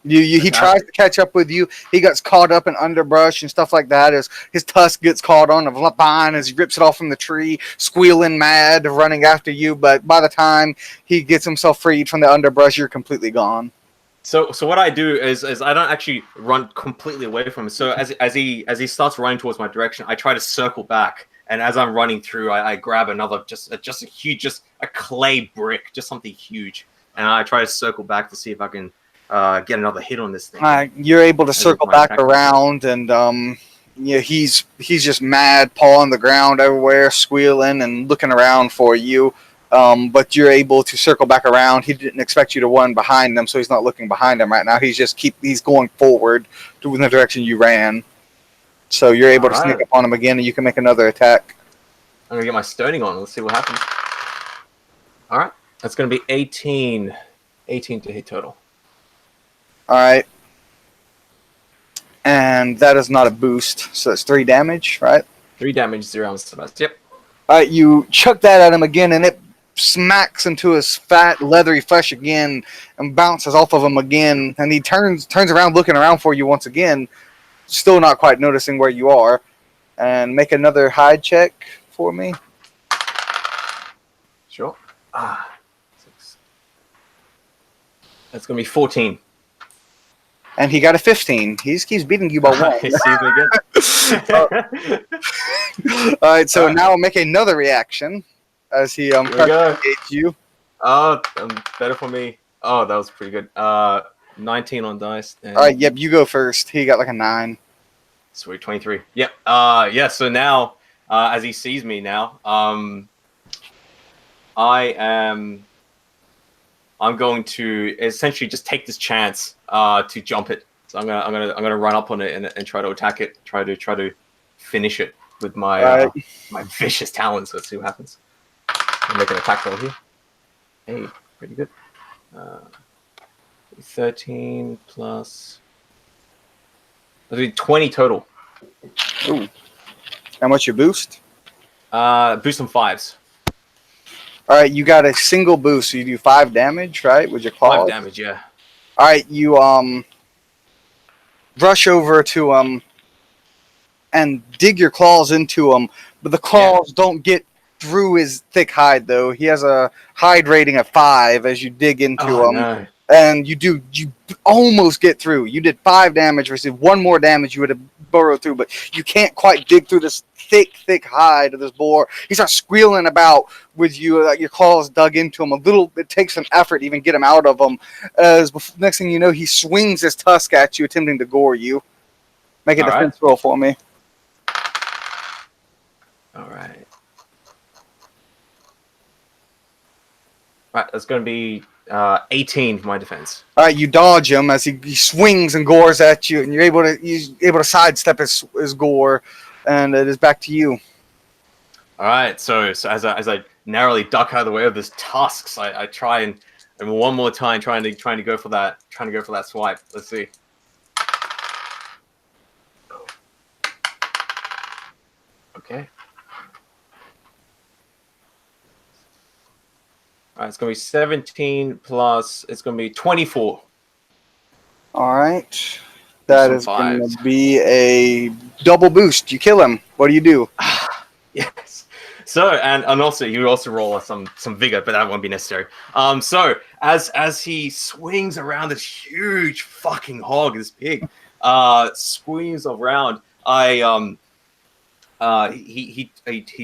He tries to catch up with you. He gets caught up in underbrush and stuff like that. As his tusk gets caught on a vine as he rips it off from the tree, squealing mad, running after you. But by the time he gets himself freed from the underbrush, you're completely gone. So what I do is I don't actually run completely away from him. So as he starts running towards my direction, I try to circle back. And as I'm running through, I grab another just a huge a clay brick, just something huge, and I try to circle back to see if I can get another hit on this thing. You're able to circle back around, and he's just mad, pawing the ground everywhere, squealing and looking around for you. But you're able to circle back around. He didn't expect you to run behind him, so he's not looking behind him right now. He's going forward to the direction you ran. So you're able to sneak Alright. up on him again, and you can make another attack. I'm gonna get my stoning on. Let's see what happens. All right, that's gonna be 18 to hit total. All right, and that is not a boost, so it's 3 damage, right? 3 damage, 0 on Sebastian. Yep. All right, you chuck that at him again, and it smacks into his fat, leathery flesh again, and bounces off of him again. And he turns around, looking around for you once again, still not quite noticing where you are. And make another hide check for me. Sure. 6. That's gonna be 14. And he got a 15. He just keeps beating you by 1. He sees me again. All right, so now I'll make another reaction as he Here we tries to go. engage you. Oh, better for me. Oh, that was pretty good. 19 on dice. And All right, yep, you go first. He got like a 9. Sweet, 23. Yep. Yeah. So now, as he sees me now, I'm going to essentially just take this chance to jump it. So I'm gonna run up on it and try to attack it. Try to finish it with my my vicious talons. Let's see what happens. I'll make an attack roll here. Hey, pretty good. 13 plus. That'll be 20 total. Ooh. How much you boost? Boost on 5s. All right, you got a single boost, so you do 5 damage, right, with your claws? 5 damage, yeah. All right, you rush over to and dig your claws into him, but the claws don't get through his thick hide though. He has a hide rating of 5 as you dig into him. No. And you almost get through. You did 5 damage, received 1 more damage, you would have burrowed through, but you can't quite dig through this thick hide of this boar. He starts squealing about with you, your claws dug into him. It takes some effort to even get him out of him. Next thing you know, he swings his tusk at you, attempting to gore you. Make a defense roll for me. All right. Right, that's going to be 18 for my defense. All right, you dodge him as he swings and gores at you, and you're able to sidestep his gore, and it is back to you. All right, so as I narrowly duck out of the way of this tusks, I try and one more time trying to go for that swipe. Let's see. Okay. All right, it's going to be 17 plus, it's going to be 24. All right. That Some is going fives. to be a double boost. You kill him. What do you do? Yes. So and also you also roll some vigor, but that won't be necessary. So as he swings around this huge fucking hog, this pig, swings around, he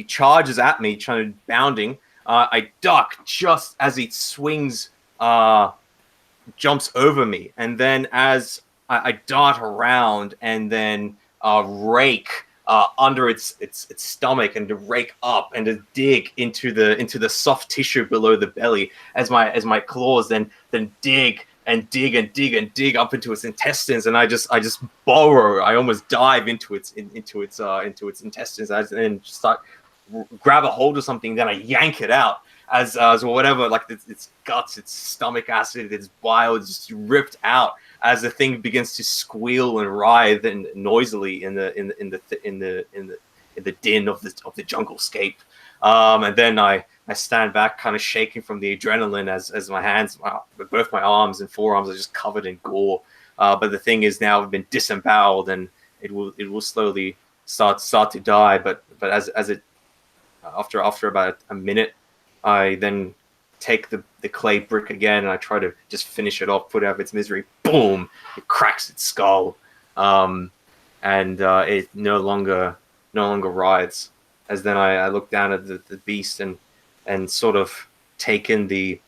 charges at me, trying to bounding. I duck just as he swings, jumps over me, and then as I dart around and then rake under its stomach and to rake up and to dig into the soft tissue below the belly as my claws then dig up into its intestines, and I just burrow. I almost dive into its intestines and just start grab a hold of something. Then I yank it out as whatever, like its guts, its stomach acid, its bile is just ripped out as the thing begins to squeal and writhe and noisily in the din of the jungle scape. And then I stand back, kind of shaking from the adrenaline as my hands, both my arms and forearms are just covered in gore. But the thing is now been disemboweled, and it will slowly start to die. But as it after about a minute, I then take the clay brick again and I try to just finish it off, put out its misery. Boom! It cracks its skull, and it no longer writhes. As then I look down at the beast and sort of take in the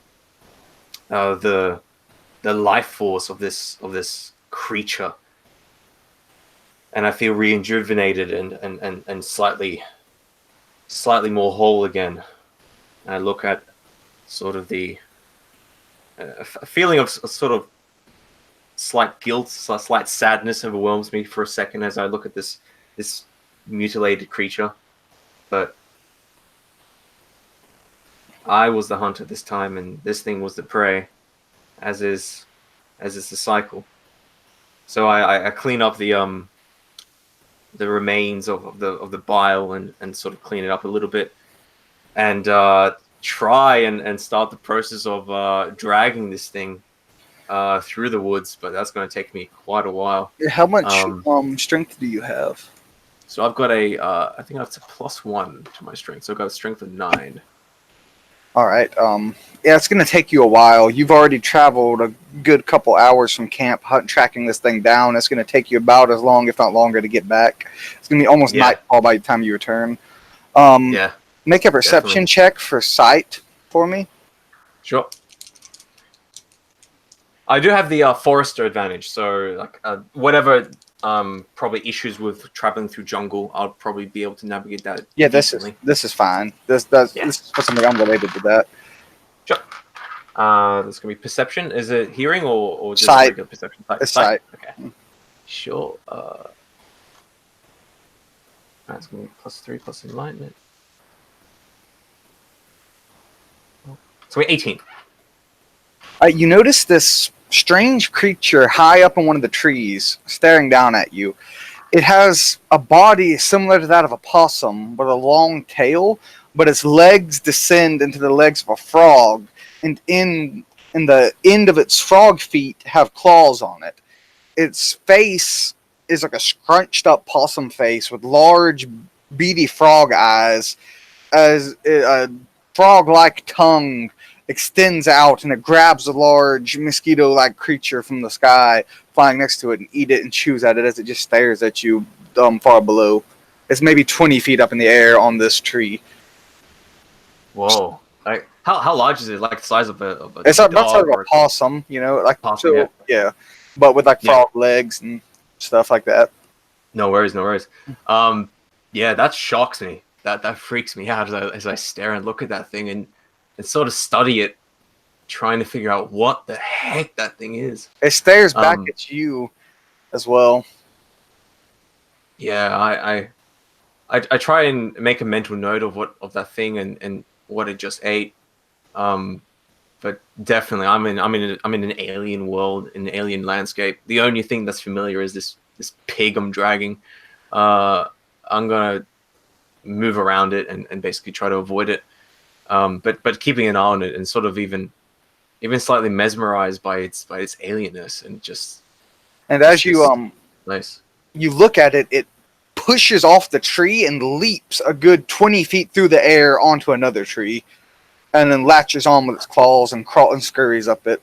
life force of this creature. and I feel rejuvenated and slightly more whole again. And I look at sort of the a feeling of sort of slight guilt, slight sadness overwhelms me for a second as I look at this mutilated creature. But I was the hunter this time, and this thing was the prey, as is the cycle. So I clean up the remains of the bile and sort of clean it up a little bit, and try and start the process of dragging this thing through the woods, but that's going to take me quite a while. How much strength do you have? So I've got I think that's a +1 to my strength. So I've got a strength of 9. All right. Yeah, it's going to take you a while. You've already traveled a good couple hours from camp tracking this thing down. It's going to take you about as long, if not longer, to get back. It's going to be almost nightfall by the time you return. Yeah. Make a perception check for sight for me. Sure. I do have the forester advantage, so like whatever probably issues with traveling through jungle, I'll probably be able to navigate that. Yeah, decently. this is fine. This is for something unrelated to that. Sure. That's gonna be perception. Is it hearing or just sight? Regular perception? It's sight. Okay. Sure. That's gonna be +3 plus enlightenment. So we're 18. You notice this strange creature high up in one of the trees, staring down at you. It has a body similar to that of a possum, with a long tail, but its legs descend into the legs of a frog, and in the end of its frog feet have claws on it. Its face is like a scrunched up possum face with large, beady frog eyes, as a frog-like tongue extends out and it grabs a large mosquito-like creature from the sky flying next to it and eat it and chews at it as it just stares at you far below. It's maybe 20 feet up in the air on this tree. Whoa! Like how large is it? Like the size of a It's about dog like a possum, you know, like possum? so, yeah, but with like frog legs and stuff like that. No worries, no worries. Yeah, that shocks me. That freaks me out as I stare and look at that thing and sort of study it, trying to figure out what the heck that thing is. It stares back at you as well. Yeah, I try and make a mental note of that thing and what it just ate. But definitely, I'm in an alien world, in an alien landscape. The only thing that's familiar is this pig I'm dragging. I'm gonna move around it and basically try to avoid it. But keeping an eye on it and sort of even slightly mesmerized by its alienness and just. And as you nice. You look at it, it pushes off the tree and leaps a good 20 feet through the air onto another tree, and then latches on with its claws and scurries up it.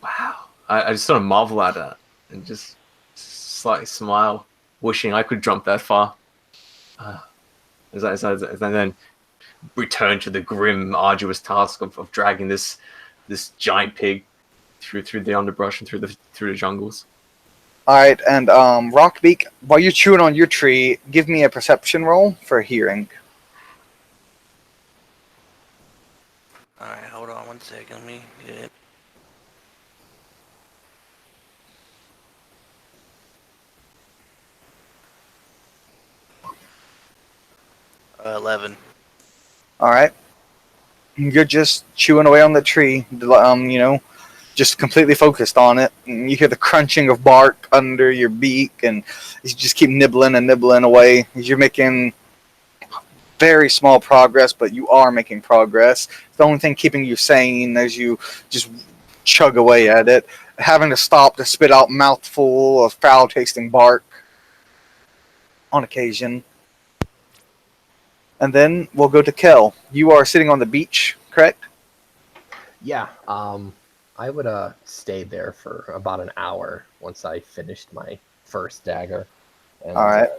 Wow! I just sort of marvel at that and just slightly smile, wishing I could jump that far. As I then return to the grim, arduous task of dragging this giant pig through the underbrush and through the jungles. All right, and Rockbeak, while you're chewing on your tree, give me a perception roll for hearing. All right, hold on 1 second. Let me get it. Uh, 11. All right, you're just chewing away on the tree, you know, just completely focused on it. And you hear the crunching of bark under your beak, and you just keep nibbling and nibbling away. You're making very small progress, but you are making progress. It's the only thing keeping you sane as you just chug away at it, having to stop to spit out mouthful of foul-tasting bark on occasion. And then we'll go to Kel. You are sitting on the beach, correct? Yeah. I would stay there for about an hour once I finished my first dagger. And, all right.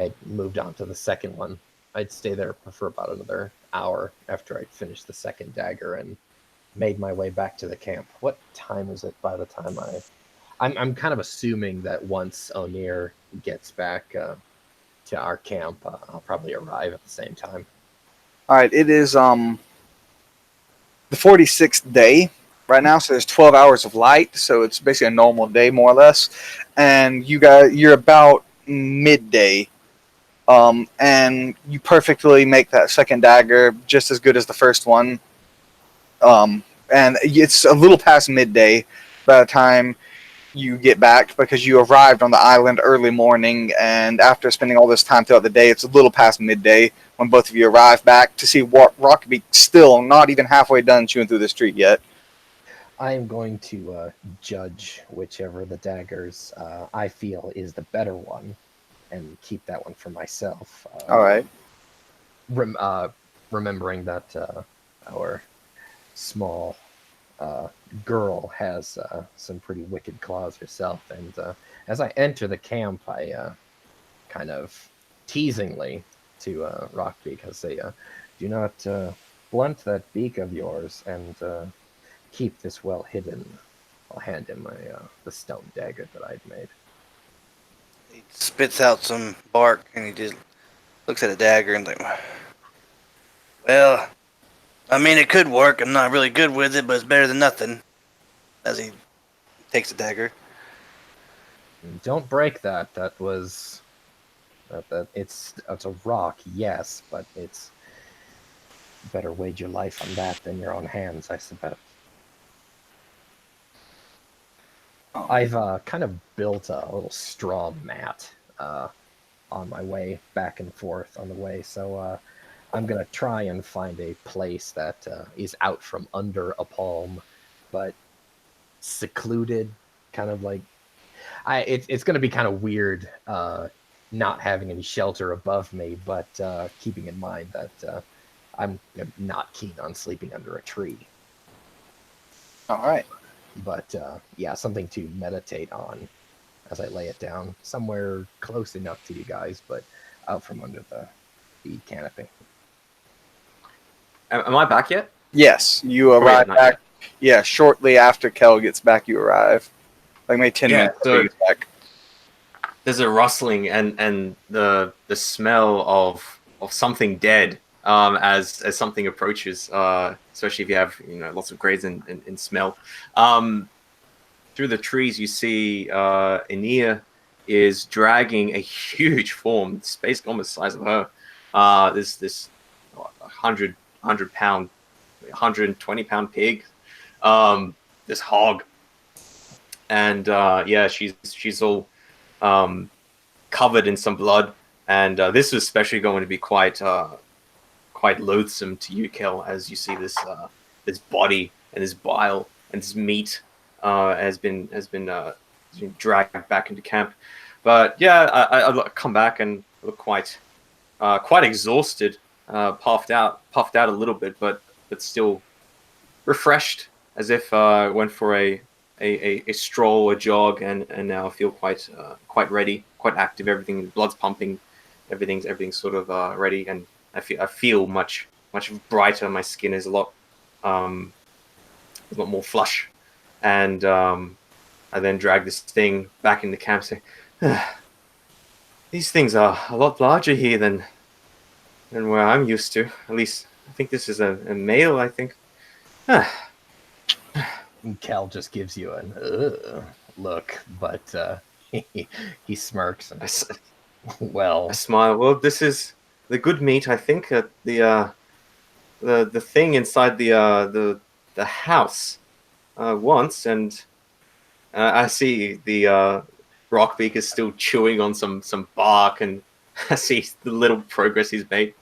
I moved on to the second one. I'd stay there for about another hour after I'd finished the second dagger and made my way back to the camp. What time is it by the time I'm kind of assuming that once O'Neill gets back to our camp, I'll probably arrive at the same time. All right, it is the 46th day right now, so there's 12 hours of light, so it's basically a normal day more or less. And you're about midday, and you perfectly make that second dagger just as good as the first one. And it's a little past midday by the time you get back because you arrived on the island early morning, and after spending all this time throughout the day, it's a little past midday when both of you arrive back to see Rockbeak still not even halfway done chewing through the street yet. I am going to judge whichever the daggers I feel is the better one, and keep that one for myself. All right. Remembering that our small girl has some pretty wicked claws herself, and as I enter the camp, I kind of teasingly to Rockbeak, I say, "Do not blunt that beak of yours, and keep this well hidden." I'll hand him the stone dagger that I'd made. He spits out some bark and he just looks at a dagger and like, well, I mean, it could work. I'm not really good with it, but it's better than nothing. As he takes the dagger. Don't break that. That was it's a rock, yes, but it's better wager your life on that than your own hands, I suppose. I've kind of built a little straw mat on my way back and forth on the way, so I'm gonna try and find a place that is out from under a palm, but secluded, kind of like it's gonna be kind of weird not having any shelter above me, but keeping in mind that I'm not keen on sleeping under a tree. All right. But yeah, something to meditate on as I lay it down, somewhere close enough to you guys, but out from under the canopy. Am I back yet? Yes, you Or arrive not back. Yeah, shortly after Kel gets back, you arrive. Like maybe 10 minutes after so he gets back. there's a rustling and the smell of something dead as something approaches, especially if you have lots of grades in smell. Through the trees, you see Ania is dragging a huge form, space almost the size of her. This 100-pound, 120-pound pig, this hog, and yeah, she's all covered in some blood, and this is especially going to be quite loathsome to you, Kel, as you see this body and this bile and this meat has been dragged back into camp. But yeah, I come back and look quite exhausted, puffed out a little bit, but still refreshed, as if I went for a stroll, a jog, and now I feel quite ready, quite active. Everything, blood's pumping, everything's sort of ready, and I feel much brighter. My skin is a lot more flush, and I then drag this thing back into camp. Say, these things are a lot larger here than where I'm used to. At least I think this is a male. I think. Cal just gives you an look, but he smirks and well, I smile. Well, this is the good meat, I think. The thing inside the house once, and I see the Rockbeak is still chewing on some bark, and I see the little progress he's made.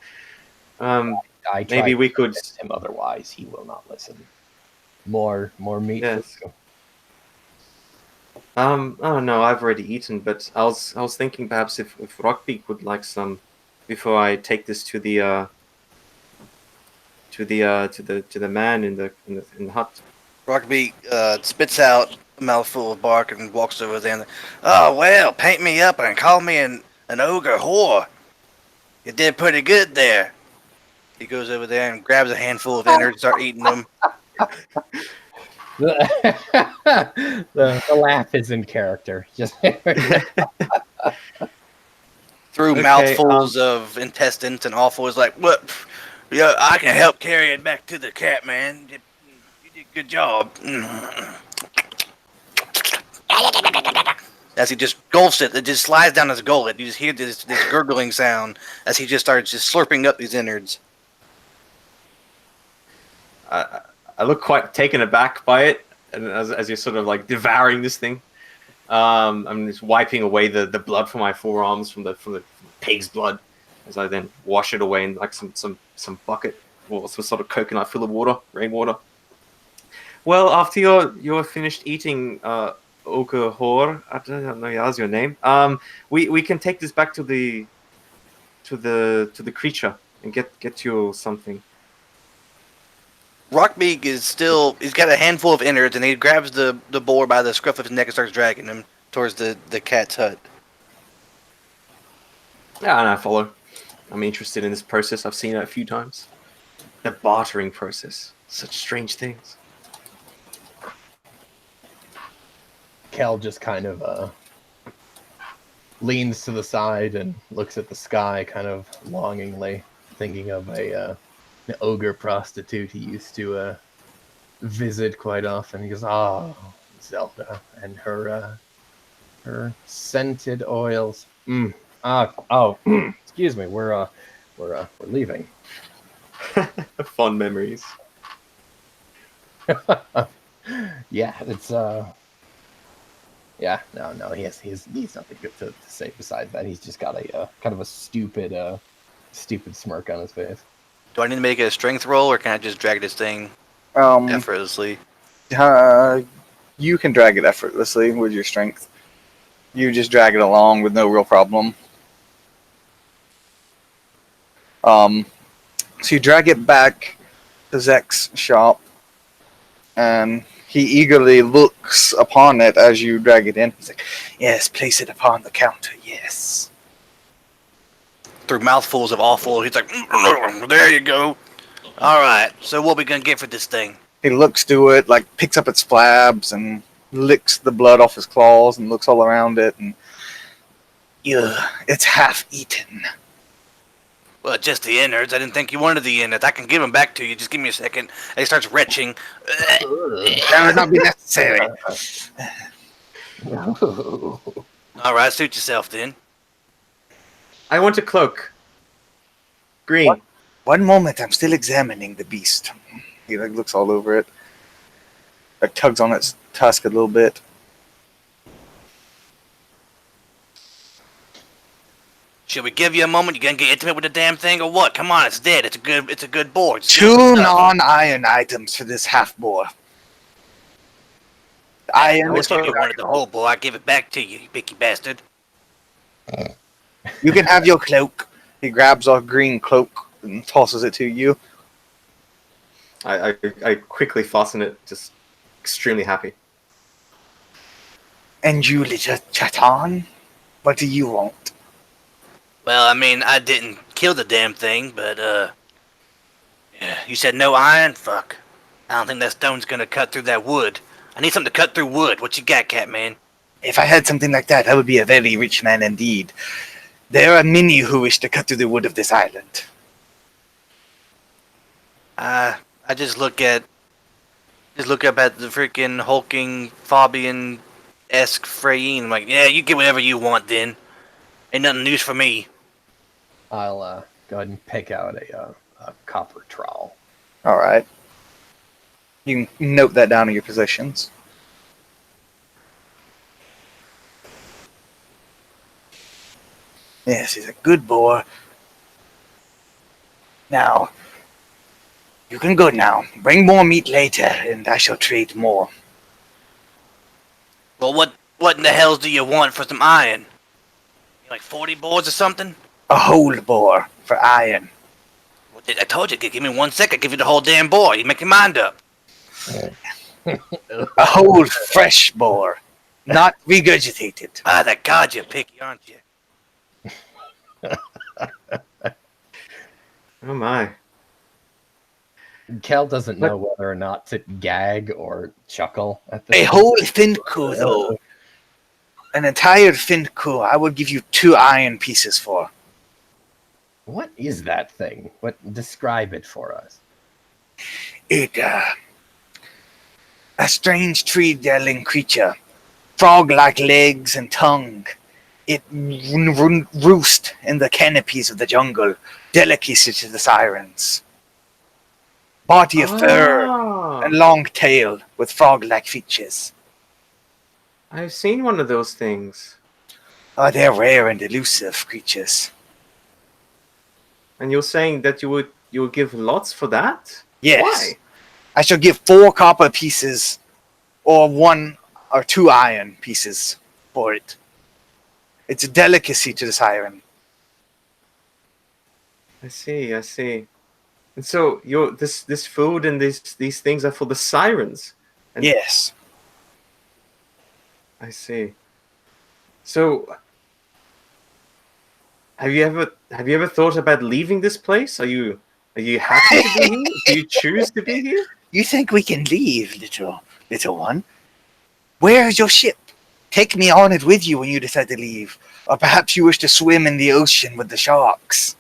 I Maybe we could. Him, otherwise he will not listen. More meat. Yes. Oh no, I've already eaten, but I was thinking perhaps if Rockbeak would like some before I take this to the man in the hut. Rockbeak spits out a mouthful of bark and walks over there. And, oh well, paint me up and call me an ogre whore. You did pretty good there. He goes over there and grabs a handful of innards, start eating them. The laugh is in character. Just Through Okay, mouthfuls of intestines and offal is like, what? Yeah, I can help carry it back to the cat, man. You did a good job. As he just gulps it, it just slides down his gullet. You just hear this gurgling sound as he just starts just slurping up these innards. I look quite taken aback by it, and as you're sort of like devouring this thing, I'm just wiping away the blood from my forearms from the pig's blood, as I then wash it away in like some bucket or some sort of coconut filled water, rainwater. Well, after you're finished eating, Okahor, I don't know how's your name. We can take this back to the creature and get you something. Rockbeak is still, he's got a handful of innards, and he grabs the boar by the scruff of his neck and starts dragging him towards the cat's hut. Yeah, and I follow. I'm interested in this process. I've seen it a few times. The bartering process. Such strange things. Kel just kind of leans to the side and looks at the sky kind of longingly, thinking of an ogre prostitute he used to visit quite often. He goes, "Oh, Zelda and her scented oils. Excuse me. We're leaving." Fond memories. Yeah, it's yeah, no, he's nothing good to say besides that. He's just got a kind of a stupid smirk on his face. Do I need to make a strength roll, or can I just drag this thing Um, effortlessly? you can drag it effortlessly with your strength. You just drag it along with no real problem. So you drag it back to Zek's shop, and he eagerly looks upon it as you drag it in. He's like, "Yes, place it upon the counter. Yes." Through mouthfuls of offal, he's like, there you go. All right, so what we gonna get for this thing? He looks to it, like picks up its flabs and licks the blood off his claws and looks all around it, and it's half eaten. Well, just the innards. I didn't think you wanted the innards. I can give them back to you. Just give me a second. And he starts retching. That would not be necessary. All right, suit yourself then. I want a cloak. Green. What? One moment, I'm still examining the beast. He like looks all over it. Like tugs on its tusk a little bit. Should we give you a moment? You gonna get intimate with the damn thing or what? Come on, it's dead. It's a good board. It's Two good stuff. non-iron items for this half boar. I Iron. wish you wanted the whole boy. I give it back to you, you picky bastard. You can have your cloak. He grabs a green cloak and tosses it to you. I quickly fasten it, just extremely happy. And you, little Chatan, what do you want? Well, I mean, I didn't kill the damn thing, but yeah, you said no iron? Fuck. I don't think that stone's gonna cut through that wood. I need something to cut through wood. What you got, Catman? If I had something like that, I would be a very rich man indeed. There are many who wish to cut through the wood of this island. I just look up at the freaking hulking Fabian-esque Freyin. I'm like, yeah, you get whatever you want then. Ain't nothing news for me. I'll go ahead and pick out a copper trowel. All right. You can note that down in your positions. Yes, he's a good boy. Now, you can go now. Bring more meat later, and I shall trade more. Well, what in the hell do you want for some iron? Like 40 boards or something? A whole boar for iron. Well, I told you, give me 1 second, give you the whole damn boar. You make your mind up. A whole fresh boar, not regurgitated. Ah, that God, you're picky, aren't you? Oh my. Kel doesn't But- know whether or not to gag or chuckle at this A point. whole Finco, though. An entire Finco, I would give you 2 iron pieces for. What is that thing? Describe it for us. It, a strange tree-dwelling creature. Frog-like legs and tongue. It roosts in the canopies of the jungle, delicacy to the sirens. Body of fur Ah, and long tail with frog-like features. I've seen one of those things. Oh, they're rare and elusive creatures. And you're saying that you would give lots for that? Yes. Why? I shall give 4 copper pieces or 1 or 2 iron pieces for it. It's a delicacy to the siren. I see. And so this food and these things are for the sirens. And Yes. I see. So have you ever thought about leaving this place? Are you happy to be here? Do you choose to be here? You think we can leave, little one? Where is your ship? Take me on it with you when you decide to leave. Or perhaps you wish to swim in the ocean with the sharks.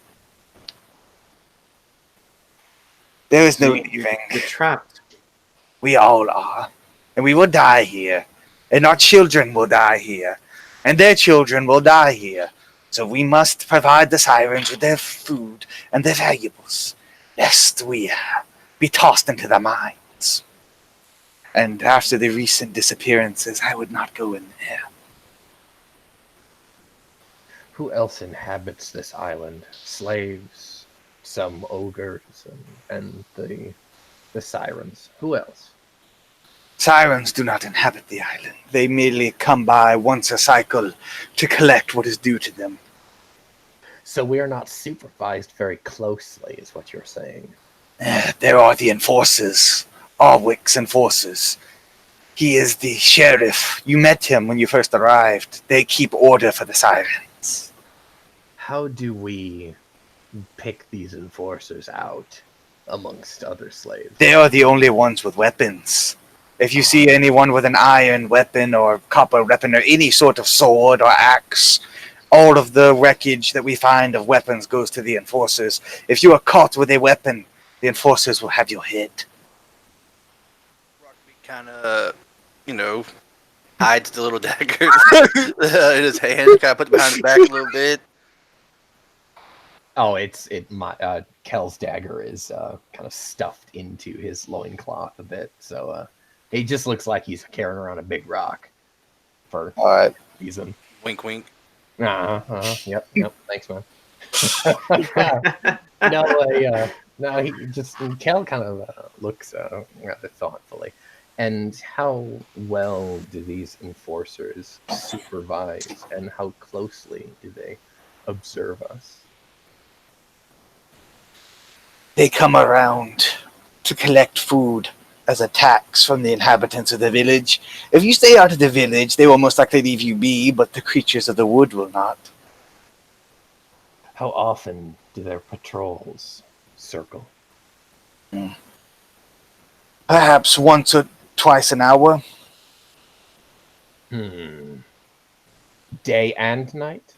There is no So leaving. You're trapped. We all are. And we will die here. And our children will die here. And their children will die here. So we must provide the sirens with their food and their valuables, lest we be tossed into the mines. And after the recent disappearances, I would not go in there. Who else inhabits this island? Slaves, some ogres, and the sirens. Who else? Sirens do not inhabit the island. They merely come by once a cycle to collect what is due to them. So we are not supervised very closely, is what you're saying. There are the enforcers, Arwick's enforcers. He is the sheriff. You met him when you first arrived. They keep order for the sirens. How do we pick these enforcers out amongst other slaves? They are the only ones with weapons. If you see anyone with an iron weapon or copper weapon or any sort of sword or axe, all of the wreckage that we find of weapons goes to the enforcers. If you are caught with a weapon, the enforcers will have your head. Rockbeak kind of, hides the little dagger in his hand, kind of puts it behind his back a little bit. Oh, Kel's dagger is kind of stuffed into his loincloth a bit, so he just looks like he's carrying around a big rock for All right. reason. Wink, wink. Yep, thanks, man. Kel kind of looks rather thoughtfully. And how well do these enforcers supervise, and how closely do they observe us? They come around to collect food as a tax from the inhabitants of the village. If you stay out of the village, they will most likely leave you be, but the creatures of the wood will not. How often do their patrols circle? Perhaps once or twice an hour. Day and night?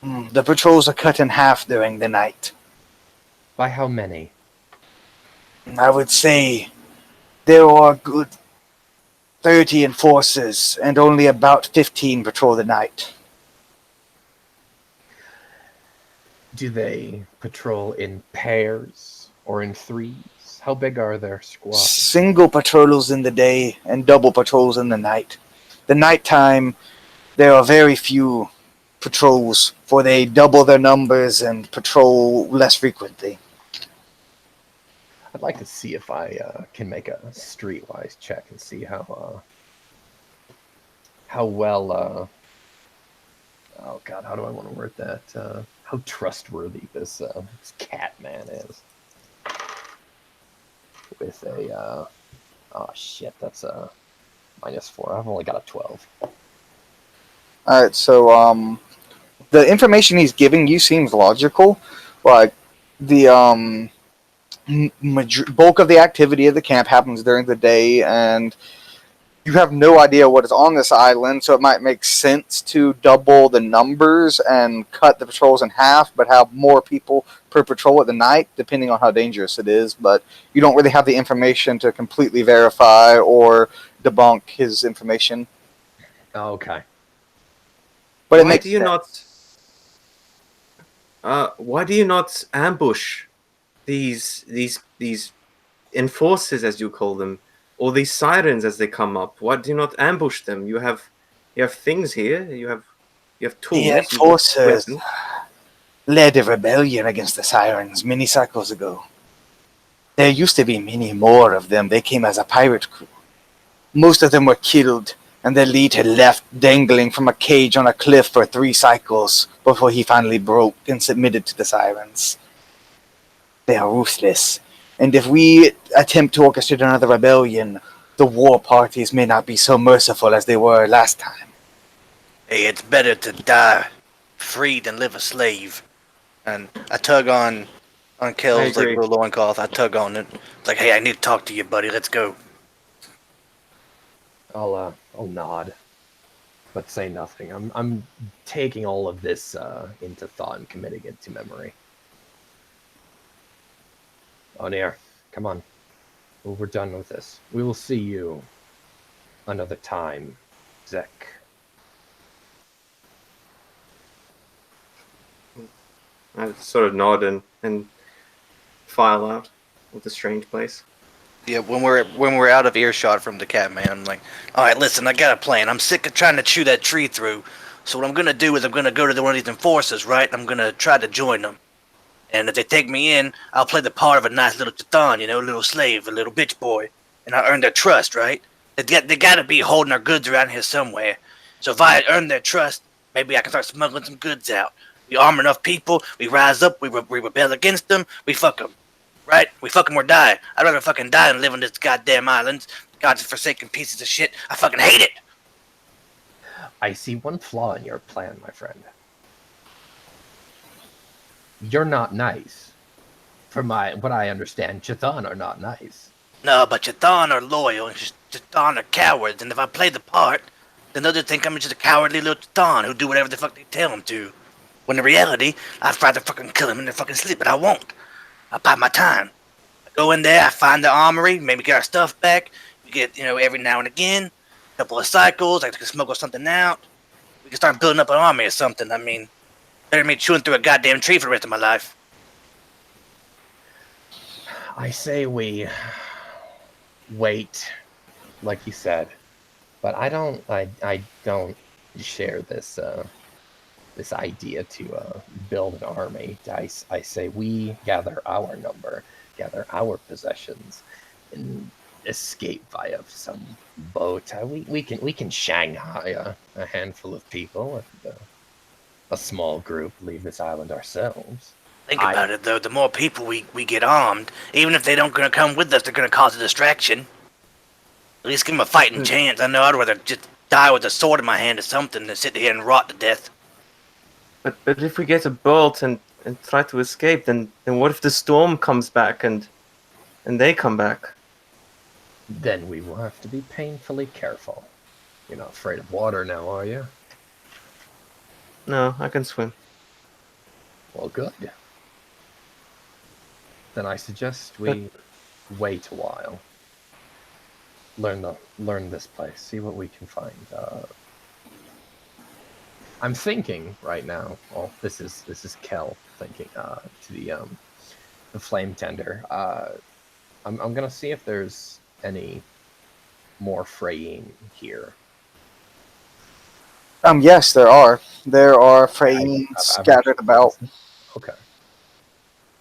The patrols are cut in half during the night. By how many? I would say there are good 30 enforcers, and only about 15 patrol the night. Do they patrol in pairs or in threes? How big are their squads? Single patrols in the day and double patrols in the night. The nighttime, there are very few patrols, for they double their numbers and patrol less frequently. I'd like to see if I can make a streetwise check and see how well. Oh God, how do I want to word that? How trustworthy this cat man is. With a oh shit, that's a -4. I've only got a 12. Alright, so the information he's giving you seems logical. Like the bulk of the activity of the camp happens during the day, and you have no idea what is on this island, so it might make sense to double the numbers and cut the patrols in half, but have more people per patrol at the night, depending on how dangerous it is. But you don't really have the information to completely verify or debunk his information. Oh, okay. But it Why makes do you sense. not? Why do you not ambush these enforcers, as you call them, or these sirens as they come up? Why do you not ambush them? You have things here. You have tools. The You got enforcers weapons. led a rebellion against the Sirens many cycles ago. There used to be many more of them. They came as a pirate crew. Most of them were killed, and their lead had left dangling from a cage on a cliff for 3 cycles before he finally broke and submitted to the Sirens. They are ruthless, and if we attempt to orchestrate another rebellion, the war parties may not be so merciful as they were last time. Hey, it's better to die free than live a slave. And I tug on Kel's like agree. little loincloth. I tug on it. It's like, hey, I need to talk to you, buddy. Let's go. I'll nod, but say nothing. I'm taking all of this into thought and committing it to memory. O'Near, come on. Well, we're done with this. We will see you another time, Zek. I sort of nod and file out of the strange place. Yeah, when we're out of earshot from the cat man, I'm like, all right, listen, I got a plan. I'm sick of trying to chew that tree through. So what I'm gonna do is I'm gonna go to one of these enforcers, right? I'm gonna try to join them. And if they take me in, I'll play the part of a nice little Chthon, you know, a little slave, a little bitch boy, and I earn their trust, right? They gotta be holding our goods around here somewhere. So if I earn their trust, maybe I can start smuggling some goods out. We arm enough people, we rise up, we rebel against them, we fuck them. Right? We fuck them or die. I'd rather fucking die than live on this goddamn island. God's forsaken pieces of shit. I fucking hate it! I see one flaw in your plan, my friend. You're not nice. From what I understand, Chthon are not nice. No, but Chthon are loyal, and Chthon are cowards, and if I play the part, then they'll just think I'm just a cowardly little Chthon who do whatever the fuck they tell him to. When in reality, I'd rather fucking kill him in their fucking sleep, but I won't. I bide my time. I go in there, I find the armory, maybe get our stuff back. We get, you know, every now and again, a couple of cycles, I can smuggle something out. We can start building up an army or something. I mean, better than me chewing through a goddamn tree for the rest of my life. I say we wait, like you said, but I don't share this this idea to build an army. I say we gather our number, gather our possessions, and escape via some boat. We can Shanghai a handful of people, and a small group leave this island ourselves. Think about it, though. The more people we get armed, even if they don't gonna come with us, they're gonna cause a distraction. At least give them a fighting chance. I know I'd rather just die with a sword in my hand or something than sit here and rot to death. But if we get a bolt and try to escape, then what if the storm comes back and they come back? Then we will have to be painfully careful. You're not afraid of water now, are you? No, I can swim. Well, good. Then I suggest we wait a while. Learn this place. See what we can find. I'm thinking right now. Well, this is Kel thinking to the flame tender. I'm gonna see if there's any more fraying here. Yes, there are. There are fraying scattered about. Okay.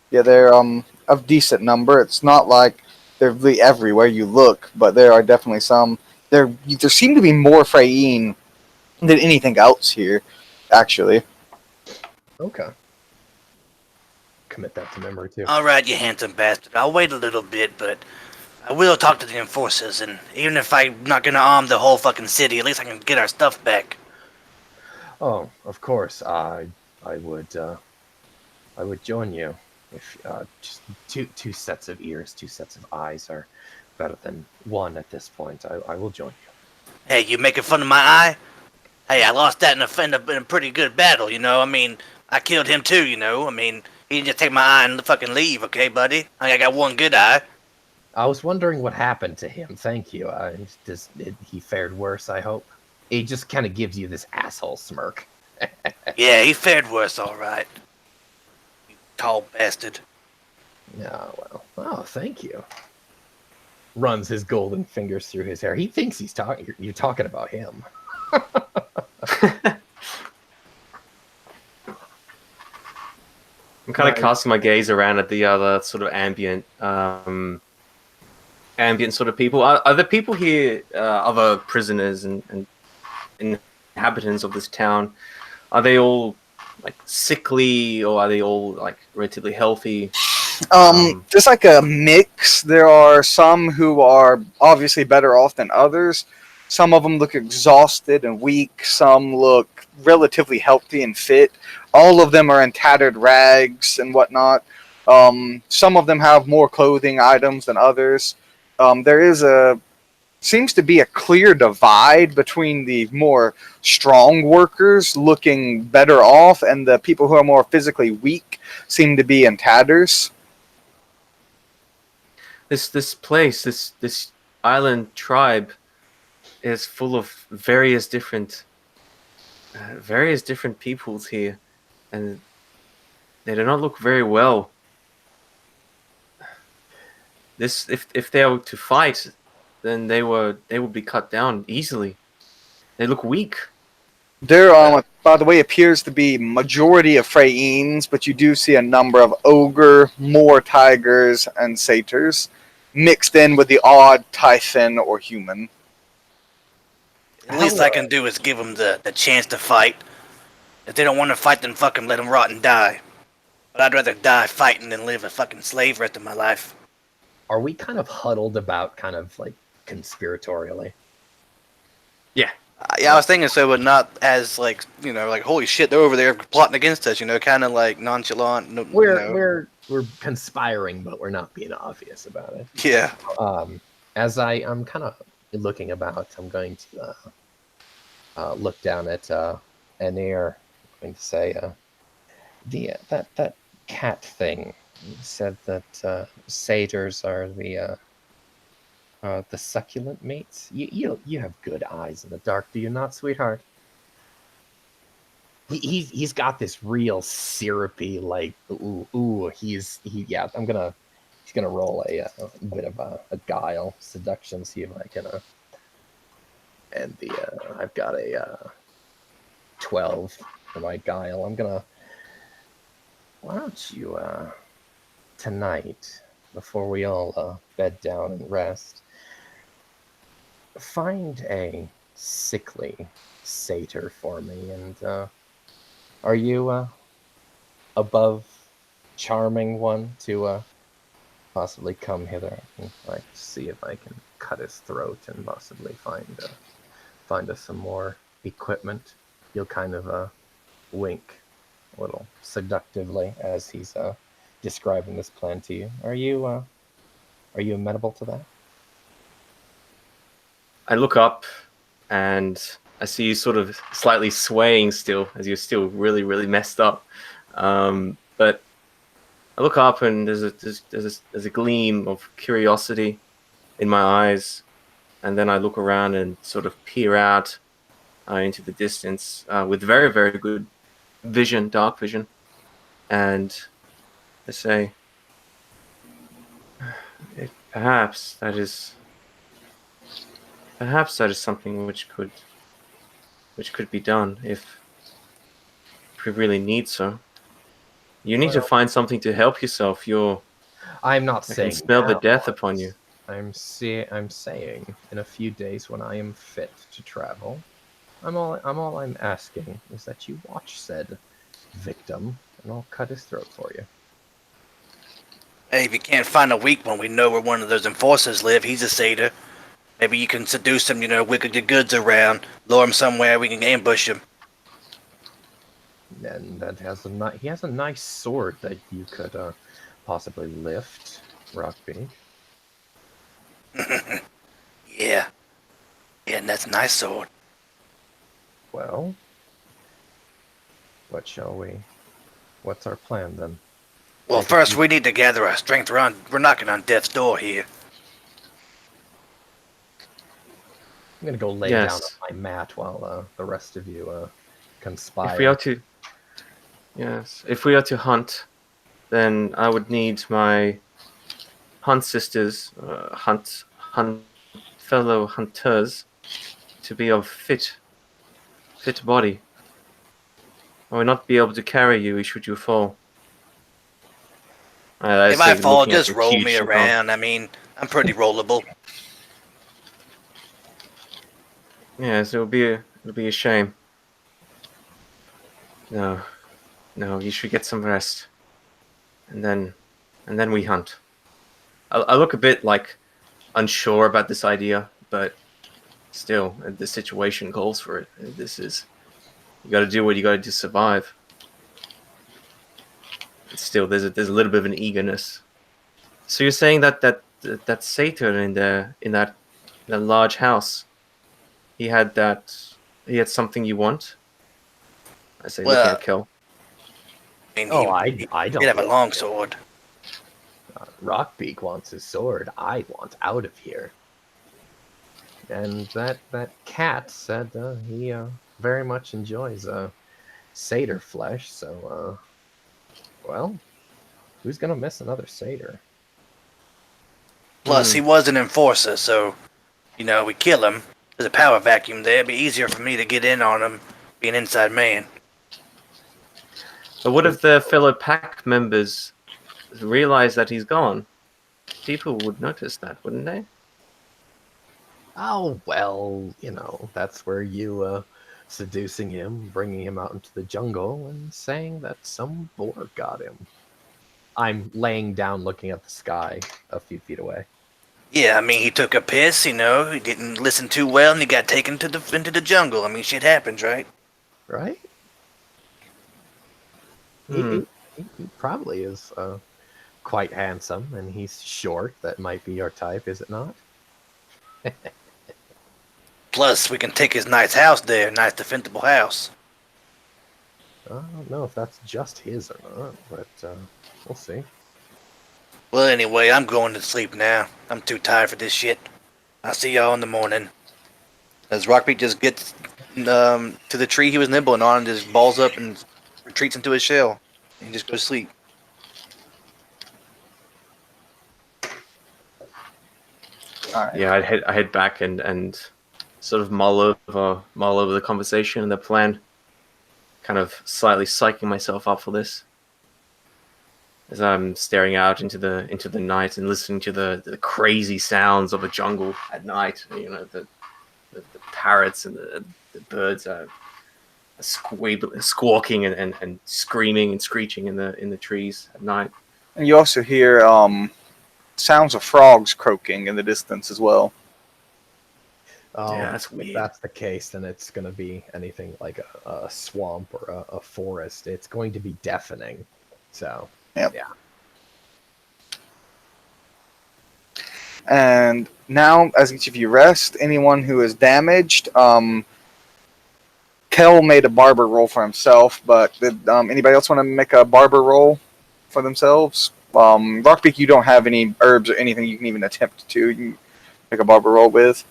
Yeah, they're of decent number. It's not like they're really everywhere you look, but there are definitely some. There seem to be more fraying than anything else here, actually. Okay. Commit that to memory too. All right, you handsome bastard. I'll wait a little bit, but I will talk to the enforcers, and even if I'm not gonna arm the whole fucking city, at least I can get our stuff back. Oh, of course. I would join you. If just two sets of ears, two sets of eyes are better than one at this point, I will join you. Hey, you making fun of my eye? Hey, I lost that in a pretty good battle, you know? I mean, I killed him too, you know? I mean, he didn't just take my eye and fucking leave, okay, buddy? I got one good eye. I was wondering what happened to him. Thank you. He fared worse, I hope. He just kind of gives you this asshole smirk. Yeah, he fared worse, all right. You tall bastard. Oh, well. Oh, thank you. Runs his golden fingers through his hair. He thinks he's talking. You're talking about him. I'm kind of Right. casting my gaze around at the other sort of ambient sort of people. Are the people here, other prisoners and inhabitants of this town, are they all like sickly or are they all like relatively healthy? Just like a mix. There are some who are obviously better off than others. Some of them look exhausted and weak. Some look relatively healthy and fit. All of them are in tattered rags and whatnot. Some of them have more clothing items than others. There is seems to be a clear divide between the more strong workers looking better off and the people who are more physically weak seem to be in tatters. This place, this island tribe, is full of various different peoples here, and they do not look very well. This, if they were to fight, then they would be cut down easily. They look weak. There, by the way, appears to be majority of Freyines, but you do see a number of ogre, moor tigers, and satyrs mixed in with the odd typhon or human. The least I can do is give them the chance to fight. If they don't want to fight, then fucking let them rot and die. But I'd rather die fighting than live a fucking slave rest of my life. Are we kind of huddled about, kind of like conspiratorially? Yeah. Yeah, I was thinking so, but not as like, you know, like holy shit, they're over there plotting against us. You know, kind of like nonchalant. No, We're conspiring, but we're not being obvious about it. Yeah. As I'm kind of looking about, I'm going to look down at Anir. I'm going to say, that cat thing. You said that satyrs are the succulent mates. You have good eyes in the dark, do you not, sweetheart? He's got this real syrupy, like he's gonna roll a bit of a guile seduction, see if I can and I've got a 12 for my guile. Why don't you tonight, before we all bed down and rest, find a sickly satyr for me, and are you above charming one to possibly come hither and like see if I can cut his throat and possibly find us some more equipment? He'll kind of wink a little seductively as he's describing this plan to you. Are you amenable to that? I look up and I see you sort of slightly swaying still, as you're still really, really messed up. But I look up and there's a gleam of curiosity in my eyes, and then I look around and sort of peer out into the distance with very, very good vision, dark vision, and I say, perhaps that is something which could be done if we really need so. You need to find something to help yourself. I'm not I saying can smell the now, death upon you. I'm saying in a few days when I am fit to travel, all I'm asking is that you watch said victim, and I'll cut his throat for you. Hey, if you can't find a weak one, we know where one of those enforcers live. He's a satyr. Maybe you can seduce him, you know, wiggle your goods around, lure him somewhere, we can ambush him. And that has he has a nice sword that you could possibly lift, Rockbeak. Yeah. Yeah, and that's a nice sword. Well, what's our plan then? Well, Take a first few. we need to gather our strength. We're knocking on death's door here. I'm gonna go lay down Yes. on my mat while the rest of you If we are conspire. to, yes, if we are to hunt, then I would need my hunt sisters, hunt fellow hunters, to be of fit body. I will not be able to carry you should you fall. I If I say, fall, looking at just your roll huge me ship arm. around. I mean, I'm pretty rollable. Yes, it'll be a shame. No, no, you should get some rest, and then we hunt. I look a bit like unsure about this idea, but still, the situation calls for it. This is you got to do what you got to do to survive. But still, there's a little bit of an eagerness. So you're saying that satyr in that large house, he had something you want? I say, looking Well, at Kel. I mean, Oh, he I did don't have a want long sword. Rockbeak wants his sword. I want out of here. And that cat said he very much enjoys satyr flesh. So, well, who's gonna miss another satyr? Plus, Hmm. he was an enforcer, so, we kill him. There's a power vacuum there. It'd be easier for me to get in on him, being inside man. But what if the fellow pack members realize that he's gone? People would notice that, wouldn't they? Oh well, that's where you seducing him, bringing him out into the jungle, and saying that some boar got him. I'm laying down, looking at the sky a few feet away. Yeah, I mean, he took a piss, he didn't listen too well, and he got taken into the jungle. I mean, shit happens, right? Right? He, Hmm. he, he probably is quite handsome, and he's short. That might be your type, is it not? Plus, we can take his nice house there, nice defendable house. I don't know if that's just his or not, but we'll see. Well, anyway, I'm going to sleep now. I'm too tired for this shit. I'll see y'all in the morning. As Rockbeak just gets to the tree he was nibbling on and just balls up and retreats into his shell. And just goes to sleep. All right. Yeah, I head back and sort of mull over the conversation and the plan. Kind of slightly psyching myself up for this, as I'm staring out into the night and listening to the crazy sounds of a jungle at night. The parrots and the birds are squawking and screaming and screeching in the trees at night. And you also hear sounds of frogs croaking in the distance as well. Yeah, Oh, that's if weird. that's the case, then it's going to be anything like a swamp or a forest. It's going to be deafening. So, Yep. yeah. And now, as each of you rest, anyone who is damaged, Kel made a barber roll for himself, but did anybody else want to make a barber roll for themselves? Rockbeak, you don't have any herbs or anything you can even attempt to. You can make a barber roll with.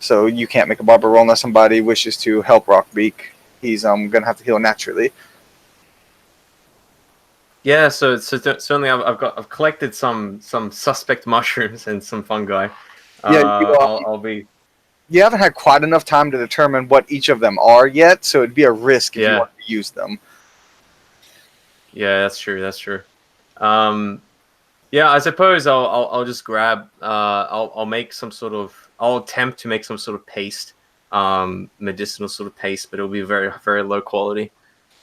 So you can't make a barber roll unless somebody wishes to help Rockbeak. He's gonna have to heal naturally. Yeah, so certainly I've collected some suspect mushrooms and some fungi. Yeah, I'll be you haven't had quite enough time to determine what each of them are yet, so it'd be a risk if you yeah. want to use them. Yeah, that's true. That's true. Um, yeah, I suppose I'll just grab. I'll make some sort of. I'll attempt to make some sort of paste, medicinal sort of paste, but it'll be very very low quality.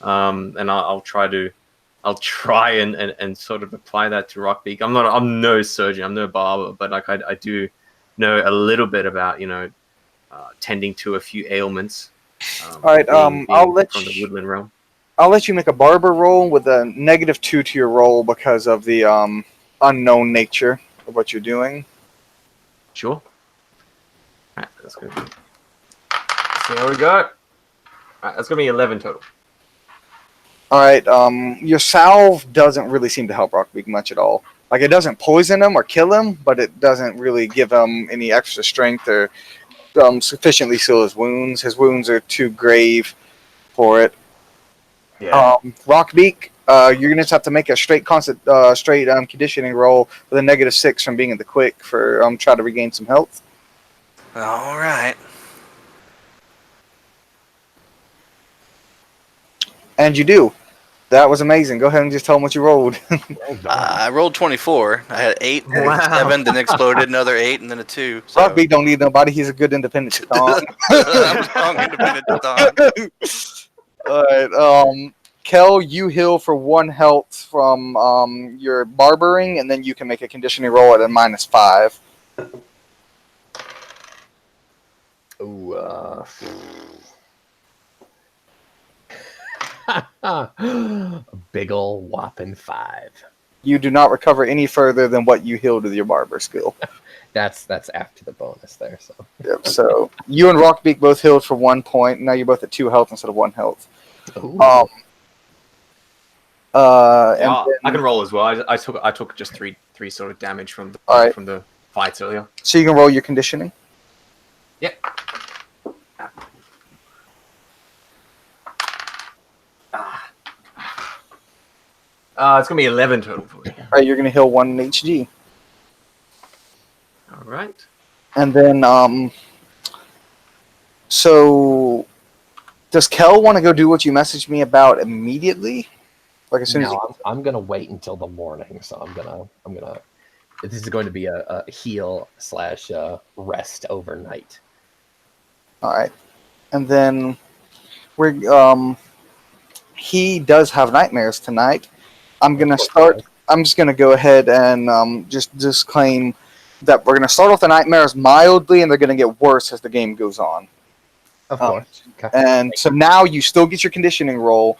And I'll try and sort of apply that to Rockbeak. I'm no surgeon. I'm no barber, but like I do know a little bit about tending to a few ailments. All right, Being from the woodland realm. I'll let you make a barber roll with a -2 to your roll because of the unknown nature of what you're doing. Sure. Alright, that's good. So here we go. Alright, that's gonna be 11 total. All right. Your salve doesn't really seem to help Rockbeak much at all. Like it doesn't poison him or kill him, but it doesn't really give him any extra strength or sufficiently seal his wounds. His wounds are too grave for it. Yeah. Rockbeak, you're gonna just have to make a straight conditioning roll with a -6 from being in the quick for try to regain some health. All right. And you do. That was amazing. Go ahead and just tell them what you rolled. Well done. I rolled 24. I had 8, Wow. 7, then exploded, another 8, and then a 2. So. Rockbeak don't need nobody. He's a good independent Chthon. I'm a strong independent Chthon. All right. Kel, you heal for 1 health from your barbering, and then you can make a conditioning roll at a -5. Ooh, a big ol' whopping 5. You do not recover any further than what you healed with your barber skill. That's after the bonus there. So Yep. So you and Rockbeak both healed for 1 point. Now you're both at 2 health instead of 1 health. Ooh. And Yeah, then- I can roll as well. I took just three sort of damage from Alright. from the fights earlier. so you can roll your conditioning. Yeah. It's gonna be 11 total for me. All right, you're gonna heal 1 HG, All right. and then So, does Kel want to go do what you messaged me about immediately? Like as soon as he... no, I'm gonna wait until the morning. So I'm gonna. This is going to be a heal / rest overnight. All right, and then we're he does have nightmares tonight. I'm gonna start. I'm just gonna go ahead and just disclaim that we're gonna start off the nightmares mildly, and they're gonna get worse as the game goes on. Of course. Okay. And so now you still get your conditioning roll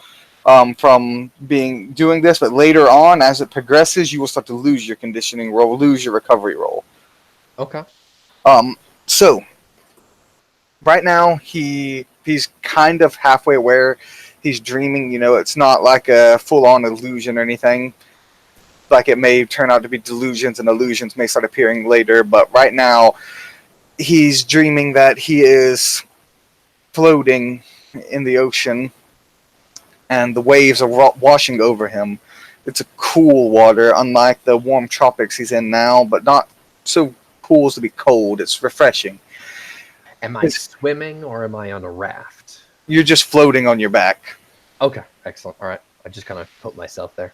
from doing this, but later on, as it progresses, you will start to lose your conditioning roll, lose your recovery roll. Okay. So right now he's kind of halfway aware. He's dreaming. You know, it's not like a full-on illusion or anything. Like it may turn out to be delusions, and illusions may start appearing later. But right now, he's dreaming that he is floating in the ocean, and the waves are washing over him. It's a cool water, unlike the warm tropics he's in now, but not so cool as to be cold. It's refreshing. Am I swimming or am I on a raft? You're just floating on your back. Okay, excellent. All right, I just kind of put myself there.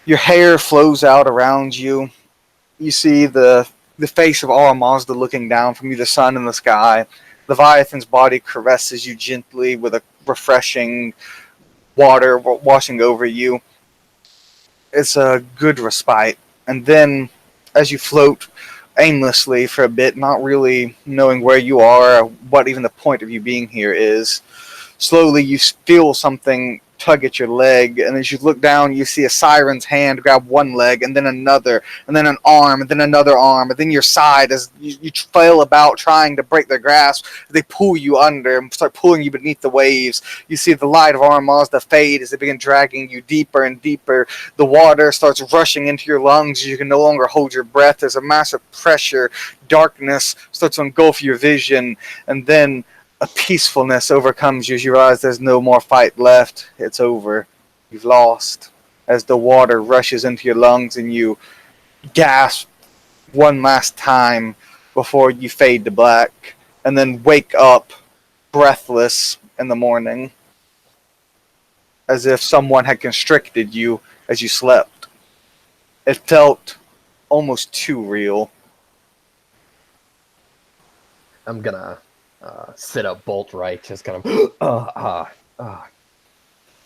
Your hair flows out around you. You see the face of Aura Mazda looking down from you, the sun in the sky. Leviathan's body caresses you gently with a refreshing water washing over you. It's a good respite. And then, as you float aimlessly for a bit, not really knowing where you are, or what even the point of you being here is, slowly you feel something tug at your leg, and as you look down, you see a siren's hand grab one leg, and then another, and then an arm, and then another arm, and then your side as you flail about trying to break their grasp. They pull you under and start pulling you beneath the waves. You see the light of Aura Mazda fade as they begin dragging you deeper and deeper. The water starts rushing into your lungs. You can no longer hold your breath. There's a massive pressure. Darkness starts to engulf your vision, and then a peacefulness overcomes you as you realize there's no more fight left. It's over. You've lost. As the water rushes into your lungs and you gasp one last time before you fade to black, and then wake up breathless in the morning as if someone had constricted you as you slept. It felt almost too real. I'm gonna sit up bolt right, just kind of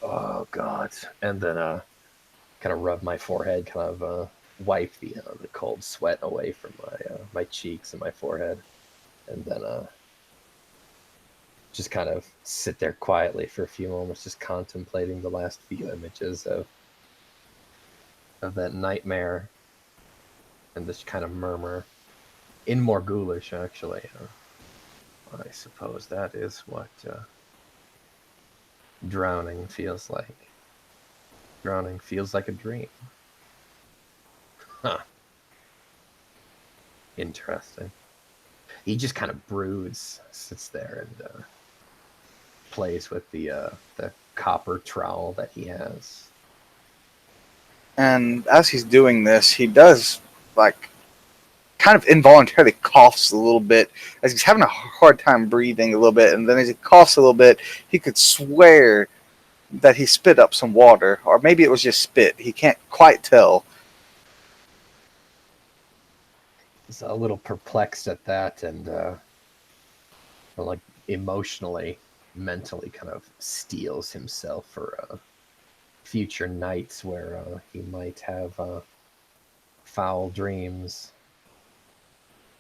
oh god, and then kind of rub my forehead, kind of wipe the cold sweat away from my cheeks and my forehead, and then just kind of sit there quietly for a few moments, just contemplating the last few images of that nightmare, and just kind of murmur in more ghoulish, actually. I suppose that is what drowning feels like. Drowning feels like a dream. Huh. Interesting. He just kind of broods, sits there, and plays with the copper trowel that he has. And as he's doing this, he does like kind of involuntarily coughs a little bit as he's having a hard time breathing a little bit, and then as he coughs a little bit, he could swear that he spit up some water, or maybe it was just spit. He can't quite tell. He's a little perplexed at that, and like emotionally, mentally, kind of steels himself for future nights where he might have foul dreams.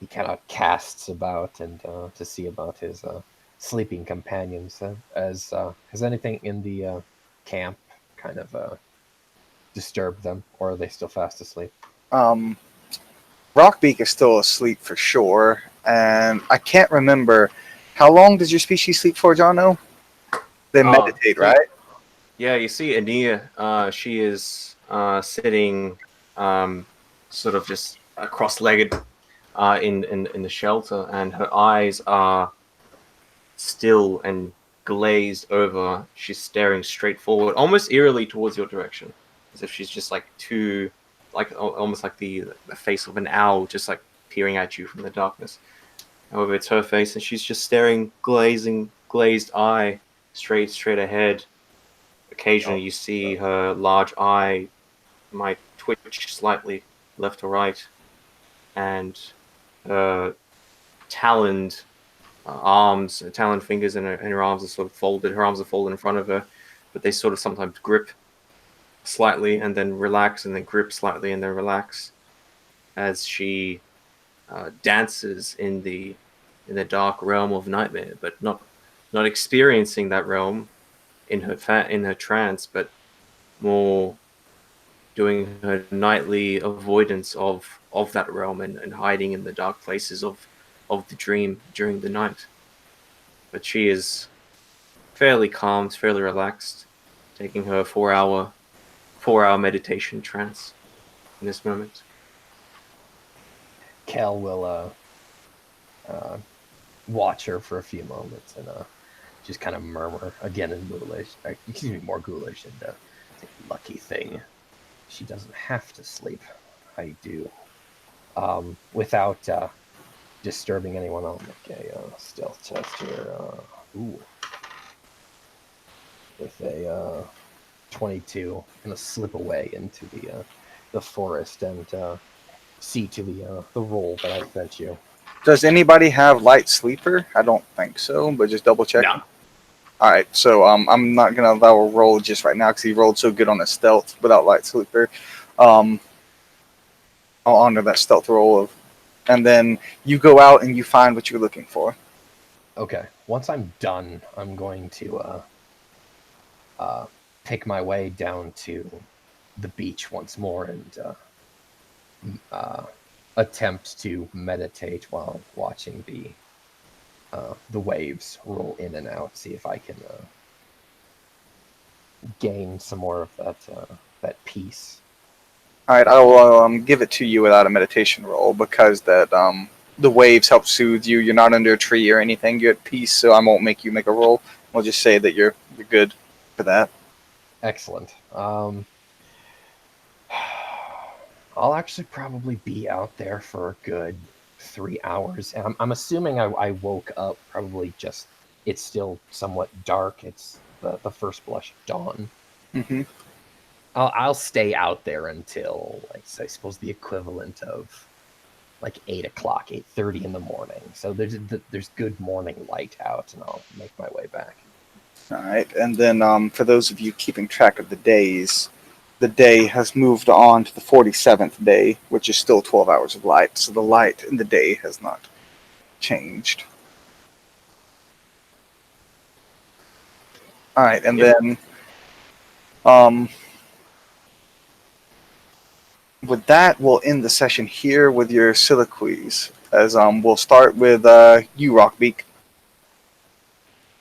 He kind of casts about and to see about his sleeping companions. Has anything in the camp kind of disturbed them, or are they still fast asleep? Um, Rockbeak is still asleep for sure, and I can't remember how long does your species sleep for, Jono? They meditate, right? Yeah, you see Ania, she is sitting sort of just cross-legged in the shelter, and her eyes are still and glazed over. She's staring straight forward, almost eerily towards your direction, as if she's just almost like the face of an owl, just like peering at you from the darkness. However, it's her face, and she's just staring, glazed eye straight ahead. Occasionally, you see her large eye might twitch slightly left to right, and her taloned taloned fingers in her arms are sort of folded. Her arms are folded in front of her, but they sort of sometimes grip slightly and then relax, and then grip slightly and then relax, as she dances in the dark realm of nightmare, but not experiencing that realm in her trance, but more doing her nightly avoidance of that realm, and hiding in the dark places of the dream during the night. But she is fairly calm, fairly relaxed, taking her 4 hour meditation trance in this moment. Kel will watch her for a few moments and just kind of murmur again in ghoulish. Excuse me, more ghoulish, and say, "Lucky thing, she doesn't have to sleep. I do." Without disturbing anyone, I'll make a stealth test here. Ooh, with a 22, I'm gonna slip away into the forest and see to the roll that I sent you. Does anybody have light sleeper? I don't think so, but just double check. No. All right, so I'm not gonna allow a roll just right now because he rolled so good on his stealth without light sleeper. I'll honor that stealth roll and then you go out and you find what you're looking for. Okay, once I'm done, I'm going to pick my way down to the beach once more and attempt to meditate while watching the waves roll in and out. See if I can gain some more of that peace. All right, I will give it to you without a meditation roll because that the waves help soothe you. You're not under a tree or anything. You're at peace, so I won't make you make a roll. We'll just say that you're good for that. Excellent. I'll actually probably be out there for a good 3 hours. And I'm assuming I woke up probably just, it's still somewhat dark. It's the first blush of dawn. Mm-hmm. I'll stay out there until, like, I suppose the equivalent of like 8 o'clock, 8:30 in the morning. So there's good morning light out, and I'll make my way back. All right, and then for those of you keeping track of the days, the day has moved on to the 47th day, which is still 12 hours of light. So the light in the day has not changed. All right, and Yep. then with that, we'll end the session here with your soliloquies. As we'll start with you, Rockbeak,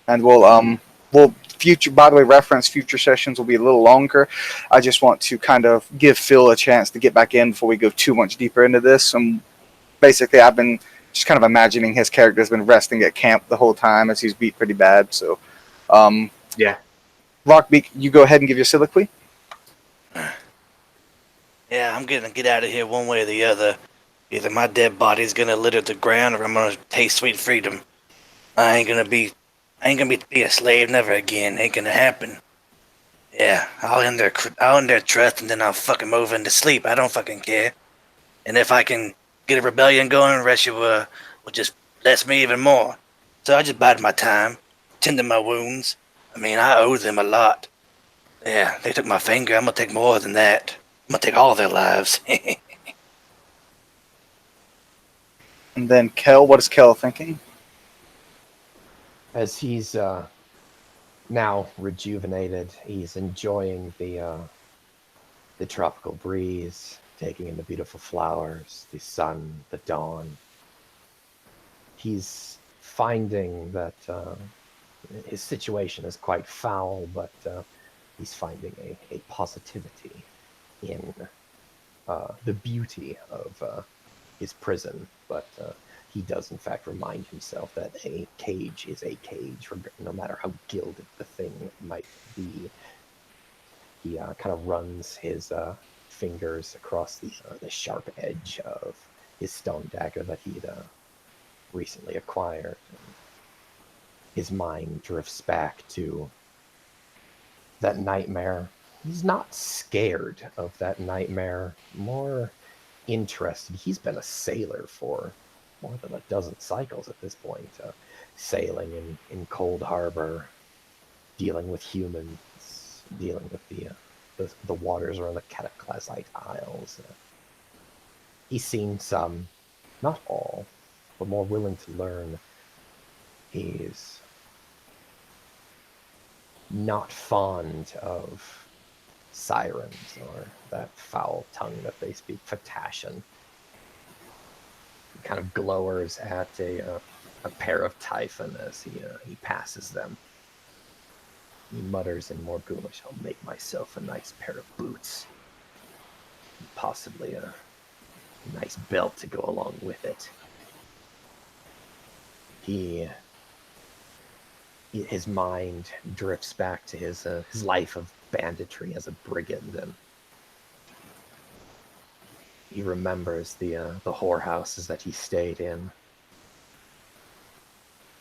and we'll future. By the way, reference future sessions will be a little longer. I just want to kind of give Phil a chance to get back in before we go too much deeper into this. Basically, I've been just kind of imagining his character's been resting at camp the whole time as he's beat pretty bad. So, Yeah. Rockbeak, you go ahead and give your soliloquy. Yeah, I'm gonna get out of here one way or the other. Either my dead body's gonna litter the ground, or I'm gonna taste sweet freedom. I ain't gonna be a slave never again. Ain't gonna happen. Yeah, I'll end their trust, and then I'll fucking move into sleep. I don't fucking care. And if I can get a rebellion going, Resha will just bless me even more. So I just bide my time, tending my wounds. I mean, I owe them a lot. Yeah, they took my finger. I'm gonna take more than that. I'm gonna take all their lives. And then Kel, what is Kel thinking? As he's now rejuvenated, he's enjoying the tropical breeze, taking in the beautiful flowers, the sun, the dawn. He's finding that his situation is quite foul, but he's finding a positivity in the beauty of his prison. But he does, in fact, remind himself that a cage is a cage, no matter how gilded the thing might be. He kind of runs his fingers across the sharp edge of his stone dagger that he'd recently acquired. And his mind drifts back to that nightmare. He's not scared of that nightmare, more interested. He's been a sailor for more than a dozen cycles at this point, sailing in Cold Harbor, dealing with humans, dealing with the waters around the Cataclysite Isles. He's seen some, not all, but more willing to learn. He's not fond of sirens or that foul tongue that they speak, Fatashan. He kind of glowers at a pair of Typhon as he passes them. He mutters in more ghoulish, "I'll make myself a nice pair of boots. Possibly a nice belt to go along with it." His mind drifts back to his life of banditry as a brigand, and he remembers the whorehouses that he stayed in.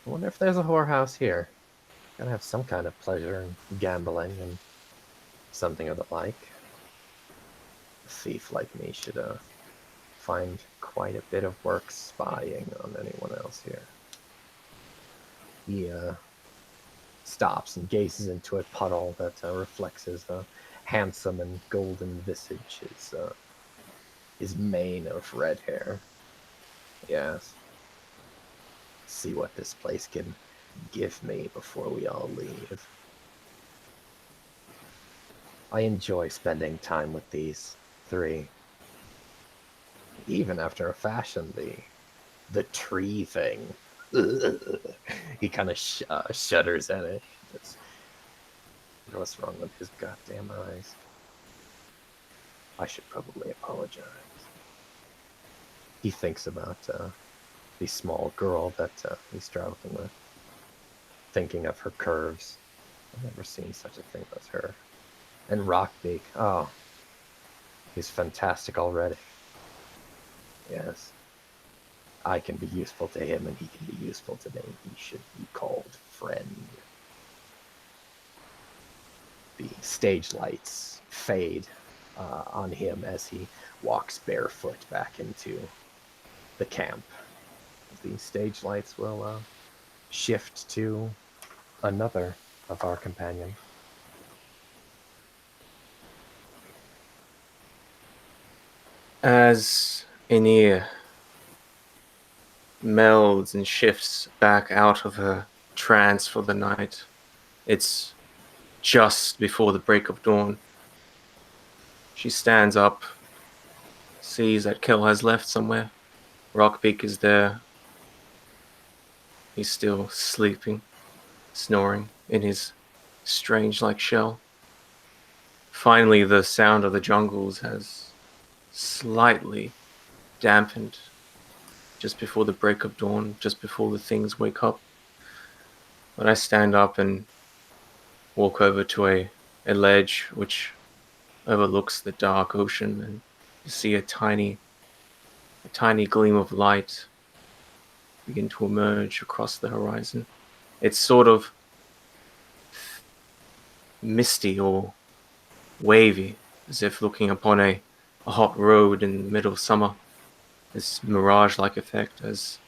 I wonder if there's a whorehouse here. Gotta have some kind of pleasure in gambling and something of the like. A thief like me should find quite a bit of work spying on anyone else here. He stops and gazes into a puddle that reflects his handsome and golden visage, his mane of red hair. Yes. See what this place can give me before we all leave. I enjoy spending time with these three. Even after a fashion, the tree thing. He kind of shudders at it. What's wrong with his goddamn eyes? I should probably apologize. He thinks about the small girl that he's traveling with, thinking of her curves. I've never seen such a thing as her. And Rockbeak, oh, he's fantastic already. Yes. I can be useful to him and he can be useful to me. He should be called friend. The stage lights fade on him as he walks barefoot back into the camp. The stage lights will shift to another of our companions. As Aeneas melds and shifts back out of her trance for the night, it's just before the break of dawn. She stands up, sees that Kel has left somewhere. Rockbeak is there. He's still sleeping, snoring in his strange-like shell. Finally, the sound of the jungles has slightly dampened just before the break of dawn, just before the things wake up. But I stand up and walk over to a ledge which overlooks the dark ocean, and you see a tiny gleam of light begin to emerge across the horizon. It's sort of misty or wavy, as if looking upon a hot road in the middle of summer. This mirage-like effect as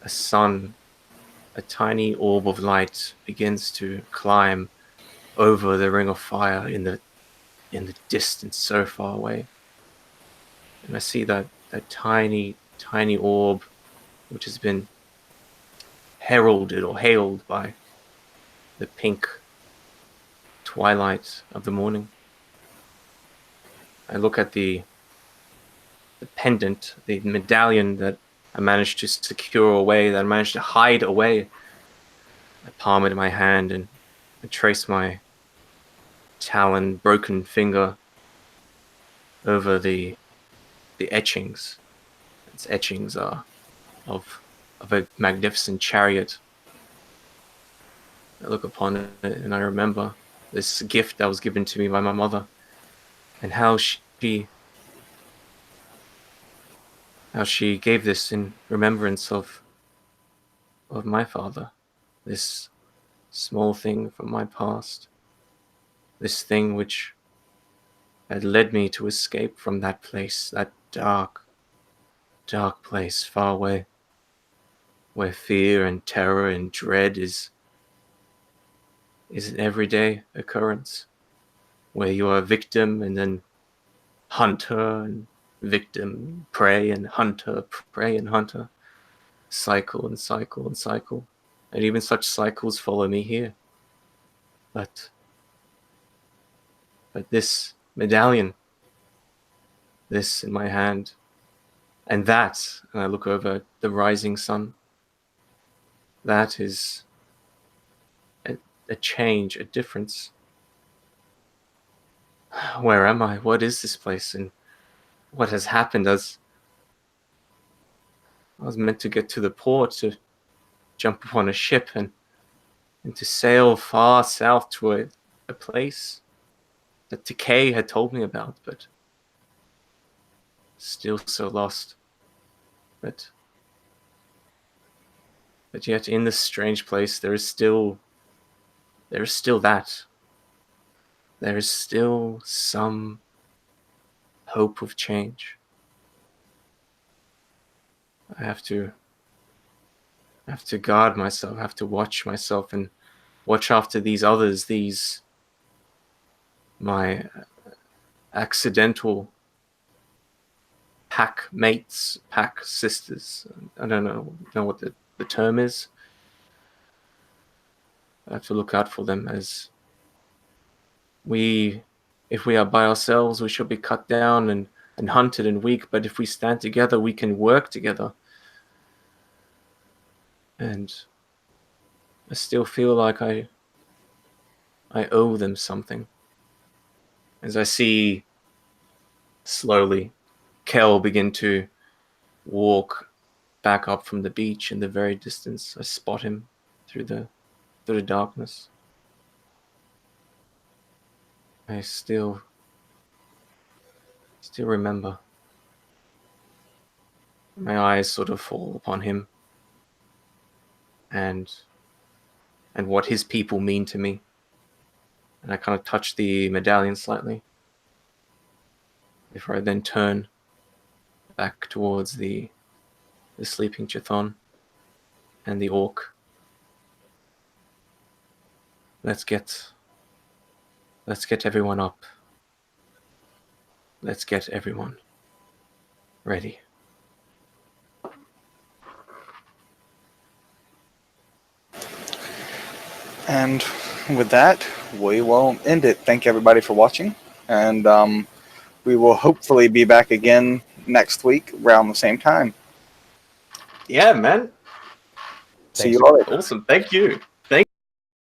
a sun, a tiny orb of light, begins to climb over the ring of fire in the distance so far away. And I see that tiny orb, which has been heralded or hailed by the pink twilight of the morning. I look at the pendant, the medallion that I managed to secure away, that I managed to hide away. I palm it in my hand and I trace my talon, broken finger over the etchings. Its etchings are of a magnificent chariot. I look upon it and I remember this gift that was given to me by my mother, and how she gave this in remembrance of my father. This small thing from my past, this thing which had led me to escape from that place, that dark place far away, where fear and terror and dread is an everyday occurrence, where you are a victim and then hunter and victim, prey and hunter, prey and hunter, cycle and cycle and cycle. And even such cycles follow me here. But this medallion, this in my hand, and that, and I look over the rising sun, that is a change, a difference. Where am I? What is this place? And what has happened? As I was meant to get to the port, to jump upon a ship and to sail far south to a place that Decay had told me about, but still so lost. But yet in this strange place there is still that. There is still some hope of change. I have to guard myself, I have to watch myself and watch after these others, my accidental pack mates, pack sisters. I don't know what the term is. I have to look out for them, as if we are by ourselves, we shall be cut down and hunted and weak, but if we stand together, we can work together. And I still feel like I owe them something. As I see slowly Kel begin to walk back up from the beach in the very distance, I spot him through the darkness. I still remember. My eyes sort of fall upon him and what his people mean to me. And I kind of touch the medallion slightly before I then turn back towards the sleeping Chthon and the orc. Let's get everyone up. Let's get everyone ready. And with that, we will end it. Thank everybody for watching, and we will hopefully be back again next week around the same time. Yeah, man. See Thanks, you all later. Awesome. Thank you.